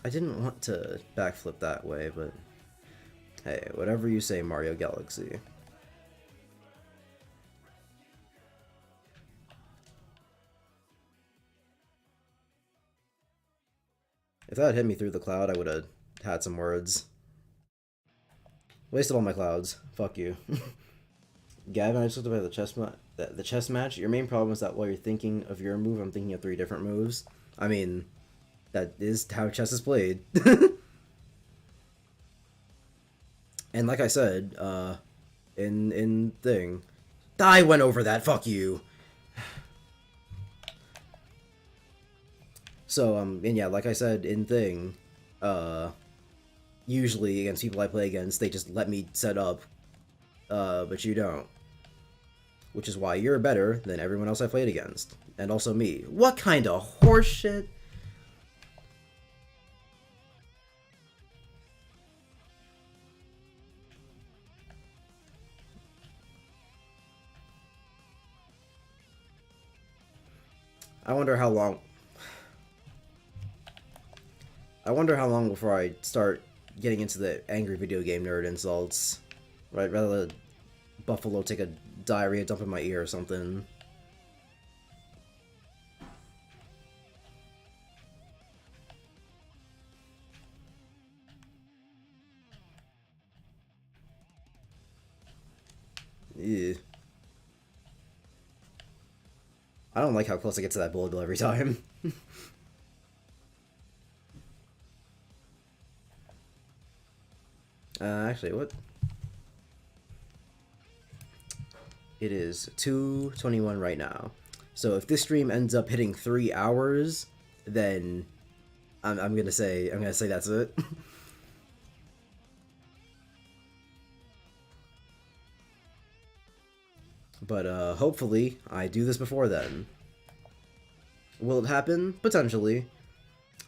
I didn't want to backflip that way, but... Hey, whatever you say, Mario Galaxy. If that had hit me through the cloud, I would have had some words. Wasted all my clouds. Fuck you. Gavin, I just looked up at the chess match. Your main problem is that while you're thinking of your move, I'm thinking of 3 different moves. I mean, that is how chess is played. And like I said, in thing, I went over that. Fuck you. So and yeah, like I said in thing, usually against people I play against, they just let me set up, but you don't. Which is why you're better than everyone else I played against, and also me. What kind of horseshit? I wonder how long before I start getting into the angry video game nerd insults. Right, rather than Buffalo take a diarrhea dump in my ear or something. Ew. I don't like how close I get to that bullet bill every time. Actually, what? It is 2:21 right now. So if this stream ends up hitting 3 hours, then I'm gonna say that's it. But hopefully I do this before then. Will it happen? Potentially.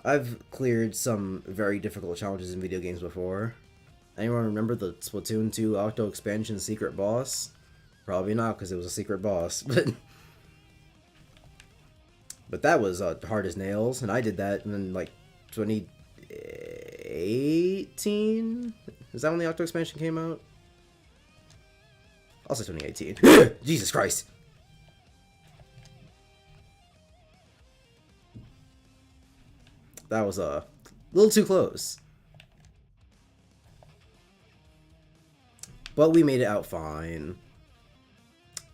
I've cleared some very difficult challenges in video games before. Anyone remember the Splatoon 2 Octo Expansion secret boss? Probably not, because it was a secret boss, but that was hard as nails, and I did that in like 2018? Is that when the Octo Expansion came out? I'll say 2018. Jesus Christ! That was a little too close. But we made it out fine.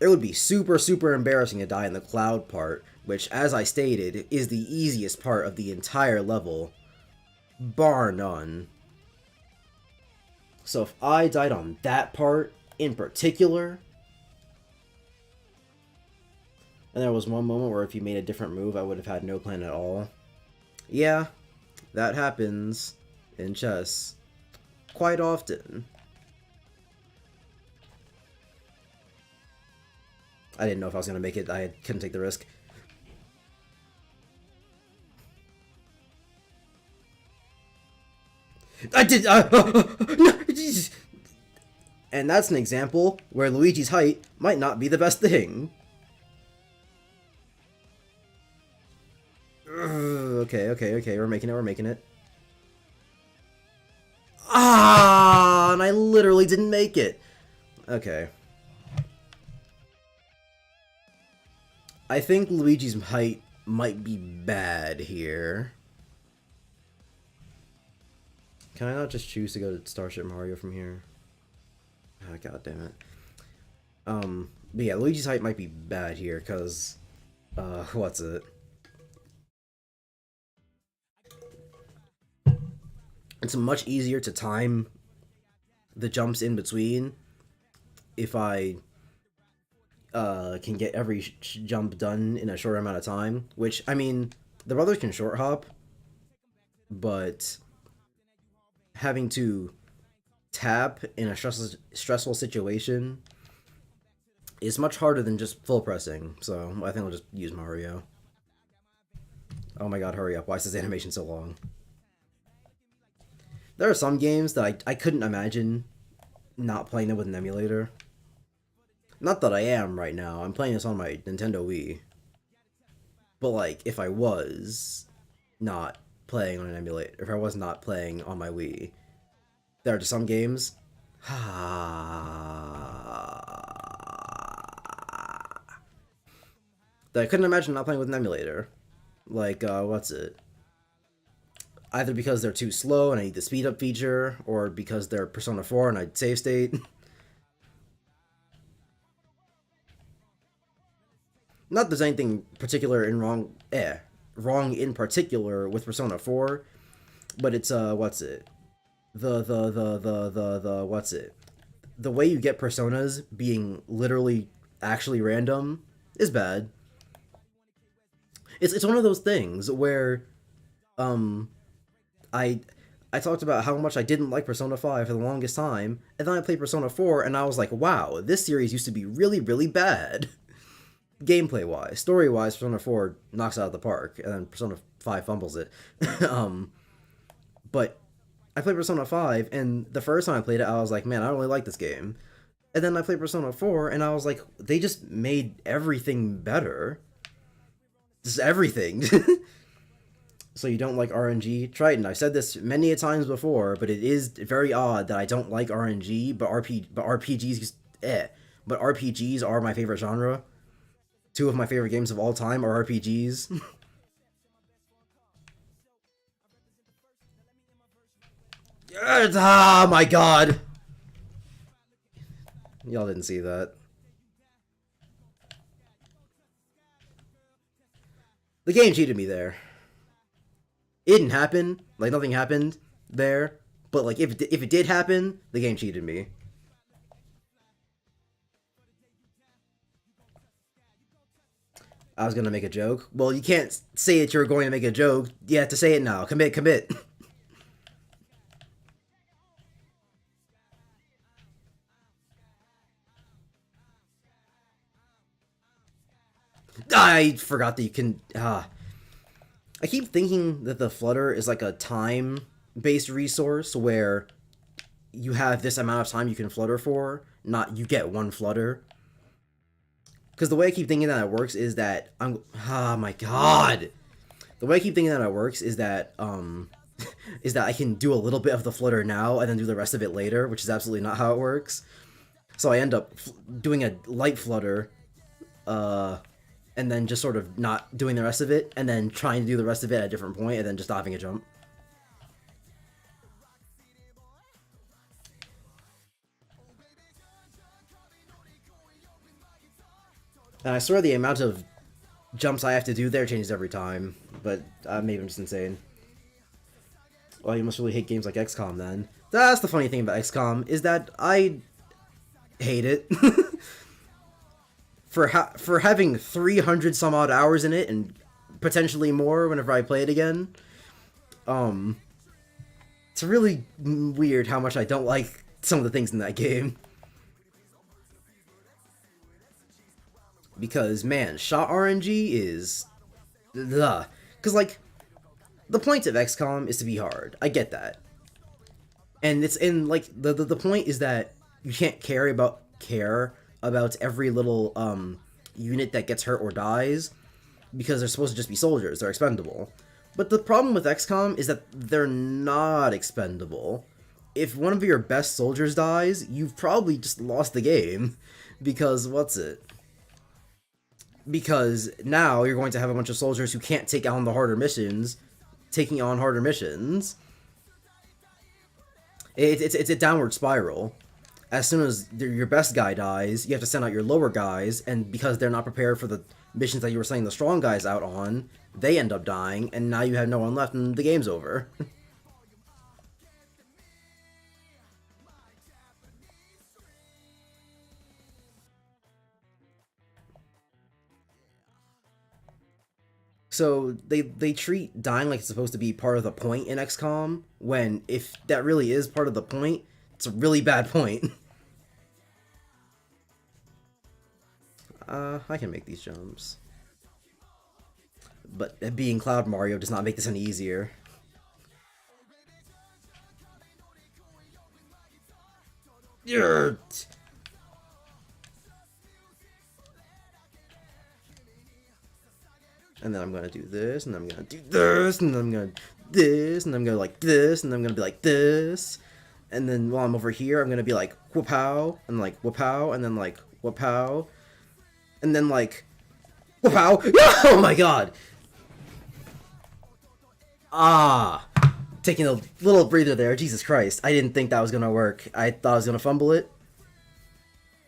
It would be super, super embarrassing to die in the cloud part, which, as I stated, is the easiest part of the entire level. Bar none. So if I died on that part, in particular, and there was one moment where if you made a different move, I would have had no plan at all. Yeah, that happens in chess quite often. I didn't know if I was going to make it. I couldn't take the risk. I did! No, Jesus. And that's an example where Luigi's height might not be the best thing. Okay, we're making it. Ah, and I literally didn't make it. Okay. I think Luigi's height might be bad here. Can I not just choose to go to Starship Mario from here? Ah, god damn it. But yeah, Luigi's height might be bad here, cause, what's it? It's much easier to time the jumps in between if I can get every jump done in a short amount of time, which, I mean, the brothers can short hop, but having to tap in a stressful situation is much harder than just full pressing, so I think I'll just use Mario. Oh my god, hurry up. Why is this animation so long? There are some games that I couldn't imagine not playing them with an emulator. Not that I am right now. I'm playing this on my Nintendo Wii. But, like, if I was not playing on an emulator, if I was not playing on my Wii, there are just some games that I couldn't imagine not playing with an emulator. Like, what's it? Either because they're too slow and I need the speed up feature, or because they're Persona 4 and I save state. Not that there's anything particular in wrong in particular with Persona 4, but it's what's it? The what's it? The way you get personas being literally actually random is bad. It's one of those things where I talked about how much I didn't like Persona 5 for the longest time, and then I played Persona 4 and I was like, wow, this series used to be really, really bad. Gameplay-wise. Story-wise, Persona 4 knocks it out of the park, and then Persona 5 fumbles it. But I played Persona 5, and the first time I played it, I was like, man, I don't really like this game. And then I played Persona 4, and I was like, they just made everything better. Just everything. So you don't like RNG? Try it, and I've said this many a times before, but it is very odd that I don't like RNG, but RPGs are my favorite genre. Two of my favorite games of all time are RPGs. Oh my god! Y'all didn't see that. The game cheated me there. It didn't happen. Like, nothing happened there. But, like, if it did happen, the game cheated me. I was gonna make a joke. Well, you can't say that you're going to make a joke. You have to say it now. Commit. I forgot that you can... I keep thinking that the Flutter is like a time-based resource where you have this amount of time you can Flutter for, not you get one Flutter. Because the way I keep thinking that it works is that oh my god! The way I keep thinking that it works is that is that I can do a little bit of the Flutter now and then do the rest of it later, which is absolutely not how it works. So I end up doing a light Flutter, and then just sort of not doing the rest of it, and then trying to do the rest of it at a different point, and then just having a jump. And I swear the amount of jumps I have to do there changes every time, but maybe I'm just insane. Well, you must really hate games like XCOM then. That's the funny thing about XCOM, is that I hate it. For having 300 some odd hours in it, and potentially more whenever I play it again. It's really weird how much I don't like some of the things in that game. Because, man, shot RNG is... Because, like, the point of XCOM is to be hard. I get that. And it's in, like, the point is that you can't care about every little, unit that gets hurt or dies, because they're supposed to just be soldiers. They're expendable. But the problem with XCOM is that they're not expendable. If one of your best soldiers dies, you've probably just lost the game. Because, Because now you're going to have a bunch of soldiers who can't take on the harder missions, taking on harder missions. It's a downward spiral. As soon as your best guy dies, you have to send out your lower guys, and because they're not prepared for the missions that you were sending the strong guys out on, they end up dying, and now you have no one left, and the game's over. So they treat dying like it's supposed to be part of the point in XCOM, when if that really is part of the point, it's a really bad point. I can make these jumps. But being Cloud Mario does not make this any easier. Yeah. And then I'm gonna do this, and I'm gonna do this, and then I'm gonna do this, and I'm gonna like this, and I'm gonna be like this. And then while I'm over here, I'm gonna be like whoop-pow, and like whoop-pow, and then like whoop-pow, and then like whoop-pow. Oh my god! Ah! Taking a little breather there, Jesus Christ. I didn't think that was gonna work. I thought I was gonna fumble it.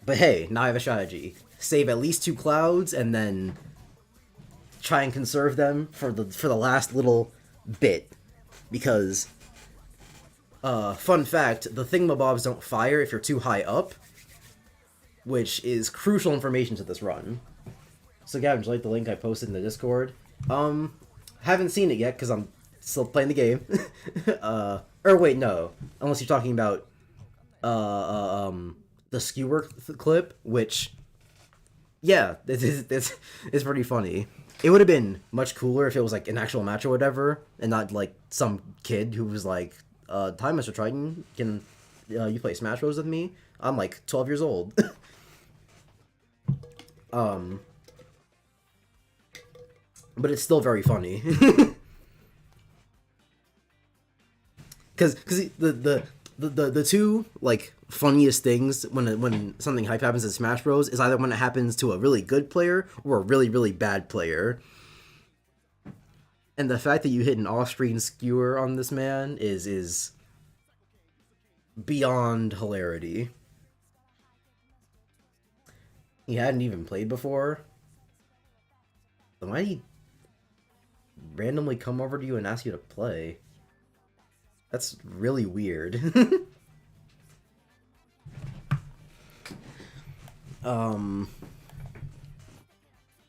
But hey, now I have a strategy. Save at least 2 clouds, and then try and conserve them for the last little bit. Because, fun fact, the thingamabobs don't fire if you're too high up, which is crucial information to this run. So Gavin, did you like the link I posted in the Discord? Haven't seen it yet, because I'm still playing the game. Or wait, no. Unless you're talking about, the skewer clip, which, yeah, it's pretty funny. It would have been much cooler if it was like an actual match or whatever, and not like some kid who was like, "Hi, Mr. Triton, can you play Smash Bros with me? I'm like 12 years old." But it's still very funny. Because the two like funniest things when something hype happens in Smash Bros is either when it happens to a really good player or a really bad player. And the fact that you hit an off-screen skewer on this man is beyond hilarity. He hadn't even played before. Then why did he randomly come over to you and ask you to play? That's really weird.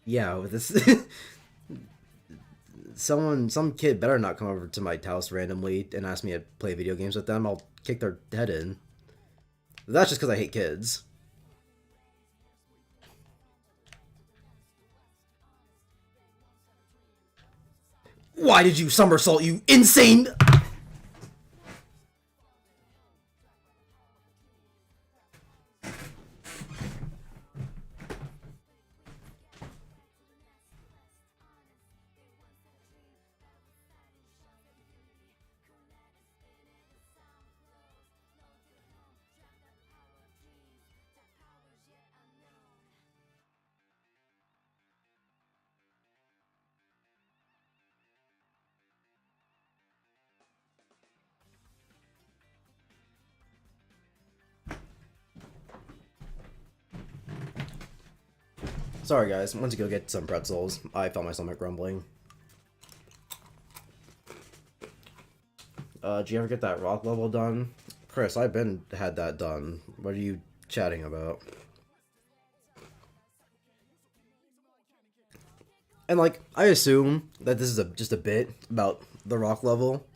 Yeah, with this some kid better not come over to my house randomly and ask me to play video games with them. I'll kick their head in. That's just because I hate kids. Why did you somersault, you insane? Sorry guys, went to go get some pretzels. I felt my stomach grumbling. Did you ever get that rock level done? Chris, I've had that done. What are you chatting about? And like, I assume that this is just a bit about the rock level.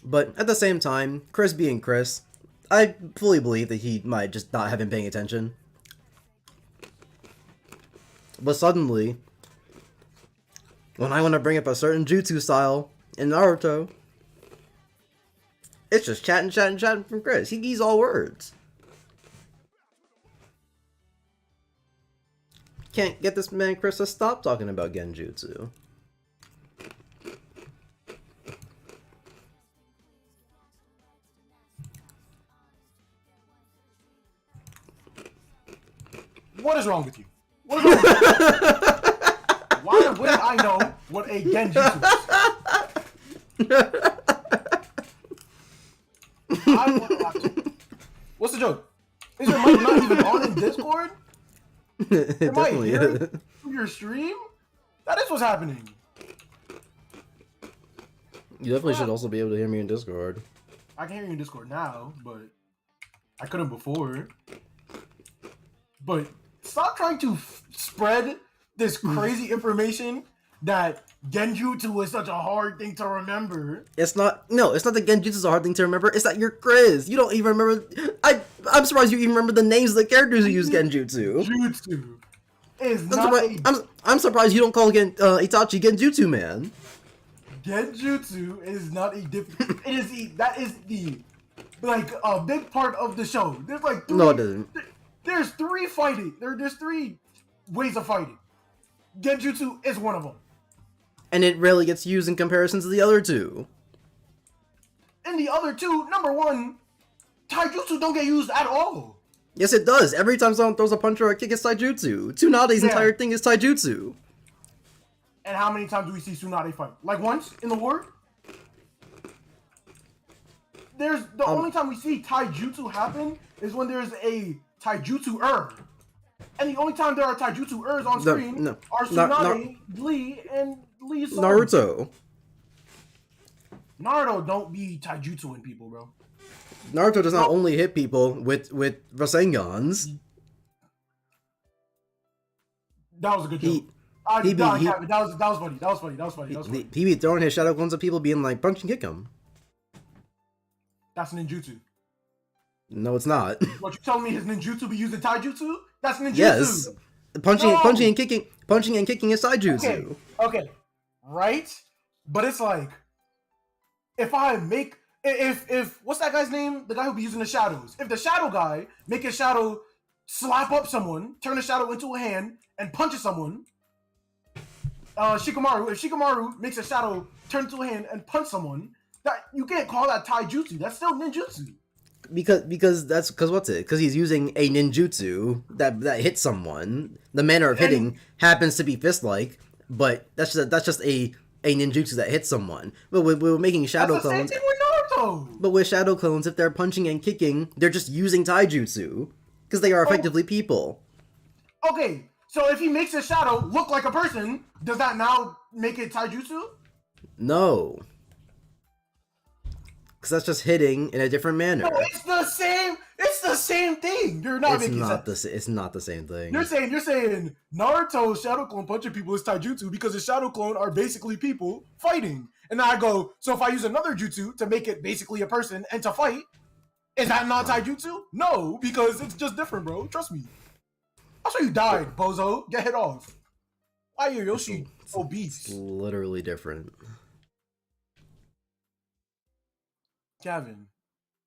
But at the same time, Chris being Chris, I fully believe that he might just not have been paying attention. But suddenly, when I want to bring up a certain jutsu style in Naruto, it's just chatting from Chris. He's all words. Can't get this man Chris to stop talking about genjutsu. What is wrong with you? What is wrong with you? Why wouldn't I know what a genjutsu is? I want to watch it. What's the joke? Is your mic not even on in Discord? It Am I definitely hearing is. through your stream? That is what's happening. You definitely should also be able to hear me in Discord. I can hear you in Discord now, but I couldn't before. But stop trying to spread this crazy information that genjutsu is such a hard thing to remember. It's not that genjutsu is a hard thing to remember, it's that you're Chris. You don't even remember, I'm surprised you even remember the names of the characters who use genjutsu. Jutsu. is not a I'm surprised you don't call Itachi Genjutsu man. Genjutsu is not a different. That is the like a big part of the show. There's like three, No, it doesn't. There's three fighting. There's three ways of fighting. Genjutsu is one of them. And it rarely gets used in comparison to the other two. And the other two, number one, taijutsu don't get used at all. Yes, it does. Every time someone throws a punch or a kick, it's taijutsu. Tsunade's entire thing is taijutsu. And how many times do we see Tsunade fight? Like once in the war? There's the only time we see taijutsu happen is when there's a taijutsu-er. And the only time there are taijutsu-ers on screen are Tsunade, Lee, and Lee's son. Naruto. Naruto don't be taijutsuing people, bro. Naruto does not only hit people with Rasengans. That was a good joke. That was funny. That was funny. He be throwing his shadow clones at people, being like, punch and kick him. That's ninjutsu. No, it's not. What, you telling me his ninjutsu be using taijutsu? That's ninjutsu. Yes. Punching and kicking is taijutsu. Okay. Right? But it's like, if what's that guy's name? The guy who be using the shadows. If the shadow guy make a shadow slap up someone, turn the shadow into a hand, and punches someone, Shikamaru, if Shikamaru makes a shadow turn into a hand and punch someone, that you can't call that taijutsu. That's still ninjutsu. Because he's using a ninjutsu that hits someone. The manner of hitting happens to be fist-like, but that's just a ninjutsu that hits someone. But we're making shadow clones. That's the same thing with Naruto. But with shadow clones, if they're punching and kicking, they're just using taijutsu because they are effectively people. Okay, so if he makes a shadow look like a person, does that now make it taijutsu? No. Because that's just hitting in a different manner. No, it's the same thing. You're not making sense. It's not the same thing. You're saying Naruto's shadow clone punching people is taijutsu because his shadow clone are basically people fighting. And then I go, so if I use another jutsu to make it basically a person and to fight, is that not taijutsu? No, because it's just different, bro. Trust me. That's why you died, bozo. Get hit off. Why are Yoshi obese? It's literally different. Gavin,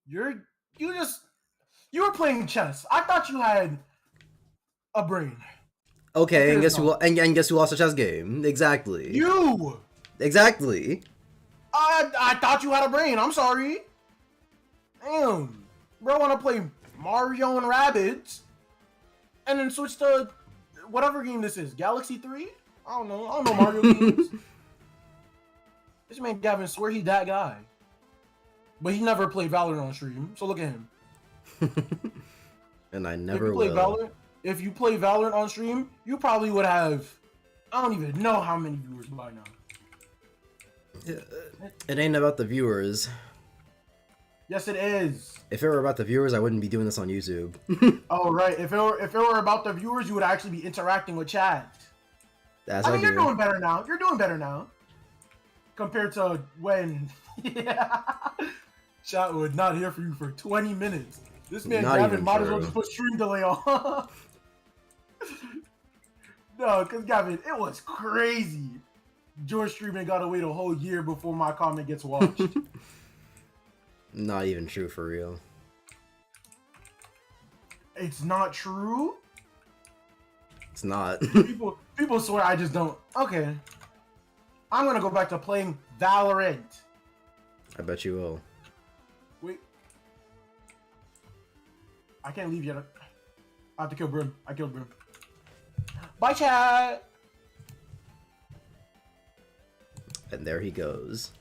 you were playing chess. I thought you had a brain. Okay, and guess who lost the chess game? Exactly. You. Exactly. I thought you had a brain. I'm sorry. Damn, bro, want to play Mario and Rabbids, and then switch to whatever game this is. Galaxy 3? I don't know Mario games. This man Gavin swear he that guy. But he never played Valorant on stream, so look at him. And I never will. If you play Valorant on stream, you probably would have, I don't even know how many viewers by now. It ain't about the viewers. Yes, it is. If it were about the viewers, I wouldn't be doing this on YouTube. Oh, right. If it were about the viewers, you would actually be interacting with chat. You're doing better now. You're doing better now. Compared to when... Yeah. Chat would not hear from you for 20 minutes. This man Gavin might as well just put stream delay on. No, because Gavin, it was crazy. Your streaming got to wait a whole year before my comment gets watched. Not even true for real. It's not true? It's not. People swear I just don't. Okay. I'm going to go back to playing Valorant. I bet you will. Wait. I can't leave yet. I have to kill Brim. I killed Brim. Bye, chat! And there he goes.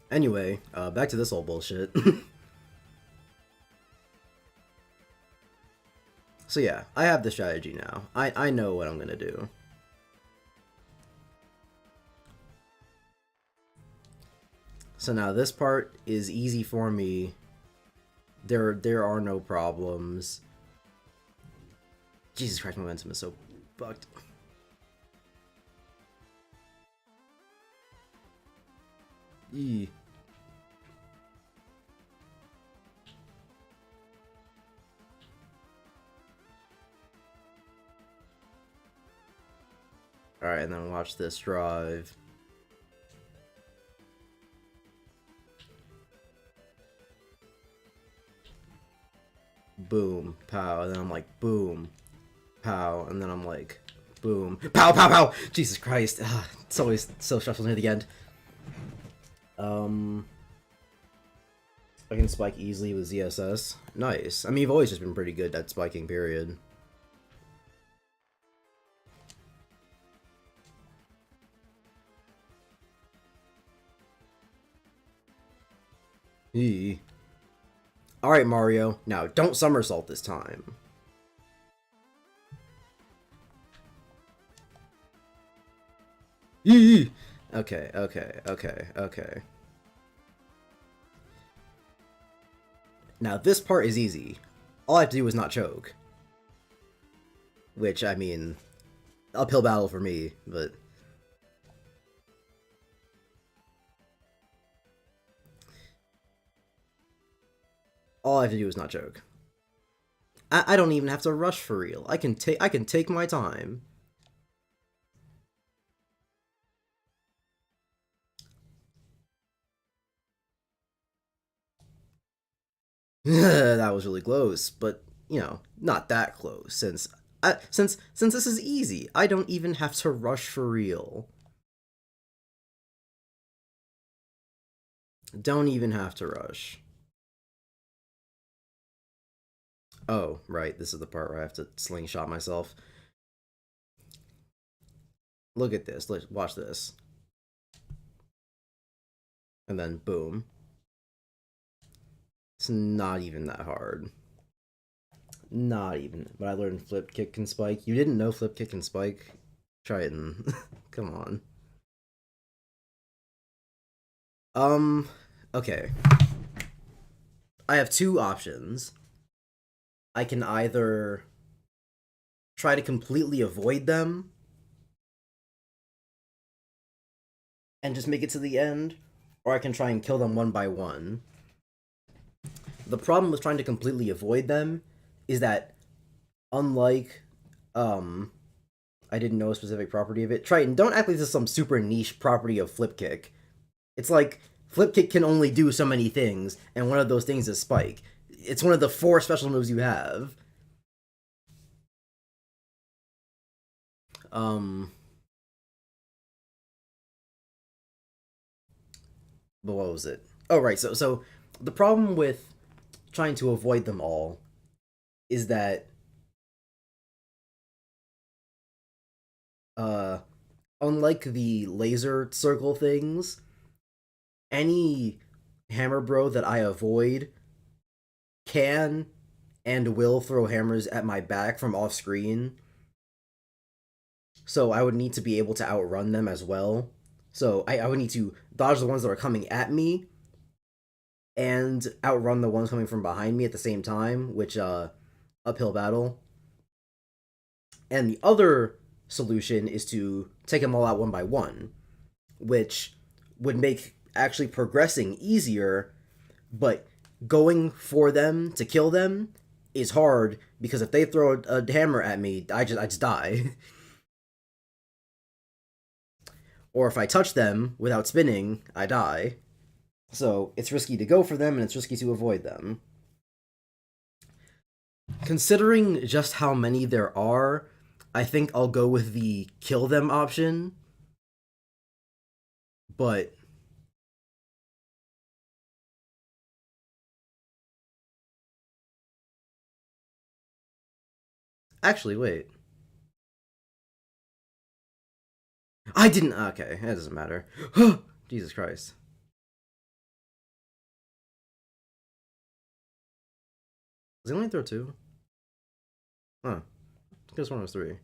Anyway, back to this old bullshit. So yeah, I have the strategy now. I know what I'm gonna do. So now this part is easy for me. There are no problems. Jesus Christ, momentum is so fucked. Eee. Alright, and then watch this drive. Boom, pow, and then I'm like, boom, pow, and then I'm like, boom, pow, pow, pow! Jesus Christ, it's always so stressful near the end. I can spike easily with ZSS. Nice. I mean, you've always just been pretty good at spiking, period. Alright, Mario. Now, don't somersault this time. Okay, okay. Now, this part is easy. All I have to do is not choke. Which, I mean, uphill battle for me, but... all I have to do is not choke. I don't even have to rush for real. I can take my time. That was really close, but you know, not that close since this is easy. I don't even have to rush for real. Don't even have to rush. Oh, right, this is the part where I have to slingshot myself. Look at this. Watch this. And then boom. It's not even that hard. Not even. But I learned flip kick and spike. You didn't know flip kick and spike? Try it and come on. Okay. I have two options. I can either try to completely avoid them and just make it to the end, or I can try and kill them one by one. The problem with trying to completely avoid them is that, unlike, I didn't know a specific property of it. Triton, don't act like this is some super niche property of flip kick. It's like, flip kick can only do so many things, and one of those things is spike. It's one of the 4 special moves you have. But what was it? Oh, right, so the problem with trying to avoid them all is that unlike the laser circle things, any hammer bro that I avoid can and will throw hammers at my back from off screen. So I would need to be able to outrun them as well. So I would need to dodge the ones that are coming at me and outrun the ones coming from behind me at the same time, which uphill battle. And the other solution is to take them all out one by one, which would make actually progressing easier, but going for them to kill them is hard because if they throw a hammer at me, I just die. Or if I touch them without spinning, I die. So it's risky to go for them and it's risky to avoid them. Considering just how many there are, I think I'll go with the kill them option. But actually, wait. I didn't. Okay, that doesn't matter. Jesus Christ. Was he only throw 2? Huh. I guess one was 3.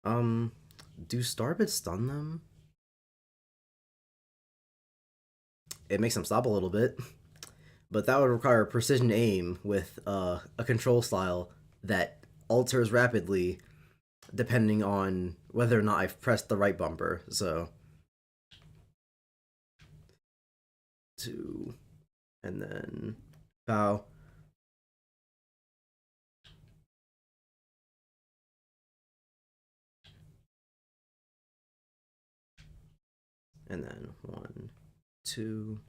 Do Starbits stun them? It makes them stop a little bit. But that would require precision aim with a control style that alters rapidly depending on whether or not I've pressed the right bumper. So 2, and then pow. and then 1, 2,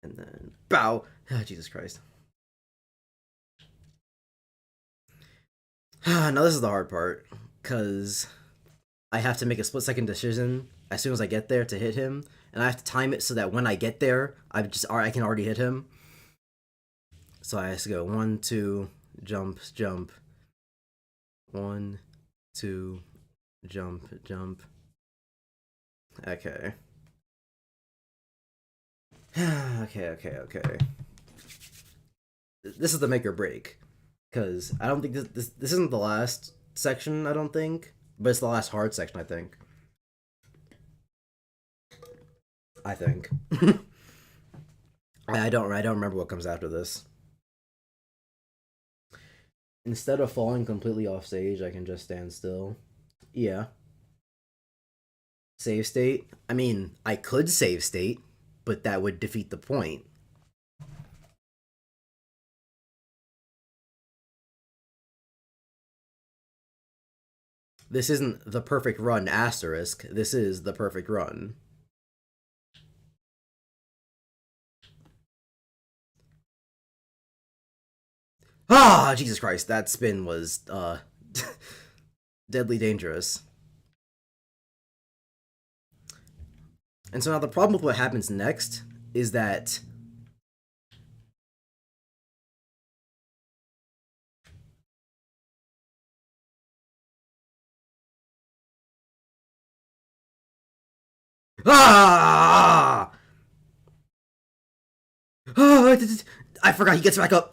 and then bow. Ah, Jesus Christ. Now this is the hard part, because I have to make a split-second decision as soon as I get there to hit him, and I have to time it so that when I get there, I can already hit him. So I have to go 1, 2, jump, jump. 1, 2, jump, jump. Okay. okay. This is the make or break, because I don't think this isn't the last section. I don't think, but it's the last hard section. I think. I don't remember what comes after this. Instead of falling completely off stage, I can just stand still. Yeah. Save state? I mean, I could save state, but that would defeat the point. This isn't the perfect run asterisk. This is the perfect run. Ah, Jesus Christ, that spin was, deadly dangerous. And so now the problem with what happens next is that ah! Oh, I forgot he gets back up.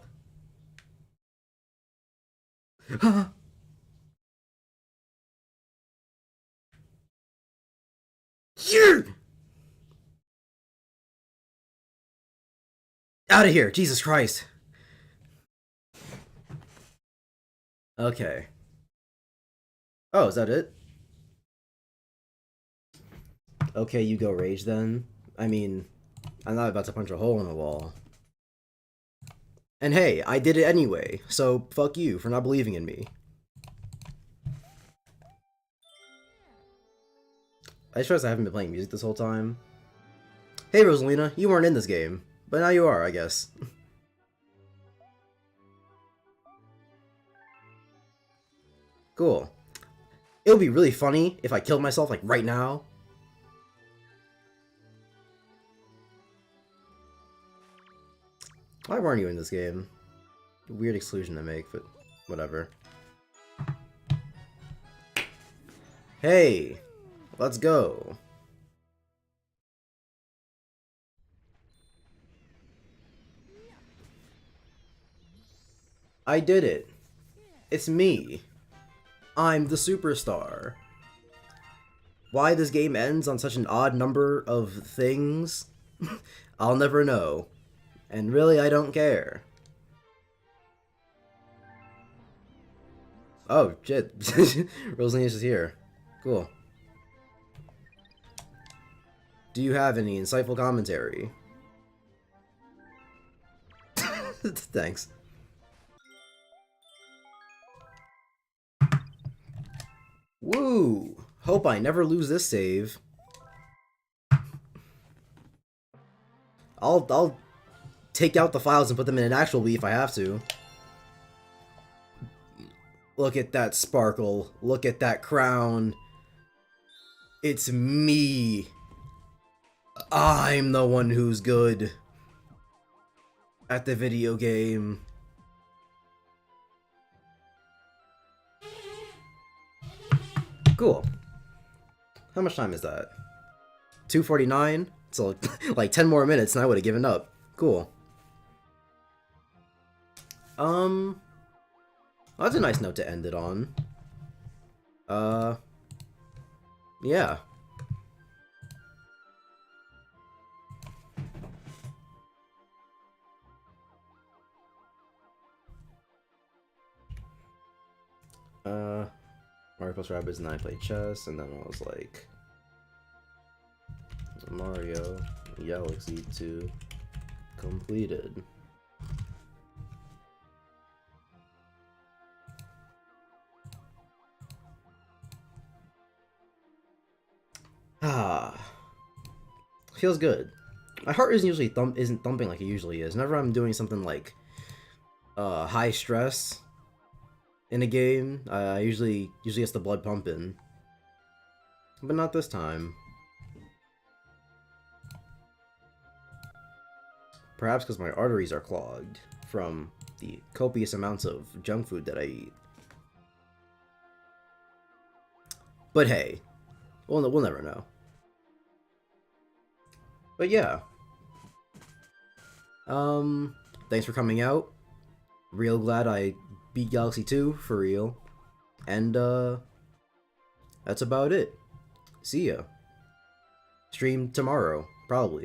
Here! Out of here, Jesus Christ. Okay. Oh, is that it? Okay, you go rage then. I mean, I'm not about to punch a hole in the wall. And hey, I did it anyway, so fuck you for not believing in me. I just realized I haven't been playing music this whole time. Hey Rosalina, you weren't in this game, but now you are, I guess. Cool. It would be really funny if I killed myself, like, right now. Why weren't you in this game? Weird exclusion to make, but whatever. Hey! Let's go! I did it! It's me! I'm the superstar! Why this game ends on such an odd number of things? I'll never know. And really, I don't care. Oh, shit. Rosalina's just here. Cool. Do you have any insightful commentary? Thanks. Woo! Hope I never lose this save. I'll take out the files and put them in an actual Wii if I have to. Look at that sparkle. Look at that crown. It's me. I'm the one who's good at the video game. Cool. How much time is that? 2:49? So like 10 more minutes and I would have given up. Cool. Well, that's a nice note to end it on. Yeah. Mario plus Rabbids, and then I played chess, and then I was like, Mario Galaxy 2 completed. Ah. feels good. My heart isn't usually isn't thumping like it usually is. Whenever I'm doing something like high stress in a game, usually gets the blood pumping. But not this time. Perhaps because my arteries are clogged from the copious amounts of junk food that I eat. But hey, we'll never know. But yeah. Thanks for coming out. Real glad I beat Galaxy 2 for real. And that's about it. See ya. Stream tomorrow, probably.